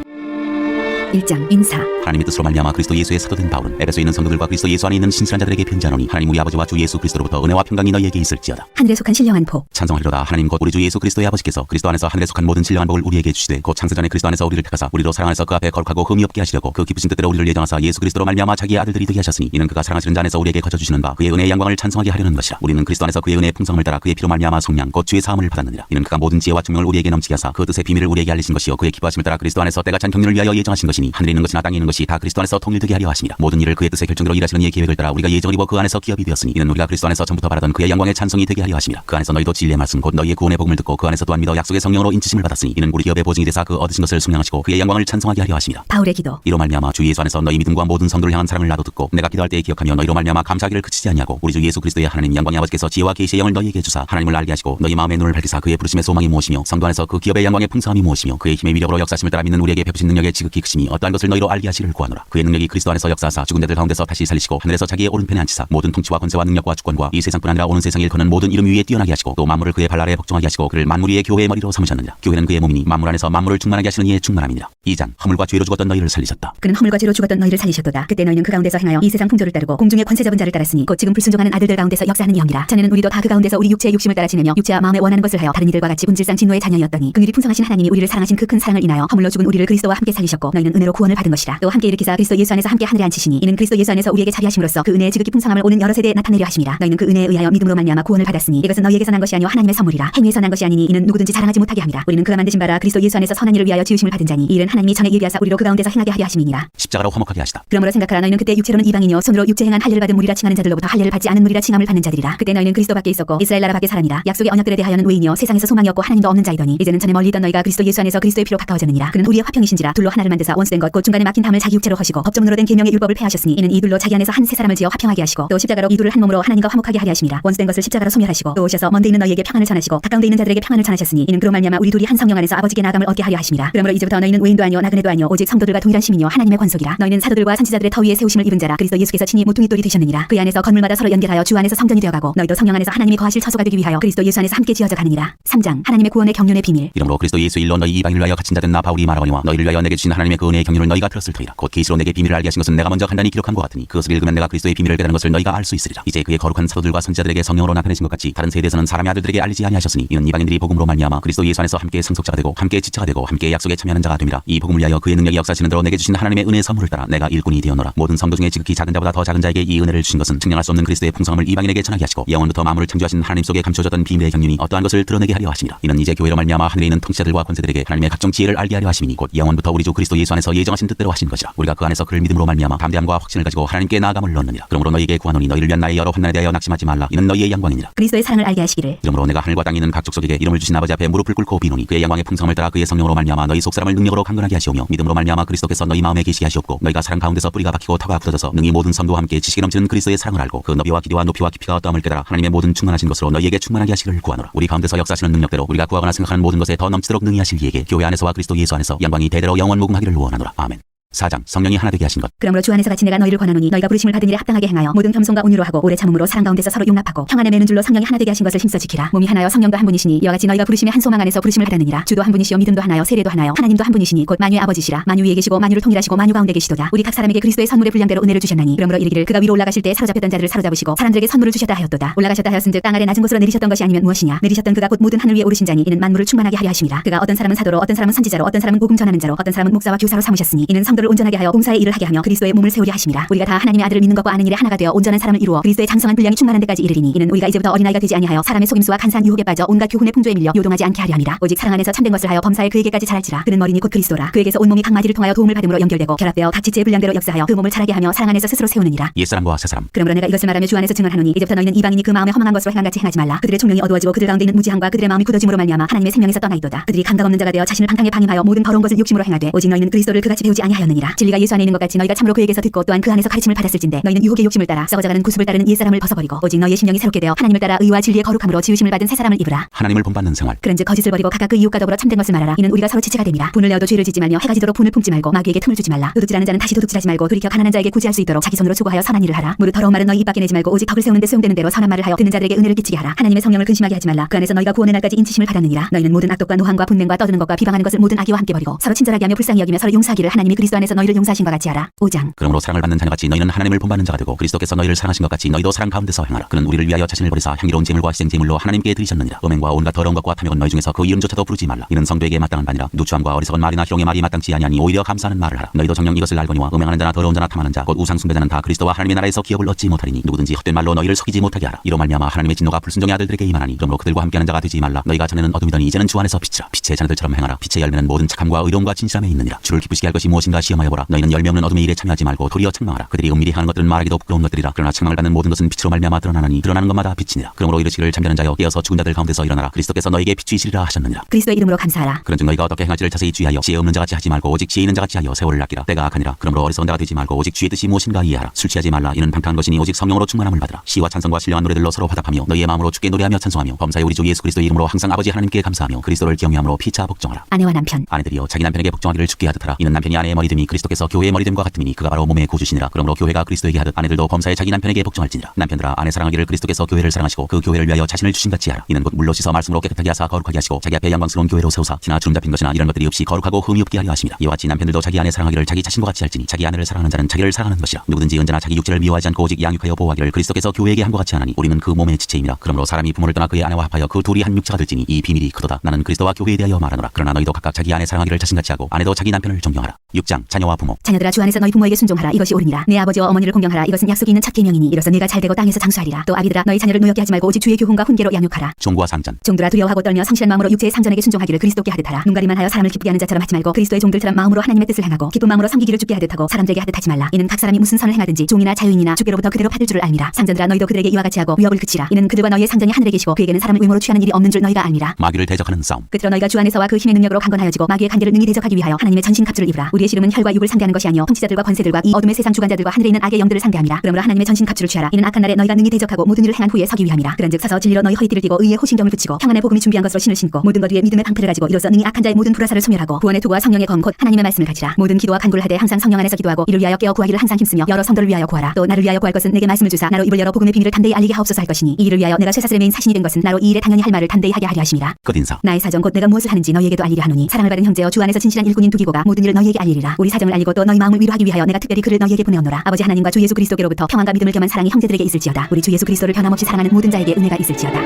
1장. 인사. 하나님의 뜻으로 말미암아 그리스도 예수의 사도된 바울은 에베소에 있는 성도들과 그리스도 예수 안에 있는 신실한 자들에게 편지하노니 하나님 우리 아버지와 주 예수 그리스도로부터 은혜와 평강이 너희에게 있을지어다. 하늘에 속한 신령한 복. 찬송하리로다. 하나님 곧 우리 주 예수 그리스도의 아버지께서 그리스도 안에서 하늘에 속한 모든 신령한 복을 우리에게 주시되 곧 창세전에 그리스도 안에서 우리를 택하사 우리로 사랑 안에서 그 앞에 거룩하고 흠이 없게 하시려고 그 기쁘신 뜻대로 우리를 예정하사 예수 그리스도로 말미암아 자기의 아들들이 되게 하셨으니 이는 그가 사랑하시는 자 안에서 우리에게 거저 주시는 바 그의 은혜의 영광을 찬송하게 하려는 것이라. 우리는 그리스도 안에서 그의 은혜의 풍성을 따라 그의 피로 말미암아 속량 곧 주의 사함을 받았느니라. 이는 그가 모든 지혜와 총명을 우리에게 넘치게 하사 그 뜻의 비밀을 우리에게 알리신 것이요 그의 기뻐하심을 따라 그리스도 안에서 때가 찬 경륜을 위하여 예정하신 것이 계시니 하늘에 있는 것이나 땅에 있는 것이 다 그리스도 안에서 통일되게 하려 하심이라. 모든 일을 그의 뜻의 결정대로 일하시는 이의 계획을 따라 우리가 예정을 입어 그 안에서 기업이 되었으니 이는 우리가 그리스도 안에서 전부터 바라던 그의 영광의 찬송이 되게 하려 하심이라. 그 안에서 너희도 진리의 말씀 곧 너희의 구원의 복음을 듣고 그 안에서 또한 믿어 약속의 성령으로 인치심을 받았으니 이는 우리 기업의 보증이 되사 그 얻으신 것을 순양하시고 그의 영광을 찬송하게 하려 하심이라. 바울의 기도. 이로 말미암아 주 예수 안에서 너희 믿음과 모든 성도를 향한 사랑을 나도 듣고 내가 기도할 때에 기억하며 너희로 말미암아 감사하기를 그치지 아니하고 우리 주 예수 그리스도의 하나님 영광의 아버지께서 지혜와 계시의 영을 너희에게 주사 하나님을 알게 하시고 너희 마음의 눈을 밝히사 그의 부르심의 소망이 무엇이며 성도 안에서 그 기업의 영광의 풍성함이 무엇이며 그의 힘의 위력으로 역사심을 따라 믿는 우리에게 베푸신 능력의 지극히 크심이 어떠한 것을 너희로 알게 하시기를 구하노라. 그의 능력이 그리스도 안에서 역사하사 죽은 자들 가운데서 다시 살리시고 하늘에서 자기의 오른편에 앉히사 모든 통치와 권세와 능력과 주권과 이 세상뿐 아니라 오는 세상에 일컫는 모든 이름 위에 뛰어나게 하시고 또 만물을 그의 발 아래에 복종하게 하시고 그를 만물 위의 교회의 머리로 삼으셨느니라. 교회는 그의 몸이니 만물 안에서 만물을 충만하게 하시는 이의 충만함이니라. 2장 허물과 죄로 죽었던 너희를 살리셨다. 그는 허물과 죄로 죽었던 너희를 살리셨도다. 그때 너희는 그 가운데서 행하여 이 세상 풍조를 따르고 공중의 권세 잡은 자를 따랐으니 곧 지금 불순종하는 아들들 가운데서 역사하는 영이라. 자네는 우리도 다 그 가운데서 우리 육체의 욕심을 따라 지내며 육체와 마음에 원하는 것을 하여 다른 이들과 같이 본질상 진노의 자녀였더니 긍휼이 풍성하신 하나님이 우리를 사랑하신 그 큰 사랑을 인하여 허물로 죽은 우리를 그리스도와 함께 살리셨고 너희는 은혜로 구원을 받은 것이라. 또 함께 일으키사 그리스도 예수 안에서 함께 하늘에 앉히시니 이는 그리스도 예수 안에서 우리에게 자비하심으로써 그 은혜의 지극히 풍성함을 오는 여러 세대에 나타내려 하심이라. 너희는 그 은혜에 의하여 믿음으로 말미암아 구원을 받았으니 이것은 너희에게서 난 것이 아니요 하나님의 선물이라. 행위에서 난 것이 아니니 이는 누구든지 자랑하지 못하게 함이라. 우리는 그가 만드신 바라 그리스도 예수 안에서 선한 일을 위하여 지으심을 받은 자니 이 일은 하나님이 전에 예비하사 우리로 그 가운데서 행하게 하려 하심이니라. 십자가로 화목하게 하시다. 그러므로 생각하라. 너희는 그때 육체로는 이방인이요 손으로 육체 행한 할례를 받은 무리라 칭하는 자들로부터 할례를 받지 않은 무리라 칭함을 받는 자들이라. 그때 너희는 그리스도 밖에 있었고 이스라엘 나라 밖에 사람이라. 약속의 언약들에 대하여는 외인이요 세상에서 소망이 없고 하나님도 없는 자이더니 이제는 전에 멀리 있던 너희가 그리스도 예수 안에서 그리스도의 피로 가까워졌느니라. 그는 우리의 화평이신지라. 둘로 하나를 만드사 원수된 것 곧 중간에 막힌 담을 자기 육체로 허시고 법정으로 된 계명의 율법을 폐하셨으니 이는 이 둘로 자기 안에서 한 새 사람을 지어 화평하게 하시고 또 십자가로 이 둘을 한 몸으로 하나님과 화목하게 하려 하심이라. 원수된 것을 십자가로 소멸하시고 또 오셔서 먼데 있는 너희에게 평안을 전하시고 가까운데 있는 자들에게 평안을 전하셨으니 이는 그로 말미암아 우리 둘이 한 성령 안에서 아버지께 나아감을 얻게 하려 하심이라. 그러므로 이제부터 너희는 외인도 아니요 나그네도 아니요 오직 성도들과 동일한 시민이요 하나님의 권속이라. 너희는 사도들과 선지자들의 터 위에 세우심을 입은 자라. 그리스도 예수께서 친히 모퉁이 돌이 되셨느니라. 그 안에서 건물마다 서로 연결하여 주 안에서 성전이 되어가고 너희도 성령 안에서 하나님이 거하실 처소가 되기 위하여 그리스도 예수 안에서 함께 지어져 가느니라. 3장 하나님의 구원의 경륜의 비밀. 이러므로 그리스도 예수 일로 너희 이방인을 위하여 갇힌 자된 나 바울이 말하거니와 너희를 위하여 내게 주신 하나님의 그 은혜의 경륜을 너희가 들었을 터이라. 곧 계시로 내게 비밀을 알게 하신 것은 내가 먼저 간단히 기록한 것 같으니 그것을 읽으면 내가 그리스도의 비밀을 깨달은 것을 너희가 알 수 있으리라. 이제 그의 거룩한 사도들과 선지자들에게 성령으로 나타내신 것 같이 다른 세대에서는 사람의 아들들에게 알리지 아니하셨으니 이는 이방인들이 복음으로 말미암아 그리스도 예수 안에서 함께 상속자가 되고 함께 지체가 되고 함께 약속에 참여하는 자가 됨이라. 이 복음을 위하여 그의 능력이 역사하시는 대로 내게 주신 하나님의 은혜의 선물을 따라 내가 일꾼이 되었노라. 모든 성도 중에 지극히 작은 자보다 더 작은 자에게 이 은혜를 주신 것은 측량할 수 없는 그리스도의 풍성함을 이방인에게 전하게 하시고 영원부터 만물을 창조하신 하나님 속에 감춰졌던 비밀의 경륜이 어떠한 것을 드러내게 하려 하심이라. 이는 이제 교회로 말미암아 하늘에 있는 통치자들과 권세들에게 하나님의 각종 지혜를 알게 하려 하심이니 곧 영원부터 우리 주 그리스도 예수 안에서 예정하신 뜻대로 하신 것이라. 우리가 그 안에서 그를 믿음으로 말미암아 담대함과 확신을 가지고 하나님께 나아감을 얻느니라. 그러므로 너희에게 구하노니 너희를 위한 나의 여러 환난에 대하여 낙심하지 말라. 이는 너희의 영광이니라. 그리스도의 사랑을 알게 하시기를. 이러므로 내가 하늘과 땅에 있는 각 족속에게 이름을 주신 아버지 앞에 무릎을 꿇고 비노니 그의 영광의 풍성함을 따라 그의 성령으로 말미암아 너희 속사람을 능력으로 강건하게 하시오며 믿음으로 말미암아 그리스도께서 너희 마음에 계시게 하시옵고 너희가 사랑 가운데서 뿌리가 박히고 터가 굳어져서 능히 모든 성도와 함께 지식이 넘치는 그리스도의 사랑을 알고 그 너비와 길이와 높이와 깊이가 어떠함을 깨달아 하나님의 모든 충만하신 것으로 너희에게 충만하게 하시기를 구하노라. 우리 가운데서 역사하시는 능력대로 우리가 구하거나 생각하는 모든 것에 더 넘치도록 능히 하실 이에게 교회 안에서와 그리스도 예수 안에서 영광이 대대로 영원 무궁하기를 원하노라. 아멘. 4장 성령이 하나 되게 하신 것. 그러므로 주 안에서 같이 내가 너희를 권하노니 너희가 부르심을 받은 일에 합당하게 행하여 모든 겸손과 온유로 하고 오래 참음으로 사랑 가운데서 서로 용납하고 평안에 매는 줄로 성령이 하나 되게 하신 것을 힘써 지키라. 몸이 하나여 성령도 한 분이시니 이와 같이 너희가 부르심의 한 소망 안에서 부르심을 받았느니라. 주도 한 분이시요 믿음도 하나요 세례도 하나요 하나님도 한 분이시니 곧 만유의 아버지시라. 만유 위에 계시고 만유를 통일하시고 만유 가운데 계시도다. 우리 각 사람에게 그리스도의 선물의 분량대로 은혜를 주셨나니 그러므로 이르기를 그가 위로 올라가실 때 사로잡혔던 자들을 사로잡으시고 사람들에게 선물을 주셨다 하였도다. 올라가셨다 하였은즉 땅 아래 낮은 곳으로 내리셨던 것이 아니면 무엇이냐. 내리셨던 그가 곧 모든 하늘 위에 오르신 자니 이는 만물을 충만하게 하려 하심이라. 그가 어떤 사람은 사도로 어떤 사람은 선지자로 어떤 사람은 복음 전하는 자로 어떤 사람은 목사와 교사로 삼으셨으니 이는 성도를 온전하게 하여 봉사의 일을 하게 하며 그리스도의 몸을 세우려 하심이라. 우리가 다 하나님의 아들을 믿는 것과 아는 일에 하나가 되어 온전한 사람을 이루어 그리스도의 장성한 분량이 충만한 데까지 이르리니 이는 우리가 이제부터 어린아이가 되지 아니하여 사람의 속임수와 간사한 유혹에 빠져 온갖 교훈의 풍조에 밀려 요동하지 않게 하려 함이라. 오직 사랑 안에서 참된 것을 하여 범사에 그에게까지 자랄지라. 그는 머리니 곧 그리스도라. 그에게서 온몸이 각 마디를 통하여 도움을 받음으로 연결되고 결합되어 각 지체의 분량대로 역사하여 그 몸을 자라게 하며 사랑 안에서 스스로 세우느니라. 옛사람과 새사람. 그러므로 내가 이것을 말하며 주 안에서 증언하노니 이제부터 너희는 이방인이 그 마음에 허망한 것으로 행한같이 행하지 말라. 그들의 총명이 어두워지고 그들 가운데 있는 무지함과 그들의 마음이 굳어짐으로 말미암아 하나님의 생명에서 떠나있도다. 그들이 감각 없는 자가 되어 자신을 방탕에 방임하여 모든 더러운 것을 욕심으로 행하되 오직 너희는 그리스도를 그같이 배우지 아니하였느니라. 진리가 예수 안에 있는 것 같이 너희가 참으로 그에게서 듣고 또한 그 안에서 가르침을 받았을진데 너희는 유혹의 욕심을 따라 썩어져가는 구습을 따르는 옛사람을 벗어버리고 오직 너희의 심령이 새롭게 되어 하나님을 따라 의와 진리의 거룩함으로 지으심을 받은 새 사람을 입으라. 하나님을 본받는 생활. 그런즉 거짓을 버리고 각각 그 이웃과 더불어 참된 것을 말하라. 이는 우리가 서로 지체가 됨이라. 분을 내어도 죄를 짓지 말며 해가 지도록 분을 품지 말고 마귀에게 틈을 주지 말라. 도둑질하는 자는 다시 도둑질하지 말고 돌이켜 가난한 자에게 구제할 수 있도록 자기 손으로 수고하여 선한 일을 하라. 무릇 더러운 말은 너희 입 밖에 내지 말고 오직 덕을 세우는 데 수용되는 대로 선한 말을 하여 듣는 자들에게 은혜를 끼치게 하라. 하나님의 성령을 근심하게 하지 말라. 그 안에서 너희가 구원의 날까지 인치심을 받았느니라. 너희는 모든 악독과 노함과 분맹과 떠드는 것과 비방하는 것을 모든 악의와 함께 버리고 서로 친절하게 하며 불쌍히 여기며 서로 용서하기를 하나님이 그리스도 안에서 너희를 용서하신 것 같이 하라. 5장 그러므로 사랑을 받는 자녀같이 너희는 하나님을 본받는 자가 되고 그리스도께서 너희를 사랑하신 것 같이 너희도 사랑 가운데서 행하라. 그는 우리를 위하여 자신을 버리사 향기로운 제물과 희생제물로 하나님께 드리셨느니라. 음행과 온갖 더러운 것과 탐욕은 너희 중에서 그 이름조차도 부르지 말라. 이는 성도에게 마땅한 바니라. 누추함과 어리석은 말이나 희롱의 말이 마땅치 아니하니 오히려 감사하는 말을 하라. 너희도 정녕 이것을 알거니와 음행하는 자나 더러운 자나 탐하는 자 곧 우상 숭배자는 다 그리스도와 하나님의 나라에서 기업을 얻지 못하리니 누구든지 헛된 말로 너희를 속이지 못하게 하라. 이로 말미암아 하나님의 진노가 불순종의 아들들에게 임하나니 그러므로 그들과 함께하는 자가 되지 말라. 너희가 전에는 어둠이더니 이제는 주 안에서 빛이라. 빛의 자녀들처럼 행하라. 빛의 열매는 모든 착함과 의로움과 진실함에 있느니라. 주를 기쁘시게 할 것이 무엇인가 시험하여 보라. 너희는 열매 없는 어둠의 일에 참여하지 말고 도리어 책망하라. 그들이 은밀히 하는 것들은 말하기도 부끄러운 것들이라. 그러나 책망을 받는 모든 것은 빛으로 말미암아 드러나나니 드러나는 것마다 빛이니라. 그러므로 이르시기를 잠자는 자여 깨어서 죽은 자들 가운데서 일어나라. 그리스도께서 너희에게 빛이시리라 하셨느니라. 그리스도의 이름으로 감사하라. 그런즉 너희가 어떻게 행할지를 자세히 주의하여 지혜 없는 자같이 하지 말고 오직 지혜 있는 자같이 하여 세월을 아끼라. 때가 악하니라. 그러므로 어리석은 자가 되지 말고 오직 주의 뜻이 무엇인가 이해하라. 술 취하지 말라. 이는 방탕한 것이니 오직 성령으로 충만함을 받으라. 시와 찬송과 신령한 노래들로 서로 화답하며 너희의 마음으로 주께 노래하며 찬송하며 범사의 우리 주 예수 그리스도의 이름으로 항상 아버지 하나님께 감사하며 그리스도를 경외함으로 피차 복종하라. 아내와 남편. 아내들이여 자기 남편에게 복종하기를 주께 하듯하라. 이는 남편이 아내의 머리됨이 그리스도께서 교회의 머리됨과 같음이니 그가 바로 몸의 구주시니라. 그러므로 교회가 그리스도에게 하듯 아내들도 범사에 자기 남편에게 복종할지니라. 남편들아 아내 사랑하기를 그리스도께서 교회를 사랑하시고 그 교회를 위하여 자신을 주신 같이 하라. 이는 곧 물로 씻어 말씀으로 깨끗하게 하사 거룩하게 하시고 자기 앞에 영광스러운 교회로 세우사 티나 주름 잡힌 것이나 이런 것들이 없이 거룩하고 흠이 없게 하려 하십니다. 이와 같이 남편들도 자기 아내 사랑하기를 자기 자신과 같이 할지니 자기 아내를 사랑하는 자는 자기를 사랑하는 것이라. 누구든지 언제나 자기 육체를 미워하지 않고 오직 양육하여 보호하기를 그리스도께서 교회에게 한 것 같이 하나니 우리는 그 몸의 지체임이라. 그러므로 사람이 부모를 떠나 그의 아내와 합하여 그 둘이 한 육체가 될지니 이 비밀이 크도다. 나는 그리스도와 교회에 대하여 말하노라. 그러나 너희도 각각 자기 아내 사랑하기를 자신같이 하고 아내도 자기 남편을 존경하라. 6장 자녀와 부모. 자녀들아 주 안에서 너희 부모에게 순종하라. 이것이 옳으니라. 내 아버지와 어머니를 공경하라. 이것은 약속이 있는 첫 계명이니 이로써 네가 잘되고 땅에서 장수하리라. 또 아기들아 너희 자녀를 노엽게 하지 말고 오직 주의 교훈과 훈계로 양육하라. 종과 상전. 종들아 두려워하고 떨며 성실한 마음으로 육체의 상전에게 순종하기를 그리스도께 하듯 하라. 눈가리만 하여 사람을 기쁘게 하는 자처럼 하지 말고 그리스도의 종들처럼 마음으로 하나님의 뜻을 행하고 기쁜 마음으로 섬기기를 주께 하듯 하고 사람들에게 하듯 하지 말라. 이는 각 사람이 무슨 선을 행하든지 종이나 자유인이나 주께로부터 그대로 받을 줄을 알미라. 상전들아 너희도 그들에게 이와 같이 하고 위협을 그치라. 이는 그들과 너희의 상전이 하늘에 계시고 그에게는 사람을 외모로 취하는 일이 없는 줄 너희가 알미라. 마귀를 대적하는 싸움. 끝으로 너희가 주 안에서와 그 힘의 능력으로 강건하여지고 마귀의 간계를 능히 대적하기 위하여 하나님의 전신 갑주를 입으라. 우리의 씨름은 혈과 육을 상대하는 것이 아니요 통치자들과 권세들과 이 어둠의 세상 주관자들과 하늘에 있는 악의 영들을 상대함이라. 그러므로 하나님의 전신 갑주를 취하라. 이는 악한 날에 너희가 능히 대적하고 모든 일을 행한 후에 서기 위함이라. 그런즉 서서 진리로 너희 허리띠를 띠고 의의 호신경을 붙이고 평안의 복음이 준비한 것으로 신을 신고 모든 것 위에 믿음의 방패를 가지고 이로써 능히 악한 자의 모든 불화살을 소멸하고 구원의 투구와 성령의 검 곧 하나님의 말씀을 가지라. 모든 기도와 간구를 하되 항상 성령 안에서 기도하고 이를 위하여 깨어 구하기를 항상 힘쓰며 여러 성도를 위하여 구하라. 또 나를 위하여 구할 것은 내게 말씀을 주사 나로 입을 열어 복음의 비밀을 담대히 알리게 하옵소서 할 것이니 이 일을 위하여 내가 쇠사슬의 메인 사신이 된 것은 나로 이 일에 당연히 할 말을 담대히 하게 하려 하심이라. 끝인사. 나의 사정 곧 내가 무엇을 하는지 너희에게도 알리려 하노니 사랑을 받은 형제여 주 안에서 진실한 일꾼인 두기고가 모든 일을 너희에게 알리리라. 우리 사정을 알리고 또 너희 마음을 위로하기 위하여 내가 특별히 그를 너희에게 보내오노라. 아버지 하나님과 주 예수 그리스도께로부터 평안과 믿음을 겸한 사랑이 형제들에게 있을지어다. 우리 주 예수 그리스도를 변함없이 사랑하는 모든 자에게 은혜가 있을지어다.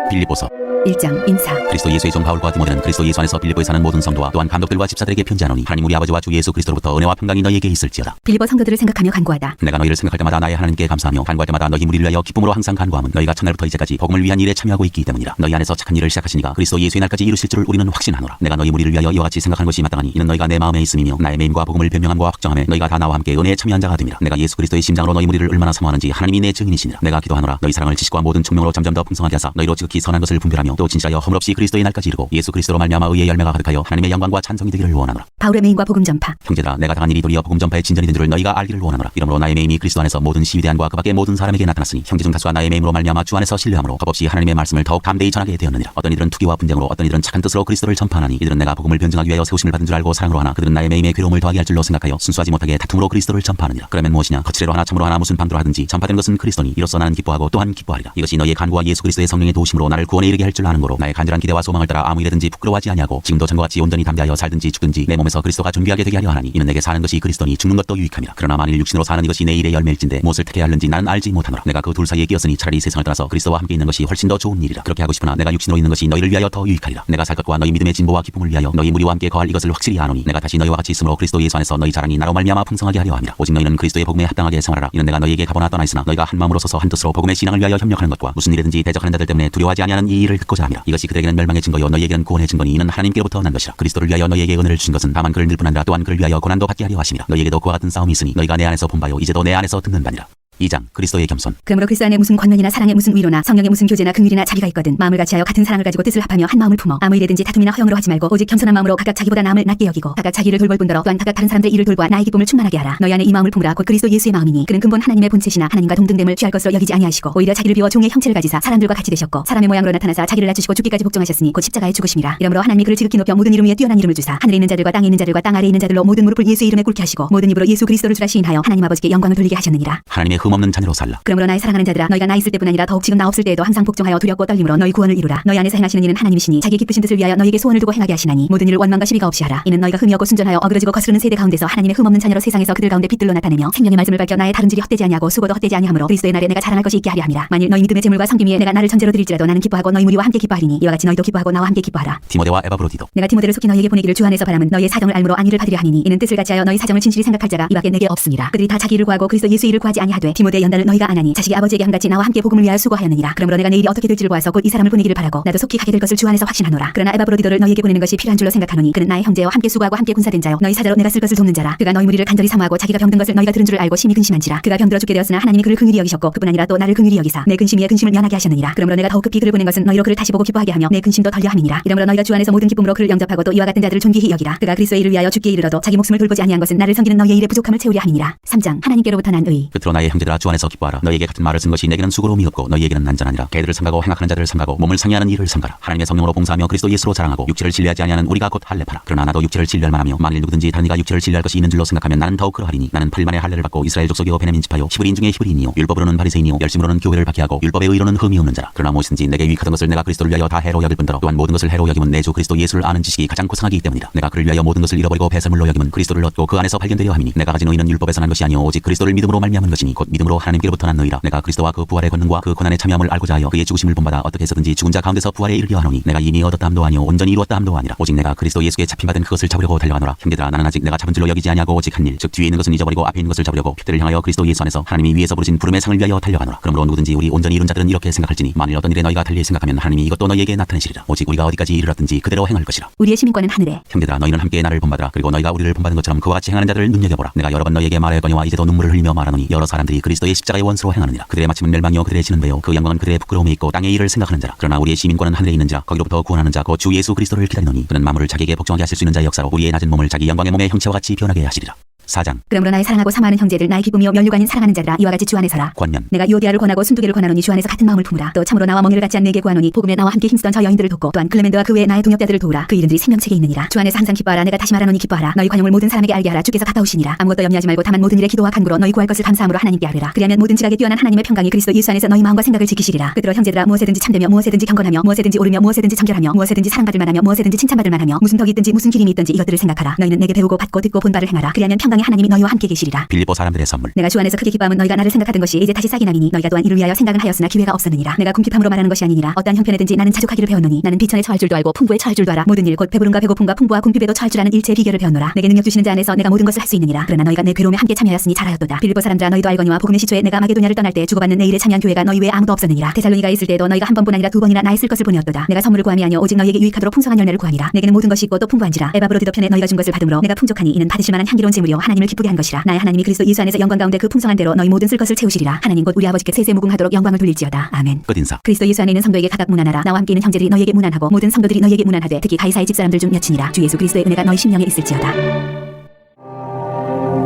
빌립보서 1장 인사. 그리스도 예수의 종 바울과 디모데는 그리스도 예수 안에서 빌립보에 사는 모든 성도와 또한 감독들과 집사들에게 편지하노니 하나님 우리 아버지와 주 예수 그리스도로부터 은혜와 평강이 너희에게 있을지어다. 빌립보 성도들을 생각하며 간구하다. 내가 너희를 생각할 때마다 나의 하나님께 감사하며 간구할 때마다 너희 무리를 위하여 기쁨으로 항상 간구함은 너희가 첫날부터 이제까지 복음을 위한 일에 참여하고 있기 때문이라. 너희 안에서 착한 일을 시작하시니가 그리스도 예수의 날까지 이루실 줄을 우리는 확신하노라. 내가 너희 무리를 위하여 이와 같이 생각하는 것이 마땅하니 이는 너희가 내 마음에 있음이며 나의 매임과 복음을 변명함과 확정함에 너희가 다 나와 함께 은혜에 참여한 자가 됨이라. 내가 예수 그리스도의 심장으로 너희 무리를 얼마나 사모하는지 하나님이 내 증인이시니라. 내가 기도하노라. 너희 사랑을 지식과 모든 총명으로 점점 더 풍성하게 하사 너희로 지극히 선한 것을 분별하며 또 진실하여 허물없이 그리스도의 날까지 이르고 예수 그리스도로 말미암아 의의 열매가 가득하여 하나님의 영광과 찬송이 되기를 원하노라. 바울의 메인과 복음 전파. 형제들아 내가 당한 일이 도리어 복음 전파의 진전이 된 줄을 너희가 알기를 원하노라. 이러므로 나의 메임이 그리스도 안에서 모든 시위대안과 그 밖의 모든 사람에게 나타났으니 형제 중 다수가 나의 메임으로 말미암아 주 안에서 신뢰함으로 값없이 하나님의 말씀을 더욱 담대히 전하게 되었느니라. 어떤 이들은 투기와 분쟁으로 어떤 이들은 착한 뜻으로 그리스도를 전파하니 이들은 내가 복음을 변증하기 위하여 세우심을 받은 줄 알고 사랑으로 하나 그들은 나의 메임에 괴로움을 더하게 할 줄로 생각하여 순수하지 못하게 다툼으로 그리스도를 전파하느니라. 그러면 무엇이냐 거칠애로 하나 참으로 하나 무슨 방도로 하든지 전파된 것은 그리스도니 이로써 나는 기뻐하고 또한 기뻐하리라. 이것이 너희의 간구와 예수 그리스도의 성령의 도우심으로 나를 구원에 이르게 할 줄 아는 거로 나의 간절한 기대와 소망을 따라 아무 일에든지 부끄러워하지 아니하고 지금도 전과 같이 온전히 담대하여 살든지 죽든지 내 몸에서 그리스도가 존귀하게 되게 하려 하나니 이는 내게 사는 것이 그리스도니 죽는 것도 유익함이라. 그러나 만일 육신으로 사는 이것이 내 일의 열매일진데 무엇을 택해야 하는지 나는 알지 못하노라. 내가 그 둘 사이에 끼었으니 차라리 세상을 떠나서 그리스도와 함께 있는 것이 훨씬 더 좋은 일이라. 그렇게 하고 싶으나 내가 육신으로 있는 것이 너희를 위하여 더 유익하리라. 내가 살 것과 너희 믿음의 진보와 기쁨을 위하여 너희 무리와 함께 거할 이것을 확실히 아노니 내가 다시 너희와 같이 있으므로 그리스도 예수 안에서 너희 자랑이 나로 말미암아 풍성하게 하려 함이라. 오직 너희는 그리스도의 복음에 합당하게 생활하라. 이는 내가 너희에게 가보나 떠나 있으나 너희가 한 마음으로 서서 한 뜻으로 복음의 신앙을 위하여 협력하는 것과 무슨 일이든지 대적하는 자들 때문에 두려워하지 아니하는 이 일을 듣고자 함이라. 이것이 그들에게는 멸망의 증거요 너희에게는 구원의 증거니 이는 하나님께로부터 난 것이라. 그리스도를 위하여 너희에게 은혜를 주신 것은 다만 그를 늘 뿐 아니라 또한 그를 위하여 고난도 받게 하려 하심이라. 너희에게도 그와 같은 싸움이 있으니 너희가 내 안에서 본바요 이제도 내 안에서 듣는 바니라. 2장 그리스도의 겸손. 그러므로 그리스도 안에 무슨 권면이나 사랑의 무슨 위로나 성령의 무슨 교제나 긍휼이나 자비가 있거든 마음을 같이하여 같은 사랑을 가지고 뜻을 합하며 한 마음을 품어 아무 일에든지 다툼이나 허영으로 하지 말고 오직 겸손한 마음으로 각각 자기보다 남을 낮게 여기고 각각 자기를 돌볼 뿐더러 또한 각각 다른 사람들의 일을 돌보아 나의 기쁨을 충만하게 하라. 너희 안에 이 마음을 품으라. 곧 그리스도 예수의 마음이니 그는 근본 하나님의 본체시나 하나님과 동등됨을 취할 것으로 여기지 아니하시고 오히려 자기를 비워 종의 형체를 가지사 사람들과 같이 되셨고 사람의 모양으로 나타나사 자기를 낮추시고 죽기까지 복종하셨으니 곧 십자가에 죽으심이라. 이러므로 하나님이 그를 지극히 높여 모든 이름 위에 뛰어난 이름을 주사 하늘에 있는 자들과 땅에 있는 자들과 땅 아래에 있는 자들로 모든 무릎을 예수의 이름에 꿇게 하시고 모든 입으로 예수 그리스도를 주라 시인하여 하나님 아버지께 영광을 돌리게 하셨느니라. 하나님의 흠없는 자녀로 살라. 그러므로 나의 사랑하는 자들아 너희가 나 있을 때뿐 아니라 더욱 지금 나 없을 때에도 항상 복종하여 두렵고 떨림으로 너희 구원을 이루라. 너희 안에서 행하시는 이는 하나님이시니 자기 기쁘신 뜻을 위하여 너희에게 소원을 두고 행하게 하시나니 모든 일을 원망과 시비가 없이 하라. 이는 너희가 흠이 없고 순전하여 어그러지고 거스르는 세대 가운데서 하나님의 흠없는 자녀로 세상에서 그들 가운데 빛들로 나타내며 생명의 말씀을 밝혀 나의 다른 질이 헛되지 아니하고 수고도 헛되지 아니하므로 그리스도의 날에 내가 자랑할 것이 있게 하려 함이라. 만일 너희 믿음의 재물과 섬김 위에 내가 나를 전제로 드릴지라도 나는 기뻐하고 너희 무리와 함께 기뻐하리니 이와 같이 너희도 기뻐하고 나와 함께 기뻐하라. 디모데와 에바브로디도. 내가 디모데를 속히 너희에게 보내기를 주 안에서 바람은 너희의 사정을 알므로 안위를 받으려 하니니 이는 뜻을 같이하여 너희 사정을 진실히 생각할 자가 이 밖에 내게 없으니라. 그들이 다 자기 일을 구하고 그리스도 예수 일을 구하지 아니하되 디모데 연단을 너희가 안 하니 자식이 아버지에게 함같이 나와 함께 복음을 위하여 수고하였느니라. 그러므로 내가 내일이 어떻게 될지를 보아서 곧 이 사람을 보내기를 바라고 나도 속히 가게 될 것을 주 안에서 확신하노라. 그러나 에바브로디도를 너희에게 보내는 것이 필요한 줄로 생각하노니 그는 나의 형제요 함께 수고하고 함께 군사된 자요 너희 사자로 내가 쓸 것을 돕는 자라. 그가 너희 무리를 간절히 사모하고 자기가 병든 것을 너희가 들은 줄을 알고 심히 근심한지라. 그가 병들어 죽게 되었으나 하나님이 그를 긍휼히 여기셨고 그뿐 아니라 또 나를 긍휼히 여기사 내 근심 위에 근심을 면하게 하셨느니라. 그러므로 내가 더욱 급히 그를 보낸 것은 너희로 그를 다시 보고 기뻐하게 하며 내 근심도 덜려 함이니라. 이러므로 너희가 주 안에서 모든 기쁨으로 그를 영접하고 또 이와 같은 자들을 존귀히 여기라. 그가 그리스도의 일을 위하여 죽게 이르러도 자기 목숨을 돌보지 아니한 것은 나를 섬기는 너희의 일의 부족함을 채우려 함이니라. 3장 하나님께로부터 난 의. 끝으로 나의 형제들아 주 안에서 기뻐하라. 너희에게 같은 말을 쓴 것이 내게는 수고로움이 없고 너희에게는 난전하니라. 개들을 삼가고 행악하는 자들을 삼가고 몸을 상해하는 일을 삼가라. 하나님의 성령으로 봉사하며 그리스도 예수로 자랑하고 육체를 신뢰하지 아니하는 우리가 곧 할례파라. 그러나 나도 육체를 신뢰할 만하며 만일 누구든지 다른 이가 육체를 신뢰할 것이 있는 줄로 생각하면 나는 더욱 그러하리니 나는 8일 만에 할례를 받고 이스라엘 족속이요 베냐민 지파요 히브리인 중에 히브리인이요 율법으로는 바리새인이요 열심으로는 교회를 박해하고 율법의 의로는 흠이 없는 자라. 그러나 무엇이든지 내게 유익하던 것을 내가 그리스도를 위하여 다 해로 여길 뿐더러 또한 모든 것을 해로 여김은 내 주 그리스도 예수를 아는 지식이 가장 고상하기 때문이라. 내가 그를 위하여 모든 것을 잃어버리고 배설물로 여김은 그리스도를 얻고 그 안에서 발견되려 함이니 내가 가진 의는 율법에서 난 것이 아니요 오직 그리스도를 믿음으로 말미암은 것이니 곧 믿음으로 하나님께로부터 난 의라. 내가 그리스도와 그 부활의 권능과 그 고난의 참여함을 알고자 하여 그의 죽으심을 본받아 어떻게 해서든지 죽은 자 가운데서 부활에 이르려 하노니 내가 이미 얻었다 함도 아니요 온전히 이루었다 함도 아니라 오직 내가 그리스도 예수께 잡힌받은 그것을 잡으려고 달려가노라. 형제들아 나는 아직 내가 잡은 줄로 여기지 아니하고 오직 한 일 즉 뒤에 있는 것은 잊어버리고 앞에 있는 것을 잡으려고 표대를 향하여 그리스도 예수 안에서 하나님이 위에서 부르신 부름의 상을 위하여 달려가노라. 그러므로 누구든지 우리 온전히 이룬 자들은 이렇게 생각할지니 만일 어떤 일에 너희가 달리 생각하면 하나님이 이것도 너희에게 나타내시리라. 오직 우리가 어디까지 이르렀든지 그대로 행할 것이라. 우리의 시민권은 하늘에. 형제들아 너희는 함께 나를 본받으라. 그리고 너희가 우리를 본받은 것처럼 그와 같이 행하는 자들을 눈여겨보라. 내가 여러 번 너희에게 말하였거니와 이제도 눈물을 흘리며 말하노니 여러 사람들이 그리스도의 십자가의 원수로 행하느니라. 그들의 마침은 멸망이요 그들의 지는 배요 그 영광은 그들의 부끄러움에 있고 땅의 일을 생각하는 자라. 그러나 우리의 시민권은 하늘에 있는 자 거기로부터 구원하는 자 곧 주 예수 그리스도를 기다리노니 그는 만물을 자기에게 복종하게 하실 수 있는 자의 역사로 우리의 낮은 몸을 자기 영광의 몸의 형체와 같이 변하게 하시리라. 4장 그러므로 나의 사랑하고 사모하는 형제들 나의 기쁨이요 면류관인 사랑하는 자들아 이와 같이 주 안에 서라. 관년 내가 유오디아를 권하고 순두개를 권하노니 주 안에서 같은 마음을 품으라. 또 참으로 나와 멍에를 갖지 않는 내게 구하노니 복음에 나와 함께 힘쓰던 저 여인들을 돕고 또한 클레멘드와 그 외에 나의 동역자들을 도우라. 그 이름들이 생명책에 있느니라. 주 안에서 항상 기뻐하라. 내가 다시 말하노니 기뻐하라. 너희 관용을 모든 사람에게 알게 하라. 주께서 가까우시니라. 아무것도 염려하지 말고 다만 모든 일에 기도와 간구로 너희 구할 것을 감사함으로 하나님께 아뢰라. 그리하면 모든 지각에 뛰어난 하나님의 평강이 그리스도 예수 안에서 너희 마음과 생각을 지키시리라. 그들어 형제들아 무엇에든지 참되며 무엇에든지 경건하며 무엇에든지 옳으며 무엇에든지 정결하며 무엇에든지 사랑받을 만하며 무엇에든지 칭찬받을 만하며 무슨 덕이 있든지 무슨 기림이 있든지 이것들을 생각하라. 너희는 내게 배우고 받고 듣고 본 바를 행하라. 그리하면 평강의 하나님이 너희와 함께 계시리라. 빌립보 사람들의 선물 내가 주 안에서 크게 기뻐함은 너희가 나를 생각하던 것이 이제 다시 싹이 남이니 너희가 또한 이를 위하여 생각은 하였으나 기회가 없었느니라. 내가 궁핍함으로 말하는 것이 아니니라. 어떠한 형편에든지 나는 자족하기를 배웠노니 나는 비천에 처할 줄도 알고 풍부에 처할 줄도 알아. 모든 일 곧 배부름과 배고픔과 풍부와 궁핍에도 처할 줄 아는 일체의 비결을 배웠노라. 내게 능력 주시는 자 안에서 내가 모든 것을 할 수 있느니라. 그러나 너희가 내 괴로움에 함께 참여하였으니 잘하였도다. 빌립보 사람들아 너희도 알거니와 복음의 시초에 내가 마게도냐를 떠날 때 주고받는 내 일에 참여한 교회가 너희 외에 아무도 없었느니라. 데살로니가 있을 때도 너희가 한 번뿐 아니라 두 번이나 나의 쓸 것을 보내었도다. 내가 선물을 구함이 아니요 오직 너희에게 유익하도록 풍성한 열매를 구함이라. 내게는 모든 것이 있고 또 풍부한지라. 에바브로디도 편에 너희가 준 것을 받음으로 내가 풍족하니 이는 받으실 만한 향기로운 제물이요 하나님을 기쁘게 한 것이라. 나의 하나님이 그리스도 예수 안에서 영광 가운데 그 풍성한 대로 너희 모든 쓸 것을 채우시리라. 하나님 곧 우리 아버지께 세세무궁하도록 영광을 돌릴지어다. 아멘. 끝인사 그리스도 예수 안에 있는 성도에게 각각 문안하라. 나와 함께 있는 형제들이 너희에게 문안하고 모든 성도들이 너희에게 문안하되 특히 가이사의 집사람들 중 몇이니라. 주 예수 그리스도의 은혜가 너희 심령에 있을지어다.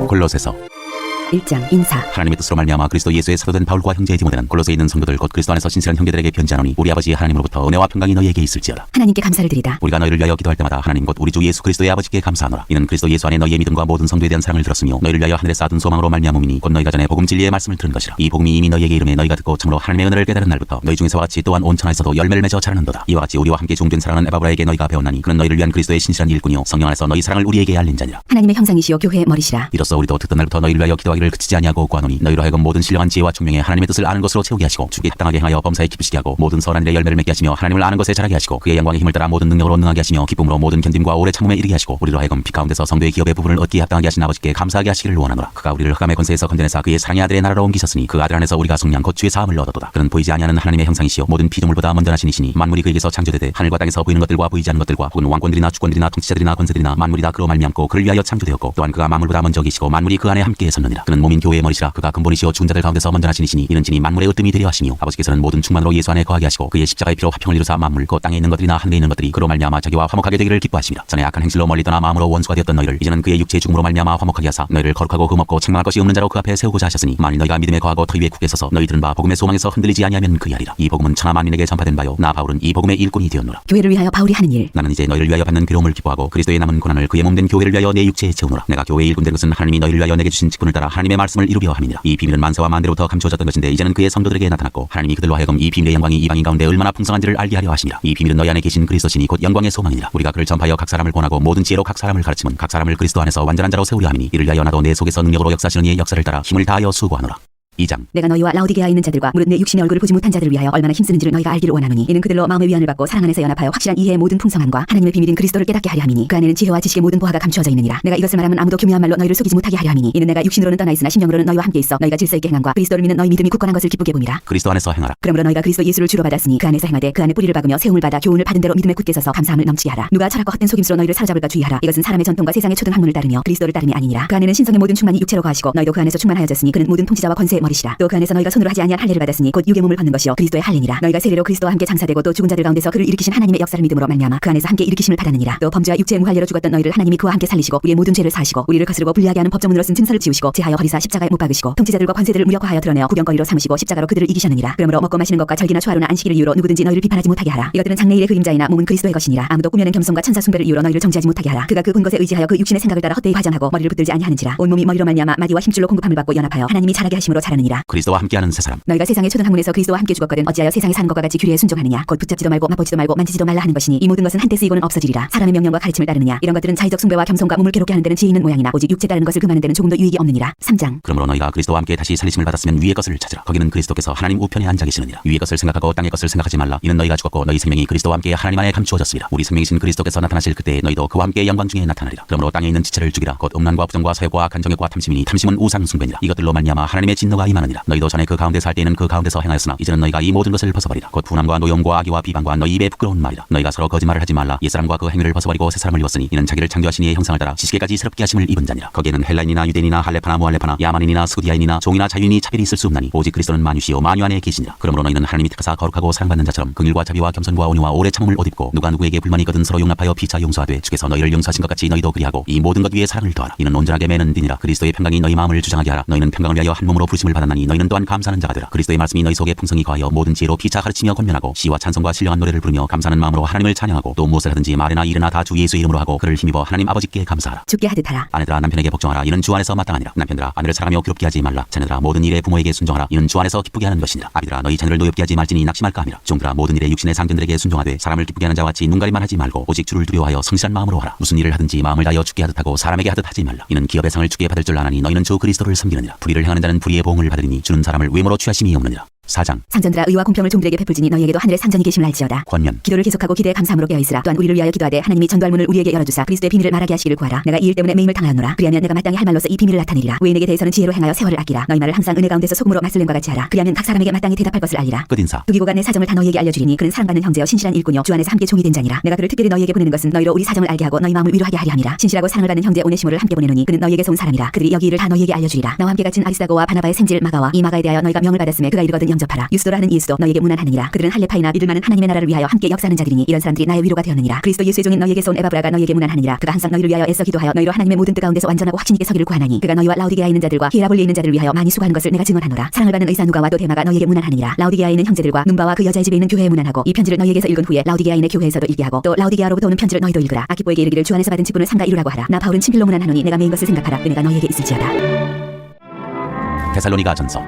골로새서 1장 인사. 하나님의 뜻으로 말미암아 그리스도 예수의 사도된 바울과 형제 디모데는 골로새에 있는 성도들 곧 그리스도 안에서 신실한 형제들에게 편지하노니 우리 아버지 하나님으로부터 은혜와 평강이 너희에게 있을지어다. 하나님께 감사를 드리다. 우리가 너희를 위하여 기도할 때마다 하나님 곧 우리 주 예수 그리스도의 아버지께 감사하노라. 이는 그리스도 예수 안에 너희의 믿음과 모든 성도에 대한 사랑을 들었으며 너희를 위하여 하늘에 쌓아둔 소망으로 말미암음이니 곧 너희가 전에 복음 진리의 말씀을 들은 것이라. 이 복음이 이미 너희에게 이름에 너희가 듣고 참으로 하나님의 은혜를 깨달은 날부터 너희 중에서와 같이 또한 온 천하에서도 열매를 맺어 자라는도다. 이와 같이 우리와 함께 종된 사랑하는 에바브라에게 너희가 배웠나니 그는 너희를 위한 그리스도의 신실한 일꾼이요 성령 안에서 너희 사랑을 우리에게 알린 자니라. 하나님의 형상이시요 교회의 머리시라. 이로써 우리도 듣던 날부터 너희를 위하여 기도하기를 그치지 아니하고 구하노니 너희로 하여금 모든 신령한 지혜와 총명에 하나님의 뜻을 아는 것으로 채우게 하시고 주께 합당하게 행하여 범사에 기쁘시게 하고 모든 선한 일에 열매를 맺게 하시며 하나님을 아는 것에 자라게 하시고 그의 영광의 힘을 따라 모든 능력으로 능하게 하시며 기쁨으로 모든 견딤과 오래 참음에 이르게 하시고 우리로 하여금 빛 가운데서 성도의 기업의 부분을 얻기에 합당하게 하신 아버지께 감사하게 하시기를 원하노라. 그가 우리를 흑암의 권세에서 건져내사 그의 사랑의 아들의 나라로 옮기셨으니 그 아들 안에서 우리가 속량 곧 주의 사함을 얻었도다. 그는 보이지 아니하는 하나님의 형상이시요 모든 피조물보다 먼저나신 이시니 만물이 그에게서 창조되되 하늘과 땅에서 보이는 것들과 보이지 않는 것들과 혹은 왕권들이나 주권들이나 통치자들이나 권세들이나 만물이 다 그로 말미암고 그를 위하여 창조되었고 또한 그가 만물보다 먼저 계시고 만물이 그 안에 함께 섰느니라. 그는 몸인 교회의 머리시라. 그가 근본이시요 죽은 자들 가운데서 먼저나신 이시니 이는 진이 만물의 으뜸이 되려 하시며 아버지께서는 모든 충만으로 예수 안에 거하게 하시고 그의 십자가의 피로 화평을 이루사 만물 그 땅에 있는 것들이나 하늘에 있는 것들이 그로 말미암아 자기와 화목하게 되기를 기뻐하십니다. 전에 악한 행실로 멀리 떠나 마음으로 원수가 되었던 너희를 이제는 그의 육체의 죽음으로 말미암아 화목하게 하사 너희를 거룩하고 흠없고 책망할 것이 없는 자로 그 앞에 세우고자 하셨으니 만일 너희가 믿음에 거하고 터 위에 굳게 서서 너희 들은 바 복음의 소망에서 흔들리지 아니하면 그리하리라. 이 복음은 천하 만민에게 전파된 바요 나 바울은 이 복음의 일꾼이 되었노라. 교회를 위하여 바울이 하는 일. 나는 이제 너희를 위하여 받는 괴로움을 기뻐하고 그리스도의 남은 고난을 그의 몸된 교회를 위하여 내 육체에 채우노라. 내가 교회의 일꾼 된 것은 하나님이 너희를 위하여 내게 주신 직분을 따라 하나님의 말씀을 이루려 함이니라. 이 비밀은 만세와 만대로부터 감추어졌던 것인데 이제는 그의 성도들에게 나타났고 하나님이 그들로 하여금 이 비밀의 영광이 이방인 가운데 얼마나 풍성한지를 알게 하려 하시니라. 이 비밀은 너희 안에 계신 그리스도시니 곧 영광의 소망이니라. 우리가 그를 전파하여 각 사람을 권하고 모든 지혜로 각 사람을 가르치면 각 사람을 그리스도 안에서 완전한 자로 세우려 함이니 이를 위하여 나도 내 속에서 능력으로 역사하시는 이의 역사를 따라 힘을 다하여 수고하노라. 2장. 내가 너희와 라오디게아에 있는 자들과 무릇 내 육신의 얼굴을 보지 못한 자들을 위하여 얼마나 힘쓰는지를 너희가 알기를 원하노니 이는 그들로 마음의 위안을 받고 사랑 안에서 연합하여 확실한 이해의 모든 풍성함과 하나님의 비밀인 그리스도를 깨닫게 하려 함이니 그 안에는 지혜와 지식의 모든 보화가 감추어져 있느니라. 내가 이것을 말하면 아무도 교묘한 말로 너희를 속이지 못하게 하려 함이니 이는 내가 육신으로는 떠나 있으나 심령으로는 너희와 함께 있어 너희가 질서 있게 행함과 그리스도를 믿는 너희 믿음이 굳건한 것을 기쁘게 봄이라. 그리스도 안에서 행하라. 그러므로 너희가 그리스도 예수를 주로 받았으니 그 안에서 행하되 그 안에 뿌리를 박으며 세움을 받아 교훈을 받은 대로 믿음에 굳게 서서 감사함을 넘치게 하라. 누가 철학과 헛된 속임수로 너희를 사로잡을까 주의하라. 이것은 사람의 전통과 세상의 초등 학문을 따르며 그리스도를 따름이 아니니라. 그 안에는 신성의 모든 충만이 육체로 거하시고 너희도 그 안에서 충만하여졌으니 그는 모든 통치자와 권세의 머리시라. 또 그 안에서 너희가 손으로 하지 아니한 할례를 받았으니 곧 육의 몸을 받는 것이요 그리스도의 할례니라. 너희가 세례로 그리스도와 함께 장사되고 또 죽은 자들 가운데서 그를 일으키신 하나님의 역사를 믿음으로 말미암아 그 안에서 함께 일으키심을 받았느니라. 또 범죄와 육체의 무할례로 죽었던 너희를 하나님이 그와 함께 살리시고 우리의 모든 죄를 사하시고 우리를 거스르고 불리하게 하는 법조문으로 쓴 증서를 지우시고 제하여 허리사 십자가에 못 박으시고 통치자들과 권세들을 무력화하여 드러내어 구경거리로 삼으시고 십자가로 그들을 이기셨느니라. 그러므로 먹고 마시는 것과 절기나 초하루나 안식일을 이유로 누구든지 너희를 비판하지 못하게 하라. 이것들은 장래일의 그림자이나 몸은 그리스도의 것이니라. 아무도 꾸며낸 겸손과 천사 숭배를 이유로 너희를 정죄하지 못하게 하라. 그가 그 본 것에 의지하여 그 육신의 생각을 따라 헛되이 과장하고 머리를 붙들지 아니하는지라. 온몸이 머리로 말미암아 마디와 힘줄로 공급함을 받고 연합하여 하나님이 자라게 하심으로 자라느니라. 그리스도와 함께하는 세 사람. 너희가 세상의 초등 학문에서 그리스도와 함께 죽었거든 어찌하여 세상에 사는 것과 같이 규례에 순종하느냐. 곧 붙잡지도 말고 맛보지도 말고 만지지도 말라 하는 것이니 이 모든 것은 한때 쓰이고는 없어지리라. 사람의 명령과 가르침을 따르느냐. 이런 것들은 자의적 숭배와 겸손과 몸을 괴롭게 하는 데는 지혜 있는 모양이나 오직 육체 따르는 것을 금하는 데는 조금도 유익이 없느니라. 3장. 그러므로 너희가 그리스도와 함께 다시 살리심을 받았으면 위의 것을 찾으라. 거기는 그리스도께서 하나님 우편에 앉아 계시느니라. 위의 것을 생각하고 땅의 것을 생각하지 말라. 이는 너희가 죽었고 너희 생명이 그리스도와 함께 하나님 안에 감추어졌습니다. 우리 생명이신 그리스도께서 나타나실 그때 너희도 그와 함께 영광 중에 나타나리라. 그러므로 땅에 있는 지체를 죽이라. 곧 음란과 부정과 서욕과 간정욕과 탐심이니 탐심은 우상 숭배니라. 이것들로 말미암아 하나님의 진노가 임하느니라. 너희도 전에 그 가운데 살 때에는 그 가운데서 행하였으나 이제는 너희가 이 모든 것을 벗어버리라. 곧 분함과 노염과 악의와 비방과 너희 입에 부끄러운 말이라. 너희가 서로 거짓말을 하지 말라. 옛사람과 그 행위를 벗어버리고 새 사람을 입었으니 이는 자기를 창조하신 이의 형상을 따라 지식에까지 새롭게 하심을 입은 자니라. 거기에는 헬라인이나 유대인이나 할레파나 무할레파나 야만인이나 스구디아인이나 종이나 자유인이 차별이 있을 수 없나니 오직 그리스도는 만유시요 만유 안에 계시니라. 그러므로 너희는 하나님이 택하사 거룩하고 사랑받는 자처럼 긍휼과 자비와 겸손과 온유와 오래 참음을 옷 입고 누가 누구에게 불만이 있거든 서로 용납하여 피차 용서하되 주께서 너희를 용서하신 것 같이 너희도 그리하고 이 모든 것 위에 사랑을 더하라. 이는 온전하게 매는 딘이라. 그리스도의 평강이 너희 마음을 주장하게 하라. 너희는 평강을 위하여 한 몸으로 부르심을 받았나니 너희는 또한 감사하는 자가 되라. 그리스도의 말씀이 너희 속에 풍성히 거하여 모든 지혜로 피차 가르치며 권면하고 시와 찬송과 신령한 노래를 부르며 감사하는 마음으로 하나님을 찬양하고 또 무엇을 하든지 말이나 일이나 다 주 예수 이름으로 하고 그를 힘입어 하나님 아버지께 감사하라. 죽게 하듯 하라. 아내들아 남편에게 복종하라. 이는 주 안에서 마땅하니라. 남편들아 아내를 사랑하며 괴롭게 하지 말라. 자녀들아 모든 일에 부모에게 순종하라. 이는 주 안에서 기쁘게 하는 것이니라. 아비들아 너희 자녀를 노엽게 하지 말지니 낙심할까 함이라. 종들아 모든 일에 육신의 상견들에게 순종하되 사람을 기쁘게 하는 자와 같이 눈가리만 하지 말고 오직 주를 두려워하여 성실한 마음으로 하라. 무슨 일을 하든지 마음을 다하여 주께 하듯 하고 사람에게 하듯 하지 말라. 이는 기업의 상을 주께 받을 줄 아나니 너희는 주 그리스도를 섬기느니라. 불의를 행하는 자는 불의의 보응을 받으리니 주는 사람을 외모로 취하심이 없느니라. 4장. 상전들아 의와 공평을 종들에게 베풀지니 너희에게도 하늘의 상전이 계심을 알지어다. 권면. 기도를 계속하고 기대에 감사함으로 깨어있으라. 또한 우리를 위하여 기도하되 하나님이 전도할 문을 우리에게 열어주사 그리스도의 비밀을 말하게 하시기를 구하라. 내가 이 일 때문에 매임을 당하였노라. 그리하면 내가 마땅히 할 말로서 이 비밀을 나타내리라. 외인에게 대해서는 지혜로 행하여 세월을 아끼라. 너희 말을 항상 은혜 가운데서 소금으로 맛을냄과 같이 하라. 그리하면 각 사람에게 마땅히 대답할 것을 알리라. 끝인사. 두기고가 내 사정을 다 너희에게 알려주리니 그는 사랑받는 형제여 신실한 일꾼이요 주 안에서 함께 종이 된 자니라. 내가 그를 특별히 너희에게 보내는 것은 너희로 우리 사정을 알게 하고 너희 마음을 위로하게 하려 함이라. 신실하고 사랑을 받는 형제 오네시모를 함께 보내노니 그는 너희에게서 온 사람이라. 그들이 여기 일을 다 너희에게 알려주리라. 나와 함께 갇힌 아리스다고와 바나바의 생질 마가와 이 마가에 대하여 너희가 명을 받았음에 그가 이르거든 영접하라. 유스도라는 예수도 너희에게 무난하느니라. 그들은 할레파이나 믿을 만한 하나님의 나라를 위하여 함께 역사하는 자들이니 이런 사람들이 나의 위로가 되었느니라. 그리스도 예수의 종인 너희에게서 온 에바브라가 너희에게 무난하느니라. 그가 항상 너희를 위하여 애써 기도하여 너희로 하나님의 모든 뜻 가운데서 완전하고 확신 있게 서기를 구하나니 그가 너희와 라우디게아에 있는 자들과 히에라볼리에 있는 자들을 위하여 많이 수고하는 것을 내가 증언하노라. 사랑을 받는 의사 누가와 또 데마가 너희에게 무난하느니라. 라우디게아에 있는 형제들과 눈바와 그 여자의 집에 있는 교회에 무난하고 이 편지를 너희에게서 읽은 후에 라우디게아에 있는 교회에서도 읽게 하고 또 라우디게아로부터 오는 편지를 너희도 읽으라. 아키포에게 이르기를 주 안에서 받은 직분을 상가 이루라고 하라. 나 바울은 친필로 무난하노니 내가 메인 것을 생각하라. 은혜가 너희에게 있을지어다. 데살로니가 전서.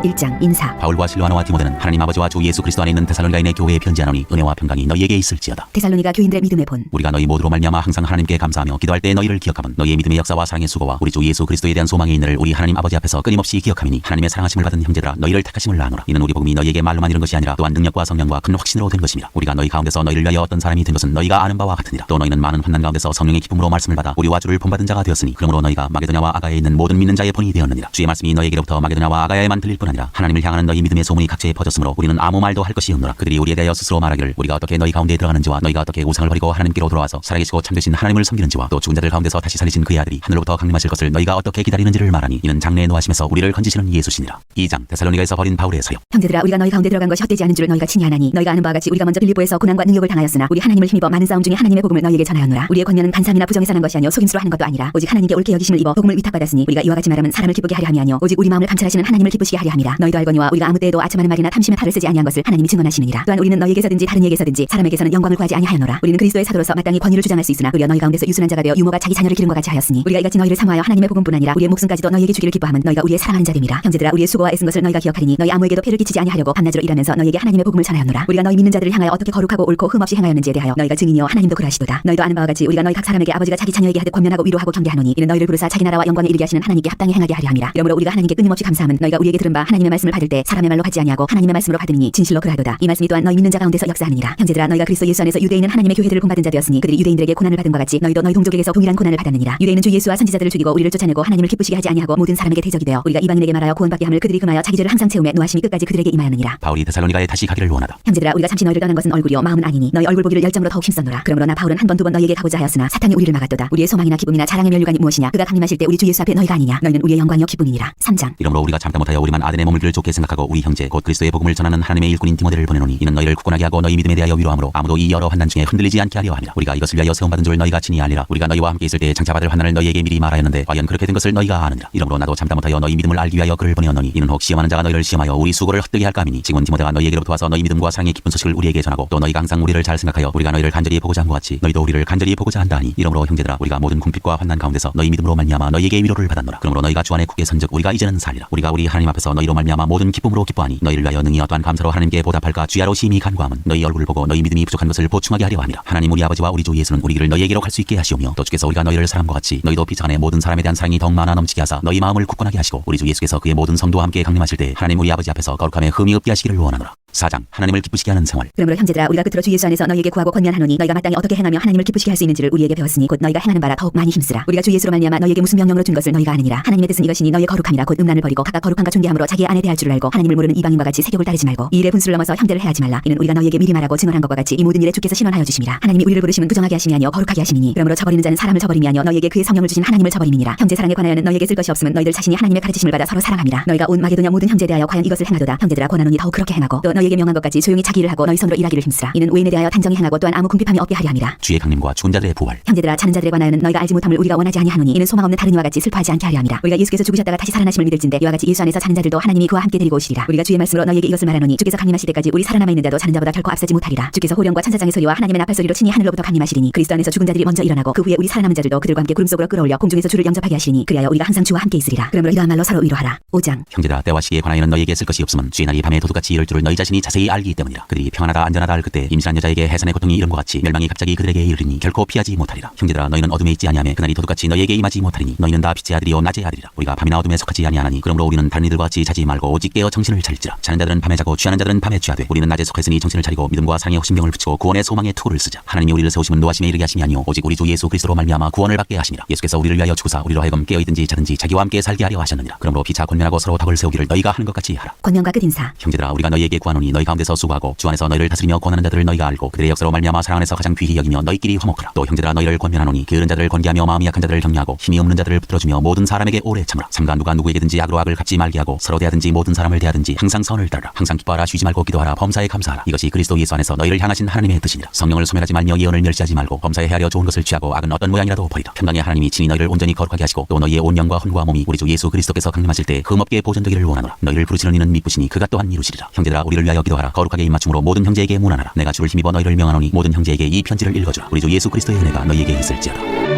1장 인사. 바울과 실로아노와 디모데는 하나님 아버지와 주 예수 그리스도 안에 있는 데살로니가인의 교회에 편지하노니 은혜와 평강이 너희에게 있을지어다. 데살로니가 교인들의 믿음의 본. 우리가 너희 모두로 말미암아 항상 하나님께 감사하며 기도할 때 너희를 기억하면 너희의 믿음의 역사와 사랑의 수고와 우리 주 예수 그리스도에 대한 소망의 인내를 우리 하나님 아버지 앞에서 끊임없이 기억하미니 하나님의 사랑하심을 받은 형제들아 너희를 택하심을 아노라. 이는 우리 복음이 너희에게 말로만 이른 것이 아니라 또한 능력과 성령과 큰 확신으로 된 것임이라. 우리가 너희 가운데서 너희를 위하여 어떤 사람이 된 것은 너희가 아는 바와 같으니라. 또 너희는 많은 환난 가운데서 성령의 기쁨으로 말씀을 받아 우리와 주를 본받은 자가 되었으니 그러므로 너희가 마게도냐와 아가야에 있는 모든 믿는 자의 본이 되었느니라. 주의 말씀이 너희에게로부터 마게도냐와 아가야에만 들릴 뿐 아니라 하나님을 향하는 너희 믿음의 소문이 각처에 퍼졌으므로 우리는 아무 말도 할 것이 없노라. 그들이 우리에 대하여 스스로 말하기를 우리가 어떻게 너희 가운데 들어가는지와 너희가 어떻게 우상을 버리고 하나님께로 돌아와서 살아계시고 참되신 하나님을 섬기는지와 또 죽은 자들 가운데서 다시 살리신 그의 아들이 하늘로부터 강림하실 것을 너희가 어떻게 기다리는지를 말하니 이는 장래에 노하심에서 우리를 건지시는 예수시니라. 2장 데살로니가에서 버린 바울의 서역. 형제들아 우리가 너희 가운데 들어간 것이 헛되지 않은 줄을 너희가 친히 아나니 너희가 아는 바와 같이 우리가 먼저 빌립보에서 고난과 능욕을 당하였으나 우리 하나님을 힘입어 많은 싸움 중에 하나님의 복음을 너희에게 전하였노라. 우리의 권면은 간사함이나 부정에서 난 것이 아니요 속임수로 하는 것도 아니라 오직 하나님께 옳게 여기심을 입어 복음을 위탁받았으니 우리가 이와 같이 말하면 사람을 기쁘게 하려 함이 아니요 오직 우리 마음을 감찰하시는 하나님을 기쁘시게 하려 함이라. 아니니라. 너희도 알거니와 우리가 아무 때에도 아첨하는 말이나 탐심의 팔을 쓰지 아니한 것을 하나님이 증언하시느니라. 또한 우리는 너희에게서든지 다른 이에게서든지 사람에게서는 영광을 구하지 아니하였노라. 우리는 그리스도의 사도로서 마땅히 권위를 주장할 수 있으나 도리어 너희 가운데서 유순한 자가 되어 유모가 자기 자녀를 기름과 같이 하였으니 우리가 이같이 너희를 사모하여 하나님의 복음뿐 아니라 우리의 목숨까지도 너희에게 주기를 기뻐함은 너희가 우리의 사랑하는 자됨이라. 형제들아, 우리의 수고와 애쓴 것을 너희가 기억하리니 너희 아무에게도 폐를 끼치지 아니하려고 밤낮으로 일하면서 너희에게 하나님의 복음을 전하였노라. 우리가 너희 믿는 자들을 향하여 어떻게 거룩하고 옳고 흠없이 행하였는지에 대하여 너희가 증인이요 하나님도 그러하시도다. 너희도 아는 바와 같이 우리가 너희 각 사람에게 아버지가 자기 자녀에게 하듯 권면하고 위로하고 경계하노니 이는 너희를 부르사 자기 나라와 영광에 이르게 하시는 하나님께 합당히 행하게 하려 함이라. 이러므로 우리가 하나님께 끊임없이 감사함은 너희가 우리에게 들은 바 하나님의 말씀을 받을 때 사람의 말로 받지 아니하고 하나님의 말씀으로 받으니 진실로 그러하도다. 이 말씀이 또한 너희 믿는 자 가운데서 역사하느니라. 형제들아, 너희가 그리스도 예수 안에서 유대인은 하나님의 교회들을 본받은 자 되었으니 그들이 유대인들에게 고난을 받은 바 같이 너희도 너희 동족에게서 동일한 고난을 받았느니라. 유대인은 주 예수와 선지자들을 죽이고 우리를 쫓아내고 하나님을 기쁘시게 하지 아니하고 모든 사람에게 대적이 되어 우리가 이방인에게 말하여 구원받게 함을 그들이 금하여 자기 죄를 항상 채우며 노하심이 끝까지 그들에게 임하였느니라. 바울이 데살로니가에 다시 가기를 원하다. 형제들아, 우리가 잠시 너희를 떠난 것은 얼굴이요 마음은 아니니 너희 얼굴 보기를 열정으로 더욱 힘썼노라. 그러므로 나 바울은 한 번 두 번 너희에게 가고자 하였으나 사탄이 우리를 막았도다. 우리의 소망이나 기쁨이나 자랑의 면류관이 무엇이냐? 그가 강림하실 때 우리 주 예수 앞에 너희가 아니냐? 너희는 우리의 영광이요 기쁨이니라. 3장. 이러므로 우리가 참다 못하여 우리만 아덴에 머물기를 좋게 생각하고 우리 형제 곧 그리스도의 복음을 전하는 하나님의 일꾼인 디모데를 보내노니 이는 너희를 굳건하게 하고 너희 믿음에 대하여 위로함으로 아무도 이 여러 환난 중에 흔들리지 않게 하려 함이라. 우리가 이것을 위하여 세움받은 줄 너희가 친히 알리라. 우리가 너희와 함께 있을 때 장차받을 환난을 너희에게 미리 말하였는데 과연 그렇게 된 것을 너희가 아느니라. 이러므로 나도 참다 못하여 너희 믿음을 알기 위하여 그를 보내었노니 이는 혹 시험하는 자가 너희를 시험하여 우리 수고를 헛되게 할까 함이니 지금은 디모데가 너희에게로부터 와서 너희 믿음과 사랑의 기쁜 소식을 우리에게 전하고 또 너희가 항상 우리를 잘 생각하여 우리가 너희를 간절히 보고자 함과 같이 너희도 우리를 간절히 보고자 한다 하니 이러므로 형제들아, 우리가 모든 궁핍과 환난 가운데서 너희 믿음으로 말미암아 너희에게 위로를 받았노라. 그러므로 너희가 주 안에 굳게 선즉 우리가 이제는 살리라. 우리가 우리 하나님 앞에서 너희로 말미암아 모든 기쁨으로 기뻐하니 너희를 위하여 능히 어떠한 감사로 하나님께 보답할까 주야로 심히 간구함은 너희 얼굴을 보고 너희 믿음이 부족한 것을 보충하게 하려 함이라. 하나님 우리 아버지와 우리 주 예수는 우리 길을 너희에게로 갈 수 있게 하시오며 또 주께서 우리가 너희를 사랑과 같이 너희도 비천의 모든 사람에 대한 사랑이 더욱 많아 넘치게 하사 너희 마음을 굳건하게 하시고 우리 주 예수께서 그의 모든 성도와 함께 강림하실 때 하나님 우리 아버지 앞에서 거룩함에 흠이 없게 하시기를 원하노라. 4장. 하나님을 기쁘시게 하는 생활. 그러므로 형제들아, 우리가 끝으로 주 예수 안에서 너희에게 구하고 권면하노니 너희가 마땅히 어떻게 행하며 하나님을 기쁘시게 할 수 있는지를 우리에게 배웠으니 곧 너희가 행하는 바라 더욱 많이 힘쓰라. 우리가 주 예수로 말미암아 너희에게 무슨 명령으로 준 것을 너희가 아느니라. 하나님의 뜻은 이것이니 너희의 거룩함이라 곧 음란을 버리고 각각 거룩함과 존귀함으로 자기의 아내 대할 줄을 알고 하나님을 모르는 이방인과 같이 세욕을 따르지 말고 이 일에 분수를 넘어서 형제를 해하지 말라. 이는 우리가 너희에게 미리 말하고 증언한 것과 같이 이 모든 일에 주께서 신원하여 주심이라. 하나님이 우리를 부르심은 부정하게 하심이 아니요 거룩하게 하심이니 그러므로 저버리는 자는 사람을 저버림이 아니요 너희에게 그의 성령을 주신 하나님을 저버림이니라. 형제 사랑에 관하여는 너희에게 쓸 것이 없음은 너희들 자신이 하나님의 가르치심을 받아 서로 사랑함이라. 너희가 온 마게도냐 모든 형제에 대하여 과연 이것을 행하도다. 형제들아, 권하노니 더욱 그렇게 행하고 또 너희에게 명한 것 같이 조용히 자기 일을 하고 너희 손으로 일하기를 힘쓰라. 이는 외인에 대하여 단정히 행하고 또한 아무 궁핍함이 없게 하려 함이라. 주의 강림과 죽은 자들의 부활. 형제들아, 자는 자들에 관하여는 너희가 알지 못함을 우리가 원하지 아니하노니 이는 소망 없는 다른 이와 같이 슬퍼하지 않게 하려 함이라. 우리가 예수께서 죽으셨다가 다시 살아나심을 믿을진대 이와 같이 예수 안에서 자는 자들도 하나님이 그와 함께 데리고 오시리라. 우리가 주의 말씀으로 너희에게 이것을 말하노니 주께서 강림하실 때까지 우리 살아남아 있는 자도 자는 자보다 결코 앞서지 못하리라. 주께서 호령과 천사장의 소리와 하나님의 나팔 소리로 친히 하늘로부터 강림하시리니 그리스도 안에서 죽은 자들이 먼저 일어나고 그 후에 우리 살아남은 자들도 그들과 함께 구름 속으로 끌어올려 공중에서 주를 영접하게 하시리니 그리하여 우리가 항상 주와 함께 있으리라. 그러므로 이러한 말로 서로 위로하라. 5장. 형제들아, 때와 시기에 관하여는 너희에게 쓸 것이 없음은 주의 날이 밤에 도둑같이 이를 줄을 너희 자신이 자세히 알기 때문이라. 그들이 평안하다 안전하다 할 그때 임신한 여자에게 해산의 고통이 이름과 같이 멸망이 갑자기 그들에게 이르리니 결코 피하지 못하리라. 형제들아, 너희는 어둠에 있지 아니하며 그날이 도둑같이 너희에게 임하지 못하리니 너희는 다 빛의 아들이요 낮의 아들이라. 우리가 밤이나 어둠에 속하지 아니하나니 그러므로 우리는 다른 이들과 같이 자지 말고 오직 깨어 정신을 차릴지라. 자는 자들은 밤에 자고 취하는 자들은 밤에 취하되 우리는 낮에 속했으니 정신을 차리고 믿음과 사랑의 호심병을 붙이고 구원의 소망의 투구를 쓰자. 하나님이 우리를 세우심은 노하심에 이르게 하심이 아니요 오직 우리 주 예수 그리스도로 말미암아 구원을 받게 하심이라. 예수께서 우리를 위하여 죽으사 우리로 하여금 깨어있든지 자든지 자기와 함께 살게 하려 하셨느니라. 그러므로 피차 권면하고 서로 덕을 세우기를 너희가 하는 것 같이 하라. 권면과 끝 인사. 형제들아, 우리가 너희에게 구하노니 너희 가운데서 수고하고 주 안에서 너희를 다스리며 권하는 자들을 너희가 알고 그들의 역사로 말미암아 사랑 안에서 가장 귀히 여기며 너희끼리 화목하라. 또 형제들아, 너희를 권면하노니 게으른 자들을 권계하며 마음이 약한 자들을 격려하고 힘이 없는 자들을 붙들어주며 모든 사람에게 오래 참으라. 삼가 누가 누구에게든지 악으로 악을 갚지 말게 하고 서로 대하든지 모든 사람을 대하든지 항상 선을 따르라. 항상 기뻐하라. 쉬지 말고 기도하라. 범사에 감사하라. 이것이 그리스도 예수 안에서 너희를 향하신 하나님의 뜻이니라. 성령을 소멸하지 말며 예언을 멸시하지 말고 범사에 헤아려 좋은 것을 취하고 악은 어떤 모양이라도 버리라. 평강의 하나님이 친히 너희를 온전히 거룩하게 하시고 또 너희의 온 영과 혼과 몸이 우리 주 예수 그리스도께서 강림하실 때 흠없게 보존되기를 원하노라. 너희를 부르시는 이는 미쁘시니 그가 또한 이루시리라. 형제들아, 우리를 위하여 기도하라. 거룩하게 입맞춤으로 모든 형제에게 문안하라. 내가 주를 힘입어 너희를 명하노니 모든 형제에게 이 편지를 읽어주라. 우리 주 예수 그리스도의 은혜가 너희에게 있을지어다.